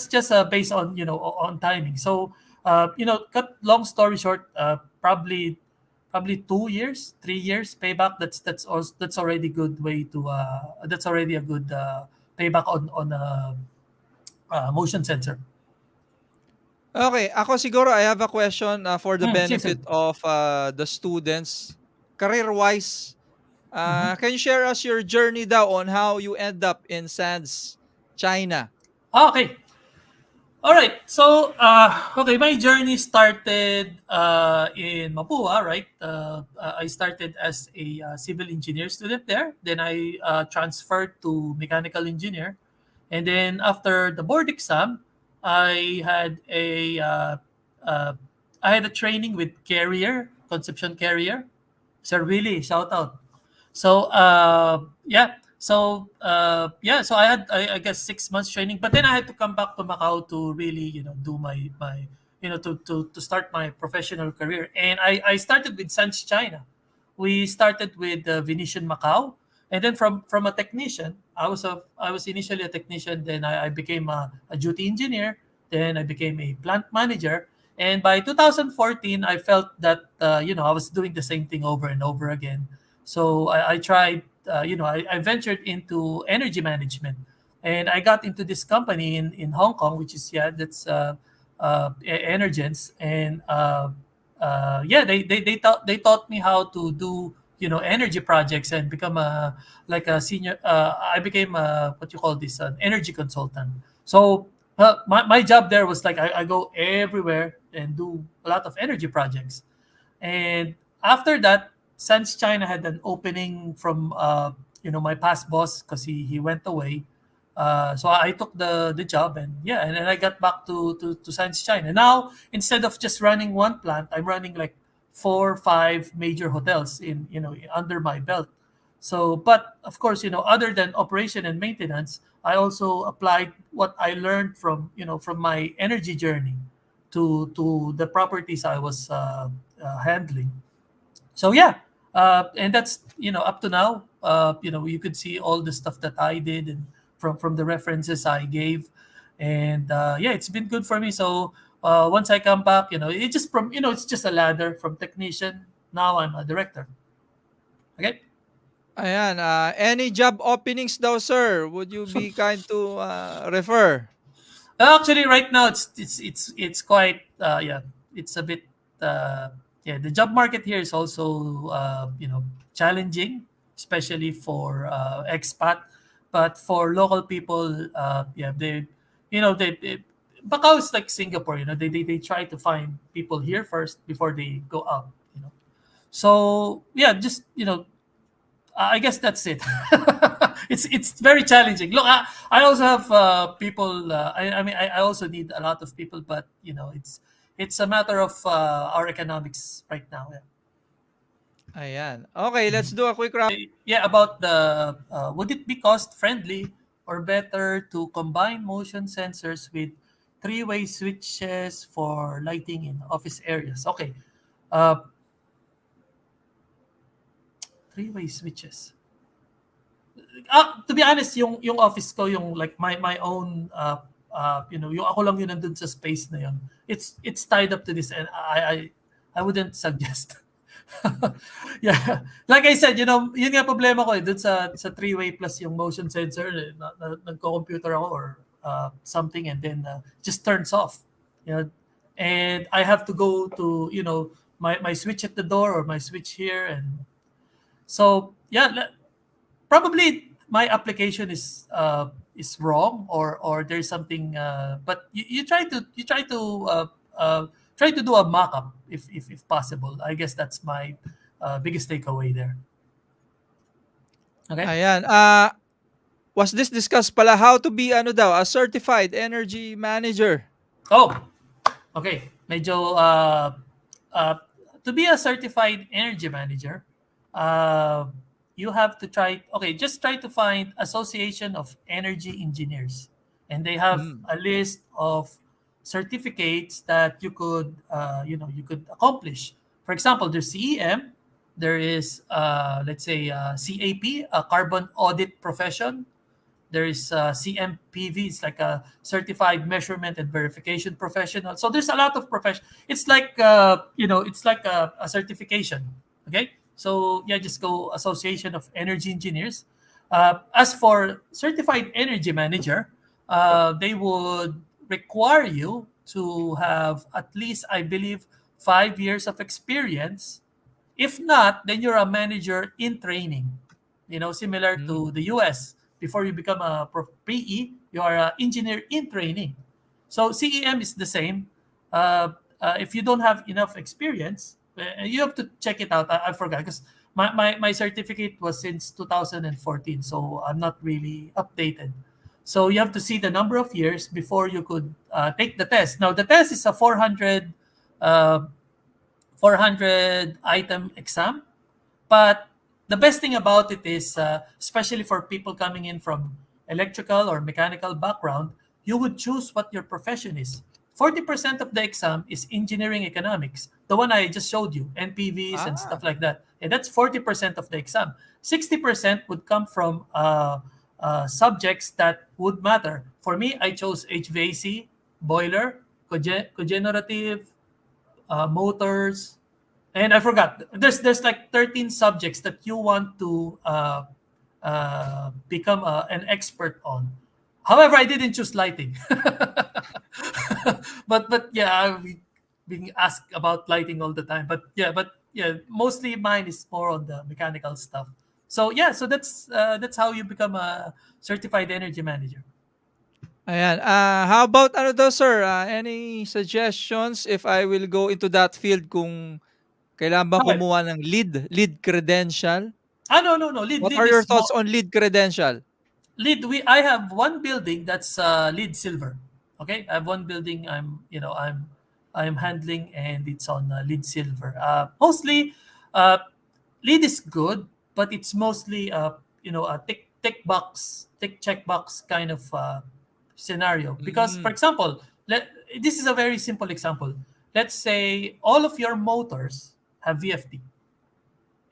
just based on on timing. So cut long story short, probably 2 years, 3 years payback. That's already good way to that's already a good payback on motion sensor.
Okay, ako siguro I have a question for the
Sige.
benefit of the students. Career-wise,
Mhm.
can you share us your journey daw on how you end up in SANS, China?
Okay. All right. So, okay, my journey started in Mapua, right? I started as a civil engineer student there. Then I transferred to mechanical engineer, and then after the board exam, I had a uh, I had a training with Carrier, Conception Carrier. Sir Willie, shout out. So so I guess 6 months training, but then I had to come back to Macau to really do my to start my professional career, and I started with Sanch China. We started with Venetian Macau, and then from a technician, I was initially a technician, then I became a duty engineer, then I became a plant manager, and by 2014 I felt that I was doing the same thing over and over again. So I tried, I ventured into energy management, and I got into this company in Hong Kong, which is that's Energens, and yeah, they taught me how to do energy projects and become a like a senior. I became what you call this, an energy consultant. So my job there was like I go everywhere and do a lot of energy projects. And after that, since China had an opening from my past boss because he went away, so I took the job, and yeah, and then I got back to Science China. Now instead of just running one plant, I'm running like 4 or 5 major hotels in under my belt. So, but of course, other than operation and maintenance, I also applied what I learned from my energy journey to the properties I was handling. So yeah, and that's up to now. You could see all the stuff that I did, and from the references I gave, and yeah, it's been good for me. So once I come back, it just from it's just a ladder from technician. Now I'm a director. Okay.
Ayan, any job openings daw, sir? Would you be kind to refer?
Actually, right now it's quite yeah, it's a bit yeah, the job market here is also challenging, especially for expat. But for local people, yeah, they Macau is like Singapore. They try to find people here first before they go out. So yeah, just I guess that's it. It's very challenging. Look, I also have people. I mean, I also need a lot of people, but it's a matter of our economics right now. Yeah.
Ayan. Okay, let's
Mhm.
do a quick round.
Yeah, about the would it be cost friendly or better to combine motion sensors with three-way switches for lighting in office areas? Okay, uh, three-way switches. To be honest, yung office ko, yung like my own yung ako lang yun nandun sa space na yun. It's tied up to this, and I wouldn't suggest. Yeah. Like I said, yun nga problema ko dun sa three-way plus yung motion sensor, nagko-computer ako or something, and then just turns off. You know, and I have to go to, my switch at the door or my switch here, and so yeah, probably my application is wrong, or there's something, but you try to do a mock-up if possible. I guess that's my biggest takeaway there. Okay.
Ayan. Was this discussed pala how to be a certified energy manager?
Oh, okay. Medyo uh, to be a certified energy manager, uh, you have to try. Okay, just try to find Association of Energy Engineers, and they have
Mm.
a list of certificates that you could accomplish. For example, there's CEM. There is let's say CAP, a carbon audit profession. There is CMPV, it's like a certified measurement and verification professional. So there's a lot of profession. It's like it's like a certification. Okay, so yeah, just go Association of Energy Engineers. As for certified energy manager, they would require you to have at least, I believe, 5 years of experience. If not, then you're a manager in training. Similar
Mm.
to the US. Before you become a PE, you are an engineer in training. So CEM is the same. If you don't have enough experience, you have to check it out. I forgot because my certificate was since 2014, so I'm not really updated. So you have to see the number of years before you could take the test. Now the test is a uh, 400 item exam. But the best thing about it is, especially for people coming in from electrical or mechanical background, you would choose what your profession is. 40% of the exam is engineering economics, the one I just showed you, NPVs and
Ah.
stuff like that. And that's 40% of the exam. 60% would come from subjects that would matter. For me, I chose HVAC, boiler, cogenerative, motors, and I forgot. There's like 13 subjects that you want to become an expert on. However, I didn't choose lighting, but yeah, I've being asked about lighting all the time. But yeah, mostly mine is more on the mechanical stuff. So yeah, so that's how you become a certified energy manager.
Ayan. How about sir? Any suggestions if I will go into that field kung kailan ba
Okay.
kumuha ng lead credential?
No, lead
What
lead
are your
is
thoughts
more.
on lead credential?
I have one building that's lead silver. Okay, I have one building I'm handling, and it's on lead silver. Mostly uh lead is good, but it's mostly a tick check box kind of scenario. Because for
Mm.
example, this is a very simple example. Let's say all of your motors have VFD.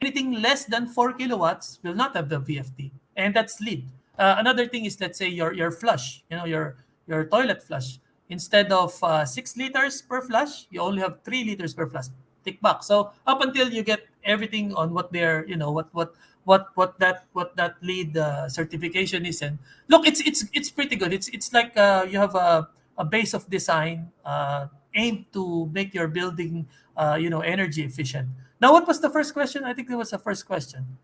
Anything less than 4 kilowatts will not have the VFD, and that's lead. Another thing is, let's say your flush, your toilet flush. Instead of 6 liters per flush, you only have 3 liters per flush. Tick back. So up until you get everything on what they're, what that lead certification is, and look, it's pretty good. It's like you have a base of design aimed to make your building energy efficient. Now, what was the first question? I think there was a first question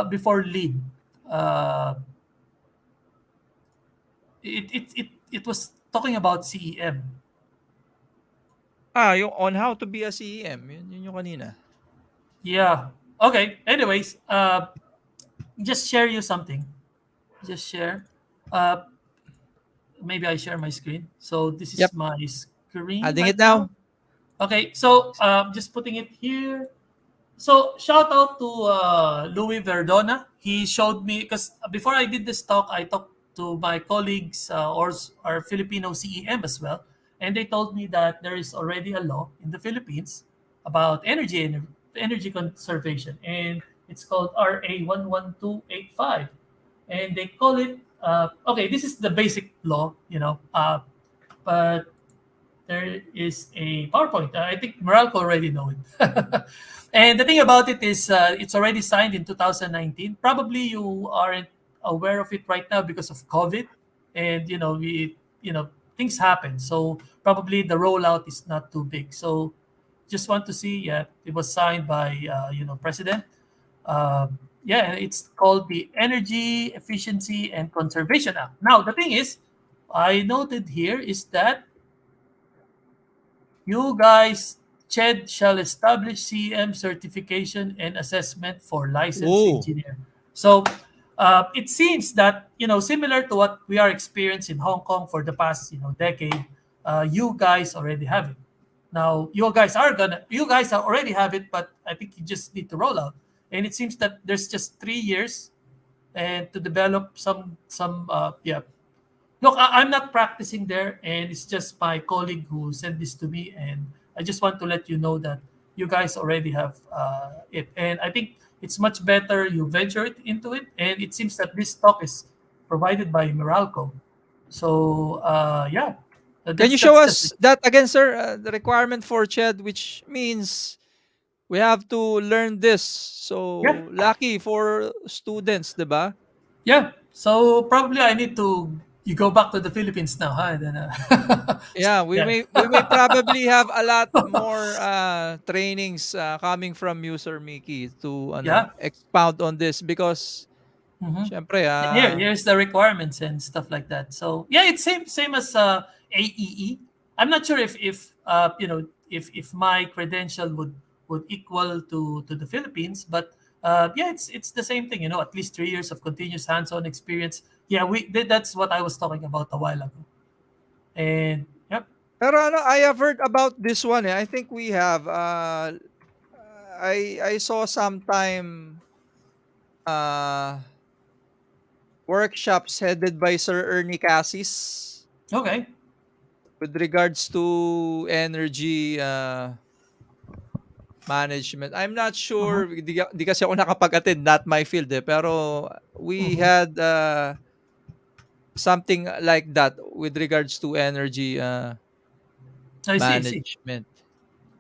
before lead. Uh, it was talking about CEM.
Yung on how to be a CEM, yun yung kanina.
Yeah. Okay. Anyways, just share you something. Just share. Uh, maybe I share my screen. So this is
Yep.
my screen
Adding
right
it
now.
now.
Okay. So just putting it here. So shout out to Louis Verdona. He showed me because before I did this talk, I talked to my colleagues or our Filipino CEM as well, and they told me that there is already a law in the Philippines about energy conservation, and it's called RA 11285, and they call it okay. This is the basic law, but there is a PowerPoint. I think Meralco already know it. And the thing about it is, it's already signed in 2019. Probably you aren't aware of it right now because of COVID, and things happen. So probably the rollout is not too big. So just want to see, yeah, it was signed by President. Yeah, it's called the Energy Efficiency and Conservation Act. Now the thing is, I noted here is that you guys, CHED shall establish CM certification and assessment for licensed
Oh.
engineer. So it seems that similar to what we are experiencing in Hong Kong for the past decade, you guys already have it. Now you guys are already have it, but I think you just need to roll out. And it seems that there's just 3 years and to develop some. Look, I'm not practicing there, and it's just my colleague who sent this to me, and I just want to let you know that you guys already have it, and I think it's much better you venture it into it, and it seems that this talk is provided by Meralco. So yeah,
Can you show
that's just it.
us that again, sir? The requirement for CHED, which means we have to learn this.
Yeah,
So, lucky for students, diba?
yeah. So probably I need to you go back to the Philippines now, huh? And then,
Yeah, we
yeah,
may probably have a lot more trainings coming from you, Sir Mickey, to
yeah.
expound on this because
Mhm.
syempre
Here's the requirements and stuff like that. So yeah, it's same as AEE. I'm not sure if my credential would equal to the Philippines, but yeah, it's the same thing. At least 3 years of continuous hands-on experience. Yeah, that's what I was talking about a while ago. And yep.
pero I have heard about this one. I think we have I saw sometime uh workshops headed by Sir Ernie Cassis
Okay.
with regards to energy management. I'm not
Mm-hmm.
sure, di kasi ako nakapag-attend, not my field pero we
Mm-hmm.
had something like that with regards to energy
I see. I see.
management.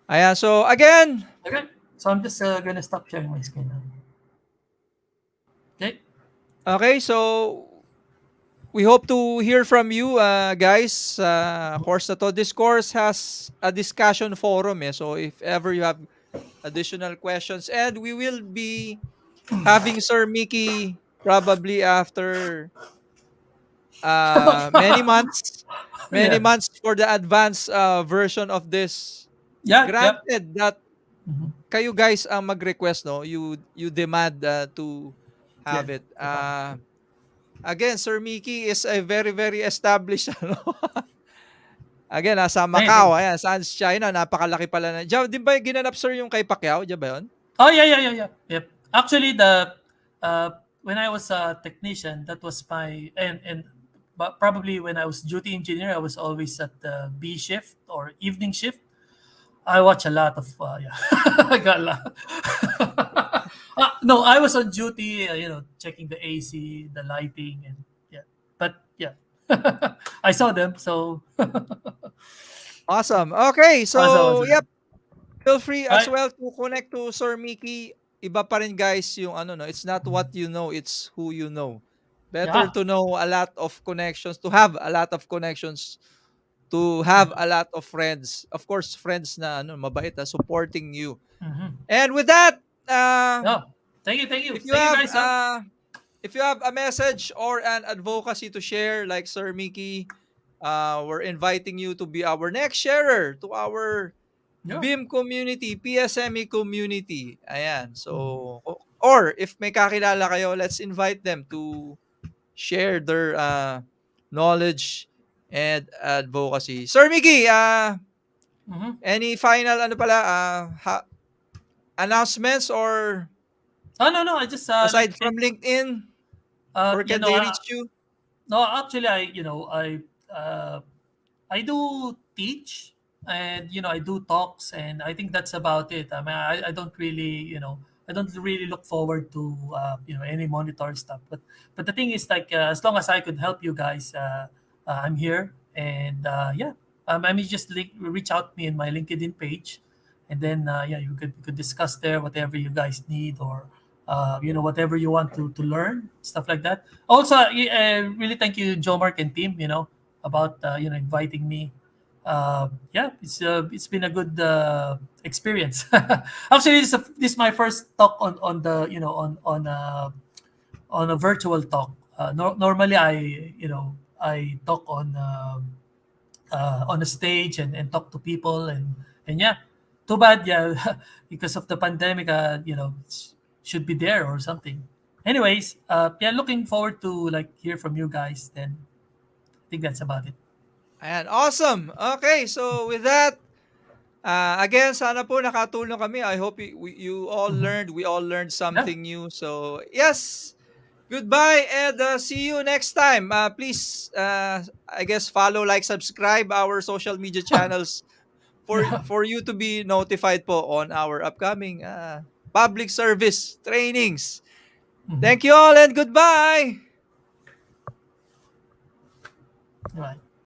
Ayan, so again,
Okay. So I'm just gonna stop sharing my screen now. Okay.
okay, so we hope to hear from you guys. Course na to. This course has a discussion forum so if ever you have additional questions, and we will be having Sir Mickey probably after many months, many
Yeah.
months for the advanced version of this.
Yeah. Yep.
Granted that
Mm-hmm.
kayo guys ang mag-request, no? You demand to
Yeah.
have it.
No problem.
Again, Sir Mickey is a very, very established, ano? Again, nasa
Thank you.
Macau, ayan, Sans China, napakalaki pala na. Diyan, di ba ginanap, sir, yung kay Pacquiao? Diyan ba yun?
Oh yeah, yeah, yeah, yeah. Yep. Actually, the when I was a technician, that was my and but probably when I was duty engineer, I was always at the B shift or evening shift. I watch a lot of yeah, I got a lot. No, I was on duty, checking the AC, the lighting, and yeah. But yeah, I saw them. So
Awesome. Okay,
awesome,
so,
awesome.
yep, feel free
All
as
right.
well to connect to Sir Mickey. Iba pa rin guys yung no, it's not what you know, it's who you know. Better
Yeah.
to know a lot of connections, to have a lot of connections to have a lot of friends. Of course, friends na ano, mabait na supporting you.
Mm-hmm.
And with that, uh,
No, thank you, thank you,
if you
thank you,
have
guys. Huh?
if you have a message or an advocacy to share, like Sir Mickey, we're inviting you to be our next sharer to our
Yeah.
BIM community, PSME community. Ayan.
Mhm.
So, or if may kakilala kayo, let's invite them to share their knowledge and advocacy. Sir Mickey,
Mm-hmm.
any final ano pala announcements or
Oh no, no, I just
aside
like
from LinkedIn, where
you
can
know,
they reach you?
no, actually, I do teach, and I do talks, and I think that's about it. I mean, I don't really, I don't really look forward to any monitor stuff. But the thing is, like, as long as I could help you guys, I'm here, and yeah, I mean, just reach out to me in my LinkedIn page, and then yeah, you could discuss there whatever you guys need, or whatever you want to learn, stuff like that. Also, really thank you, Joe Mark and team, about inviting me. Yeah, it's been a good experience. Actually, this is my first talk on the on a virtual talk. Normally, I talk on a stage and talk to people, and yeah, too bad, yeah, because of the pandemic, should be there or something. Anyways, yeah, looking forward to like hear from you guys. Then I think that's about it.
Ayan, awesome. Okay, so with that, again, sana po nakatulong kami. I hope you all
Mhm.
learned, we all learned
Yeah.
something new. So, yes, goodbye and see you next time. Please, I guess, follow, like, subscribe our social media channels
Yeah.
for you to be notified po on our upcoming public service trainings.
Mhm.
Thank you all and goodbye.
Right.